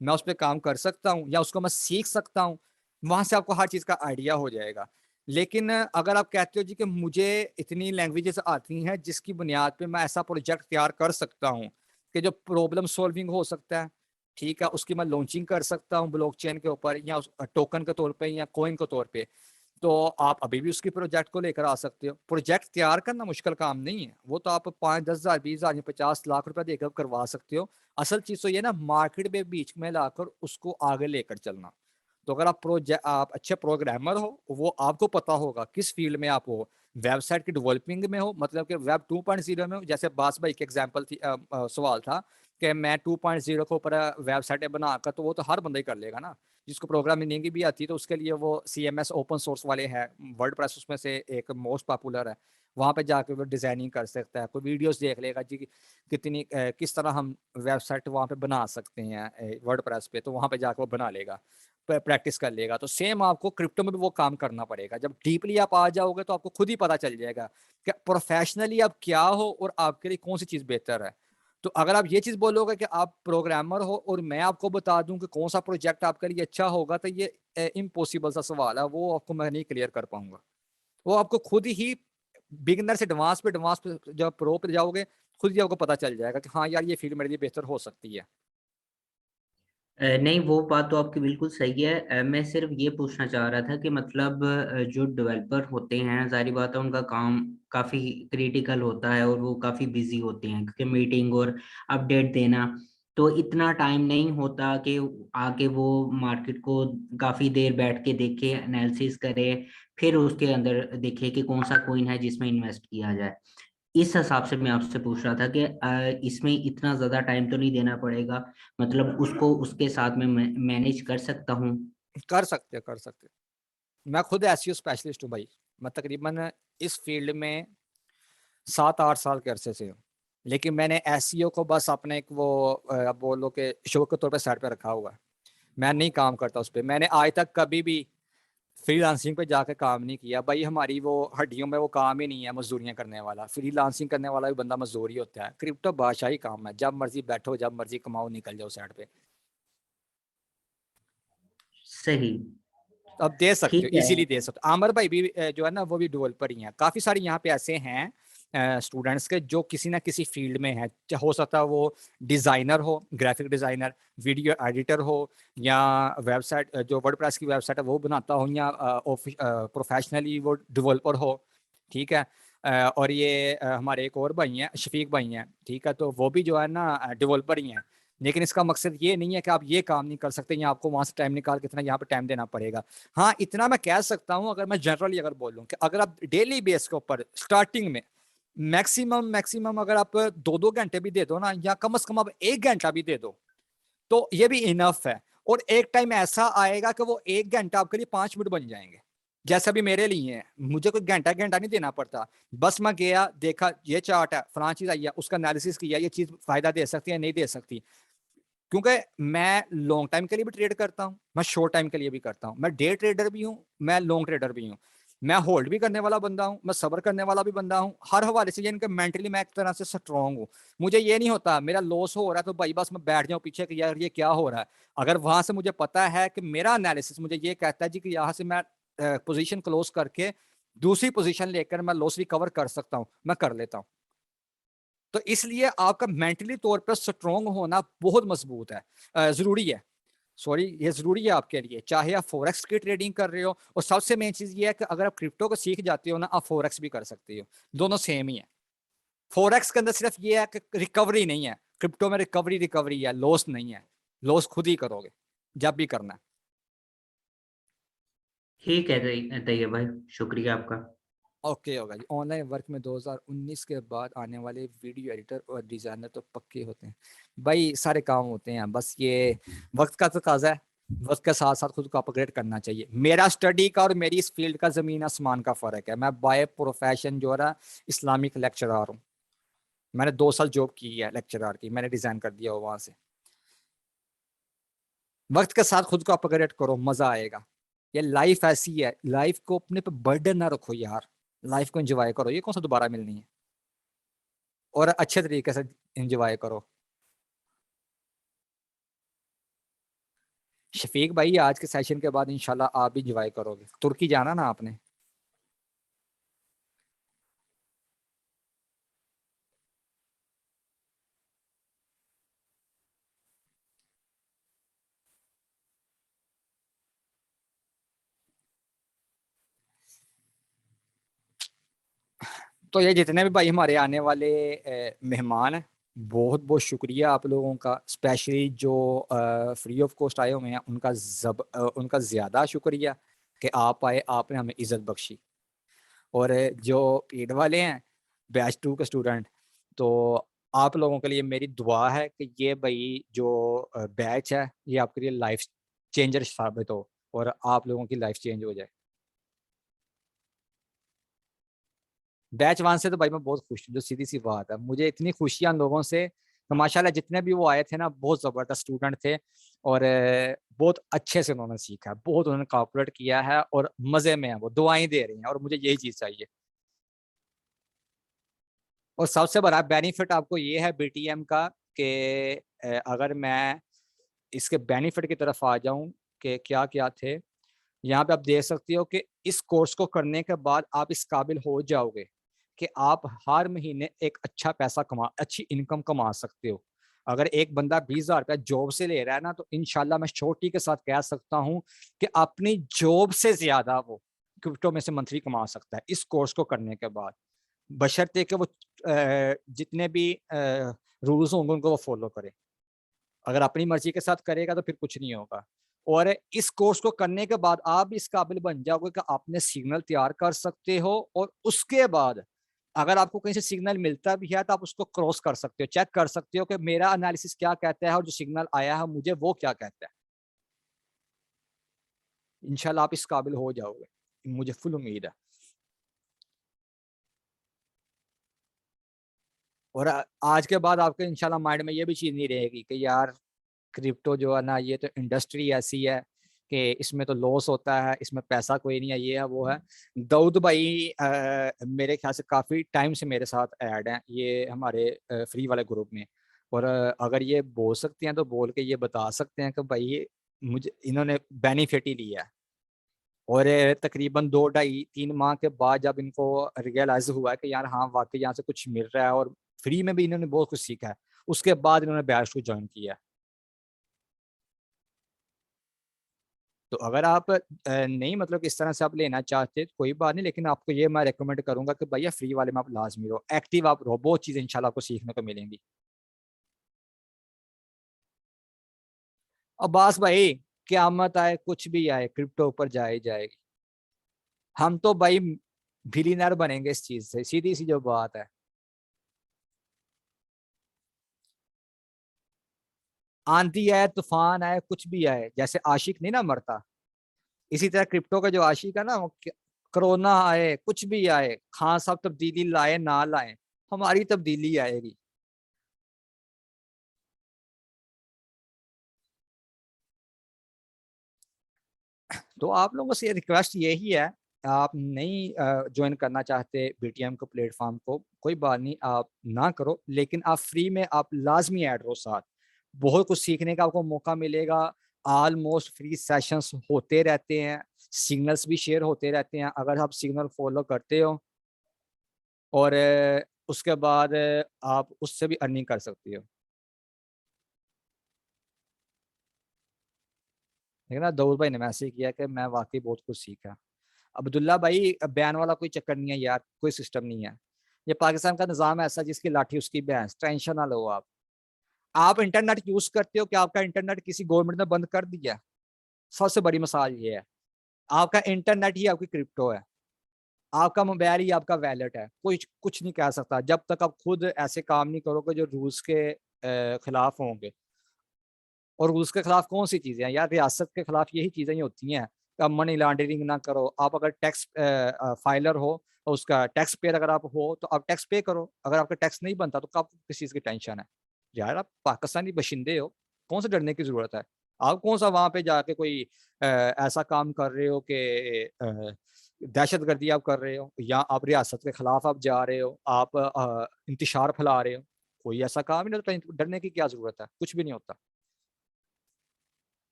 मैं उस पर काम कर सकता हूँ या उसको मैं सीख सकता हूँ। वहां से आपको हर चीज का आइडिया हो जाएगा। लेकिन अगर आप कहते हो जी कि मुझे इतनी लैंग्वेजेस आती हैं जिसकी बुनियाद पे मैं ऐसा प्रोजेक्ट तैयार कर सकता हूँ कि जो प्रॉब्लम सॉल्विंग हो सकता है, ठीक है, उसकी मैं लॉन्चिंग कर सकता हूँ ब्लॉकचेन के ऊपर या टोकन के तौर पे या कॉइन के तौर पे, तो आप अभी भी उसकी प्रोजेक्ट को लेकर आ सकते हो। प्रोजेक्ट तैयार करना मुश्किल काम नहीं है, वो तो आप 5-10 हज़ार 20 हज़ार या 50 लाख रुपए देकर करवा सकते हो। असल चीज तो ये ना मार्केट में बीच में लाकर उसको आगे लेकर चलना। तो अगर आप अच्छे प्रोग्रामर हो, वो आपको पता होगा किस फील्ड में आप हो, वेबसाइट की डेवलपिंग में हो, मतलब कि वेब 2.0 में हो। जैसे बास भाई की एग्जांपल थी, सवाल था कि मैं 2.0 के ऊपर वेबसाइटें बनाकर, तो वो तो हर बंदा ही कर लेगा ना, जिसको प्रोग्रामिंग भी आती है। तो उसके लिए वो CMS ओपन सोर्स वाले हैं, वर्डप्रेस उसमें से एक मोस्ट पॉपुलर है, वहाँ पे जाके वो डिजाइनिंग कर सकता है। कोई वीडियोस देख लेगा जी कितनी किस तरह हम वेबसाइट वहाँ पे बना सकते हैं वर्डप्रेस पे, तो वहाँ पे जाकर वो बना लेगा, प्रैक्टिस कर लेगा। तो सेम आपको क्रिप्टो में भी वो काम करना पड़ेगा। जब डीपली आप आ जाओगे तो आपको खुद ही पता चल जाएगा कि प्रोफेशनली आप क्या हो और आपके लिए कौन सी चीज़ बेहतर है। तो अगर आप ये चीज़ बोलोगे कि आप प्रोग्रामर हो और मैं आपको बता दूं कि कौन सा प्रोजेक्ट आपके लिए अच्छा होगा, तो ये इम्पॉसिबल सा सवाल है, वो आपको मैं नहीं क्लियर कर पाऊंगा। वो आपको खुद ही बिगिनर से एडवांस पे जब प्रो पे जाओगे, खुद ही आपको पता चल जाएगा कि हाँ यार ये फील्ड मेरे लिए बेहतर हो सकती है। नहीं, वो बात तो आपकी बिल्कुल सही है। मैं सिर्फ ये पूछना चाह रहा था कि मतलब जो डेवलपर होते हैं, जाहिर बात है उनका काम काफ़ी क्रिटिकल होता है और वो काफ़ी बिजी होते हैं, क्योंकि मीटिंग और अपडेट देना, तो इतना टाइम नहीं होता कि आके वो मार्केट को काफ़ी देर बैठ के देखे, एनालिसिस करे, फिर उसके अंदर देखे कि कौन सा कॉइन है जिसमें इन्वेस्ट किया जाए। इस हिसाब से मैं आपसे पूछ रहा था कि इसमें इतना ज्यादा टाइम तो नहीं देना पड़ेगा, मतलब उसको उसके साथ में मैनेज कर सकता हूँ। कर सकते। मैं खुद SEO स्पेशलिस्ट हूँ भाई, मैं तकरीबन इस फील्ड में 7-8 साल के अरसे से हूँ। लेकिन मैंने SEO को बस अपने एक वो आप बोलो कि शौक के तौर पे साइड पे रखा हुआ है। मैं नहीं काम करता उस पर। मैंने आज तक कभी भी फ्रीलांसिंग पे जाकर काम नहीं किया भाई। हमारी वो हड्डियों में वो काम ही नहीं है मजदूरियां करने वाला। फ्रीलांसिंग करने वाला भी बंदा मजदूर ही होता है। क्रिप्टो बादशाही काम है, जब मर्जी बैठो, जब मर्जी कमाओ, निकल जाओ साइड पे। सही। अब दे सकते ठीक हो, है। इजीली दे सकते हो। आमर भाई भी जो है ना, वो भी डेवलपर ही हैं। काफी सारे यहाँ पे ऐसे हैं स्टूडेंट्स के जो किसी ना किसी फील्ड में है। हो सकता है वो डिजाइनर हो, ग्राफिक डिजाइनर, वीडियो एडिटर हो, या वेबसाइट जो वर्डप्रेस की वेबसाइट है वो बनाता हो, या प्रोफेशनली वो डेवलपर हो, ठीक है। और ये हमारे एक और भाई हैं, शफीक भाई हैं, ठीक है, तो वो भी जो है ना डेवलपर ही हैं। लेकिन इसका मकसद ये नहीं है कि आप ये काम नहीं कर सकते या आपको वहां से टाइम निकाल के इतना यहाँ पे टाइम देना पड़ेगा। हाँ, इतना मैं कह सकता हूँ, अगर मैं जनरली अगर बोलूँ कि अगर आप डेली बेस के ऊपर स्टार्टिंग में मैक्सिमम अगर आप 2-2 घंटे भी दे दो ना, या कम से कम आप 1 घंटा भी दे दो, तो ये भी इनफ है। और एक टाइम ऐसा आएगा कि वो 1 घंटा आपके लिए 5 मिनट बन जाएंगे। जैसा भी मेरे लिए है, मुझे कोई घंटा नहीं देना पड़ता। बस मैं गया, देखा ये चार्ट है, फलां चीज आई है, उसका एनालिसिस किया, ये चीज फायदा दे सकती है नहीं दे सकती। क्योंकि मैं लॉन्ग टाइम के लिए भी ट्रेड करता हूँ, मैं शॉर्ट टाइम के लिए भी करता हूँ, मैं डे ट्रेडर भी हूँ, मैं लॉन्ग ट्रेडर भी हूँ, मैं होल्ड भी करने वाला बंदा हूँ, मैं सब्र करने वाला भी बंदा हूँ। हर हवाले से यानी कि मेंटली मैं एक तरह से स्ट्रांग हूँ। मुझे ये नहीं होता मेरा लॉस हो रहा है तो भाई बस मैं बैठ जाऊँ पीछे कि यार ये क्या हो रहा है। अगर वहां से मुझे पता है कि मेरा एनालिसिस मुझे ये कहता है जी कि यहाँ से मैं पोजीशन क्लोज करके दूसरी पोजीशन लेकर मैं लॉस रिकवर कर सकता हूँ, मैं कर लेता हूँ। तो इसलिए आपका मेंटली तौर पर स्ट्रांग होना बहुत मजबूत है, जरूरी है। सॉरी, ये जरूरी है आपके लिए, चाहे आप फॉरेक्स की ट्रेडिंग कर रहे हो। और सबसे मेन चीज ये है कि अगर आप क्रिप्टो को सीख जाते हो ना, आप फॉरेक्स भी कर सकते हो। दोनों सेम ही है। फॉरेक्स के अंदर सिर्फ ये है कि रिकवरी नहीं है, क्रिप्टो में रिकवरी है, लॉस नहीं है। लॉस खुद ही करोगे जब भी करना है। ठीक है तैयब भाई, शुक्रिया आपका। ओके होगा जी। ऑनलाइन वर्क में 2019 के बाद आने वाले वीडियो एडिटर और डिजाइनर तो पक्के होते हैं भाई, सारे काम होते हैं, बस ये वक्त का तकाजा है। वक्त के साथ साथ खुद को अपग्रेड करना चाहिए। मेरा स्टडी का और मेरी इस फील्ड का जमीन आसमान का फर्क है। मैं बाय प्रोफेशन जो है ना इस्लामिक लेक्चरर हूँ। मैंने 2 साल जॉब की है लेक्चरर की, मैंने डिजाइन कर दिया वहां से। वक्त के साथ खुद को अपग्रेड करो, मजा आएगा। ये लाइफ ऐसी है, लाइफ को अपने पे बर्डन ना रखो यार, लाइफ को एंजॉय करो। ये कौन सा दोबारा मिलनी है, और अच्छे तरीके से एंजॉय करो। शफीक भाई आज के सेशन के बाद इंशाल्लाह आप भी एंजॉय करोगे। तुर्की जाना ना आपने? तो ये जितने भी भाई हमारे आने वाले मेहमान हैं, बहुत बहुत शुक्रिया आप लोगों का। स्पेशली जो फ्री ऑफ कॉस्ट आए हुए हैं उनका ज़्यादा शुक्रिया कि आप आए, आपने हमें इज़्ज़त बख्शी। और जो पेड वाले हैं, बैच 2 के स्टूडेंट, तो आप लोगों के लिए मेरी दुआ है कि ये भाई जो बैच है ये आपके लिए लाइफ चेंजर साबित हो और आप लोगों की लाइफ चेंज हो जाए। बैच 1 से तो भाई मैं बहुत खुश हूँ, जो सीधी सी बात है। मुझे इतनी खुशियाँ लोगों से, तो माशाल्लाह जितने भी वो आए थे ना बहुत ज़बरदस्त स्टूडेंट थे, और बहुत अच्छे से उन्होंने सीखा है, बहुत उन्होंने कॉपरेट किया है और मज़े में है, वो दुआएं दे रही हैं, और मुझे यही चीज़ चाहिए। और सबसे बड़ा बेनिफिट आपको ये है बीटीएम का कि अगर मैं इसके बेनिफिट की तरफ आ जाऊं कि क्या क्या थे, यहाँ पे आप देख सकते हो कि इस कोर्स को करने के बाद आप इस काबिल हो जाओगे कि आप हर महीने एक अच्छा पैसा अच्छी इनकम कमा सकते हो। अगर एक बंदा 20,000 रुपया जॉब से ले रहा है ना, तो इंशाल्लाह मैं छोटी के साथ कह सकता हूँ कि अपनी जॉब से ज्यादा वो क्रिप्टो में से मंथली कमा सकता है इस कोर्स को करने के बाद, बशर्ते कि वो जितने भी रूल्स होंगे उनको वो फॉलो करे। अगर अपनी मर्जी के साथ करेगा तो फिर कुछ नहीं होगा। और इस कोर्स को करने के बाद आप इस काबिल बन जाओगे कि आपने सिग्नल तैयार कर सकते हो, और उसके बाद अगर आपको कहीं से सिग्नल मिलता भी है तो आप उसको क्रॉस कर सकते हो, चेक कर सकते हो कि मेरा एनालिसिस क्या कहता है और जो सिग्नल आया है मुझे वो क्या कहता है। इंशाल्लाह आप इस काबिल हो जाओगे, मुझे फुल उम्मीद है। और आज के बाद आपके इंशाल्लाह माइंड में ये भी चीज़ नहीं रहेगी कि यार क्रिप्टो जो है ना ये तो इंडस्ट्री ऐसी है कि इसमें तो लॉस होता है, इसमें पैसा कोई नहीं है, ये है वो है। दाऊद भाई मेरे ख्याल से काफ़ी टाइम से मेरे साथ ऐड हैं ये हमारे फ्री वाले ग्रुप में, और अगर ये बोल सकते हैं तो बोल के ये बता सकते हैं कि भाई मुझे इन्होंने बेनिफिट ही लिया है। और तकरीबन 2 ढाई 3 माह के बाद जब इनको रियलाइज हुआ है कि यार हाँ वाकई यहाँ से कुछ मिल रहा है और फ्री में भी इन्होंने बहुत कुछ सीखा है, उसके बाद इन्होंने बैच को ज्वाइन किया है। तो अगर आप नहीं मतलब इस तरह से आप लेना चाहते तो कोई बात नहीं, लेकिन आपको ये मैं रिकमेंड करूंगा कि भैया फ्री वाले में आप लाजमी रहो, एक्टिव आप रहो, बहुत चीज़ें इंशाल्लाह आपको सीखने को मिलेंगी। और बस भाई क़यामत आए कुछ भी आए क्रिप्टो ऊपर जाए जाएगी। हम तो भाई बिलियनर बनेंगे इस चीज से, सीधी सी जो बात है। आंधी आए तूफान आए कुछ भी आए, जैसे आशिक नहीं ना मरता, इसी तरह क्रिप्टो का जो आशिक है ना कोरोना आए कुछ भी आए, खान साहब तब्दीली लाए ना लाए, हमारी तब्दीली आएगी। तो आप लोगों से रिक्वेस्ट यही है, आप नहीं ज्वाइन करना चाहते बीटीएम को प्लेटफॉर्म को, कोई बात नहीं, आप ना करो, लेकिन आप फ्री में आप लाजमी ऐड रहो साथ। बहुत कुछ सीखने का आपको मौका मिलेगा। ऑलमोस्ट फ्री सेशंस होते रहते हैं, सिग्नल्स भी शेयर होते रहते हैं, अगर आप सिग्नल फॉलो करते हो और उसके बाद आप उससे भी अर्निंग कर सकते हो। ठीक है ना, दाऊद भाई ने मैसेज किया कि मैं वाकई बहुत कुछ सीखा। अब्दुल्ला भाई बयान वाला कोई चक्कर नहीं है यार, कोई सिस्टम नहीं है। ये पाकिस्तान का निज़ाम ऐसा जिसकी लाठी उसकी भैंस, टेंशन ना लो आप। आप इंटरनेट यूज करते हो कि आपका इंटरनेट किसी गवर्नमेंट ने बंद कर दिया? सबसे बड़ी मिसाल ये है, आपका इंटरनेट ही आपकी क्रिप्टो है, आपका मोबाइल ही आपका वैलेट है। कोई कुछ नहीं कह सकता जब तक आप खुद ऐसे काम नहीं करोगे जो रूल्स के खिलाफ होंगे। और रूल्स के खिलाफ कौन सी चीजें हैं यार? रियासत के खिलाफ यही चीजें ही होती हैं। आप मनी लॉन्ड्रिंग ना करो, आप अगर टैक्स फाइलर हो, उसका टैक्स पेयर अगर आप हो तो आप टैक्स पे करो। अगर आपका टैक्स नहीं बनता तो आपको किस चीज की टेंशन है यार? आप पाकिस्तानी बशिंदे हो, कौन से डरने की जरूरत है? आप कौन सा वहां पे जाके कोई ऐसा काम कर रहे हो कि दहशतगर्दी आप कर रहे हो, या आप रियासत के खिलाफ आप जा रहे हो, आप इंतशार फैला रहे हो? कोई ऐसा काम ही नहीं, तो डरने की क्या जरूरत है? कुछ भी नहीं होता।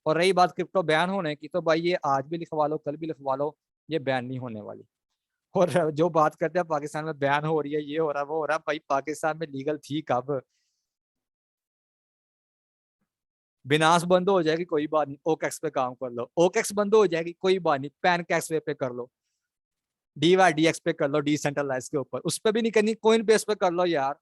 और रही बात क्रिप्टो बैन होने की, तो भाई ये आज भी लिखवा लो, कल भी लिखवा लो, ये बैन नहीं होने वाली। और जो बात करते हैं पाकिस्तान में बैन हो रही है, ये हो रहा है, वो हो रहा है, भाई पाकिस्तान में लीगल थी कब? बिनास बंद हो जाएगी कोई बात नहीं, ओकेक्स पे काम कर लो। ओकेक्स बंद हो जाएगी कोई बात नहीं, पैनकैक्स पे कर लो, DYDX पे कर लो, डिसेंट्रलाइज के ऊपर। उस पर भी नहीं करनी, कोइन बेस पे कर लो यार,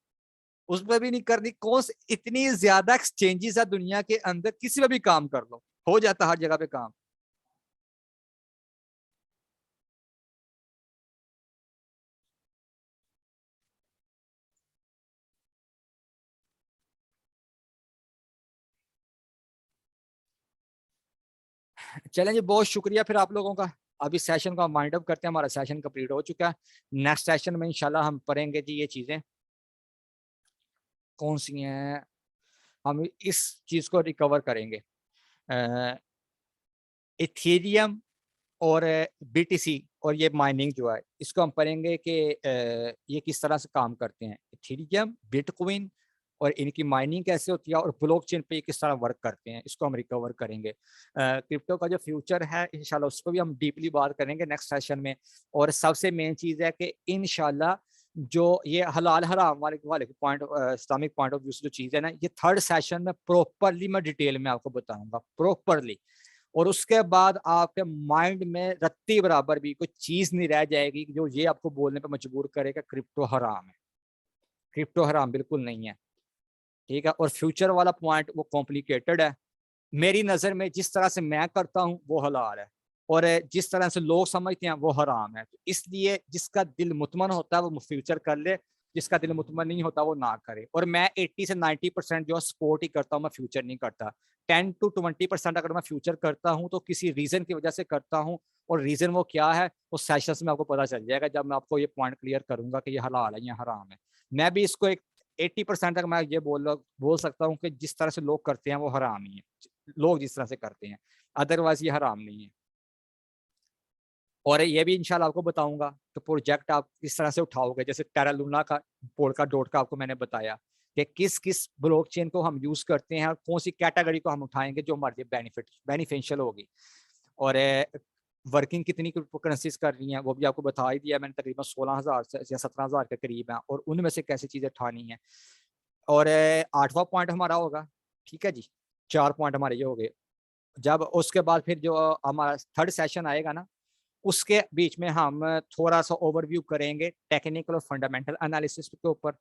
उस पर भी नहीं करनी। कौन इतनी ज्यादा एक्सचेंजेस है दुनिया के अंदर, किसी पे भी काम कर लो, हो जाता हर जगह पे काम। चलें जी, बहुत शुक्रिया फिर आप लोगों का। अभी सेशन को माइंड अप करते हैं, हमारा सेशन कंप्लीट हो चुका है। नेक्स्ट सेशन में इंशाल्लाह हम पढ़ेंगे जी ये चीजें कौन सी हैं, हम इस चीज को रिकवर करेंगे। इथेरियम और BTC और ये माइनिंग जो है, इसको हम पढ़ेंगे कि ये किस तरह से काम करते हैं। इथेरियम, बिटकॉइन और इनकी माइनिंग कैसे होती है, और ब्लॉकचेन पे किस तरह वर्क करते हैं, इसको हम रिकवर करेंगे। क्रिप्टो का जो फ्यूचर है इंशाल्लाह उसको भी हम डीपली बात करेंगे नेक्स्ट सेशन में। और सबसे मेन चीज़ है कि इंशाल्लाह जो ये हलाल हराम वाले point, Islamic point of view से जो चीज़ है ना, ये थर्ड सेशन में प्रॉपरली मैं डिटेल में आपको बताऊंगा, प्रॉपरली। और उसके बाद आपके माइंड में रत्ती बराबर भी कोई चीज नहीं रह जाएगी जो ये आपको बोलने पे मजबूर करेगा क्रिप्टो हराम है। क्रिप्टो हराम बिल्कुल नहीं है, ठीक है। और फ्यूचर वाला पॉइंट वो कॉम्प्लिकेटेड है। मेरी नजर में जिस तरह से मैं करता हूँ वो हलाल है, और जिस तरह से लोग समझते हैं वो हराम है। तो इसलिए जिसका दिल मुतमन होता है वो फ्यूचर कर ले, जिसका दिल मुतमन नहीं होता वो ना करे। और मैं 80 से 90% जो सपोर्ट ही करता हूँ, मैं फ्यूचर नहीं करता। 10 to 20% अगर मैं फ्यूचर करता हूँ तो किसी रीजन की वजह से करता हूँ, और रीजन वो क्या है वो सेशंस में आपको पता चल जाएगा जब मैं आपको ये पॉइंट क्लियर करूंगा कि ये हलाल है या हराम है। मैं भी इसको एक 80% तक मैं ये बोल सकता हूँ कि जिस तरह से लोग करते हैं वो हराम ही है, लोग जिस तरह से करते हैं, अदरवाइज ये हराम नहीं है। और ये भी इंशाल्लाह आपको बताऊंगा कि प्रोजेक्ट आप किस तरह से उठाओगे। जैसे टेरा लूना का, पोल्का डॉट का आपको मैंने बताया कि किस किस ब्लॉकचेन को हम यूज करते हैं और कौन सी कैटेगरी को हम उठाएंगे जो हमारे लिए बेनिफिशियल होगी। और वर्किंग कितनी करेंसीज कर रही हैं वो भी आपको बता ही दिया मैंने, तकरीबन 16,000 या 17,000 के करीब है, और उनमें से कैसी चीजें उठानी है। और 8वां पॉइंट हमारा होगा, ठीक है जी, 4 पॉइंट हमारे ये हो गए। जब उसके बाद फिर जो हमारा थर्ड सेशन आएगा ना, उसके बीच में हम थोड़ा सा ओवरव्यू करेंगे टेक्निकल और फंडामेंटल एनालिसिस के ऊपर,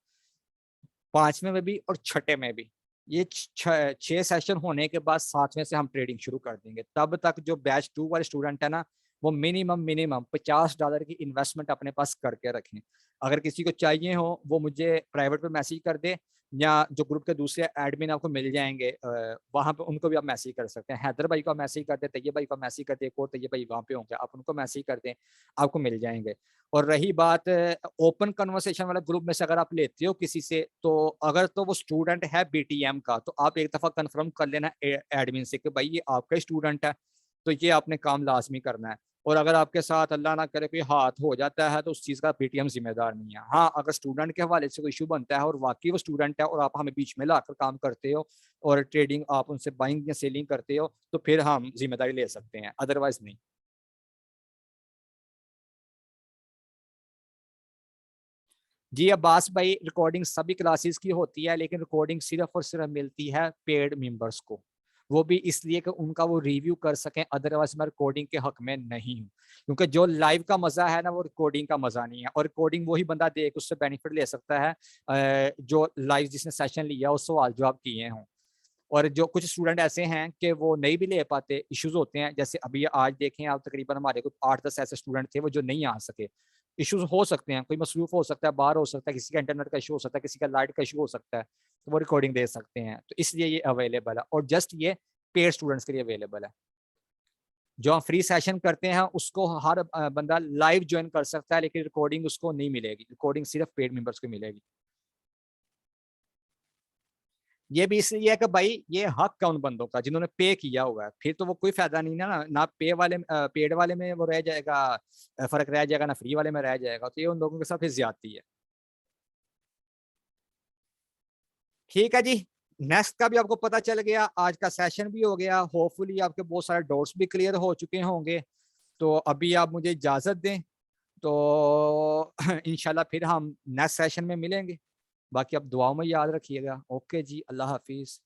5वें में भी और 6ठे में भी। ये 6 सेशन होने के बाद 7वें से हम ट्रेडिंग शुरू कर देंगे। तब तक जो बैच 2 वाले स्टूडेंट है ना, वो मिनिमम $50 की इन्वेस्टमेंट अपने पास करके रखें। अगर किसी को चाहिए हो वो मुझे प्राइवेट पे मैसेज कर दे, या जो ग्रुप के दूसरे एडमिन आपको मिल जाएंगे वहां पे उनको भी आप मैसेज कर सकते हैं। हैदर भाई को मैसेज कर दे, तैयब भाई को मैसेज कर दे, एक और तैयब भाई वहाँ पे होंगे, आप उनको मैसेज कर दें, आपको मिल जाएंगे। और रही बात ओपन कन्वर्सेशन वाला ग्रुप में से अगर आप लेते हो किसी से, तो अगर तो वो स्टूडेंट है BTM का, तो आप एक दफा कंफर्म कर लेना एडमिन से कि भाई ये आपका स्टूडेंट है, तो ये आपने काम लाजमी करना है। और अगर आपके साथ अल्लाह ना करे कोई हाथ हो जाता है तो उस चीज़ का BTM जिम्मेदार नहीं है। हाँ, अगर स्टूडेंट के हवाले से कोई इशू बनता है और वाकई वो स्टूडेंट है और आप हमें बीच में लाकर काम करते हो और ट्रेडिंग आप उनसे बाइंग या सेलिंग करते हो, तो फिर हम जिम्मेदारी ले सकते हैं, अदरवाइज नहीं। जी अब्बास भाई, रिकॉर्डिंग सभी क्लासेस की होती है, लेकिन रिकॉर्डिंग सिर्फ और सिर्फ मिलती है पेड मेंबर्स को। वो भी इसलिए कि उनका वो रिव्यू कर सकें, अदरवाइज मैं रिकॉर्डिंग के हक में नहीं हूँ, क्योंकि जो लाइव का मजा है ना वो रिकॉर्डिंग का मजा नहीं है। और रिकॉर्डिंग वही बंदा देख उससे बेनिफिट ले सकता है जो लाइव जिसने सेशन लिया उस सवाल जवाब किए हों। और जो कुछ स्टूडेंट ऐसे हैं कि वो नहीं भी ले पाते, इश्यूज होते हैं, जैसे अभी आज देखें आप तकरीबन हमारे कुछ 8-10 ऐसे स्टूडेंट थे वो जो नहीं आ सके। इश्यूज हो सकते हैं, कोई मसरूफ हो सकता है, बाहर हो सकता है, किसी का इंटरनेट का इशू हो सकता है, किसी का लाइट का इशू हो सकता है, तो वो रिकॉर्डिंग दे सकते हैं। तो इसलिए ये अवेलेबल है और जस्ट ये पेड स्टूडेंट्स के लिए अवेलेबल है। जो हम फ्री सेशन करते हैं उसको हर बंदा लाइव ज्वाइन कर सकता है, लेकिन रिकॉर्डिंग उसको नहीं मिलेगी, रिकॉर्डिंग सिर्फ पेड मेंबर्स को मिलेगी। ये भी इसलिए है कि भाई ये हक है उन बंदों का जिन्होंने पे किया हुआ है, फिर तो वो कोई फायदा नहीं ना पेड वाले में वो रह जाएगा, फर्क रह जाएगा, ना फ्री वाले में रह जाएगा, तो ये उन लोगों के साथ फिर ज्यादती है। ठीक है जी, नेक्स्ट का भी आपको पता चल गया, आज का सेशन भी हो गया, होपफुली आपके बहुत सारे डाउट्स भी क्लियर हो चुके होंगे। तो अभी आप मुझे इजाजत दें, तो इंशाल्लाह फिर हम नेक्स्ट सेशन में मिलेंगे। बाकी आप दुआओं में याद रखिएगा। ओके जी, अल्लाह हाफिज।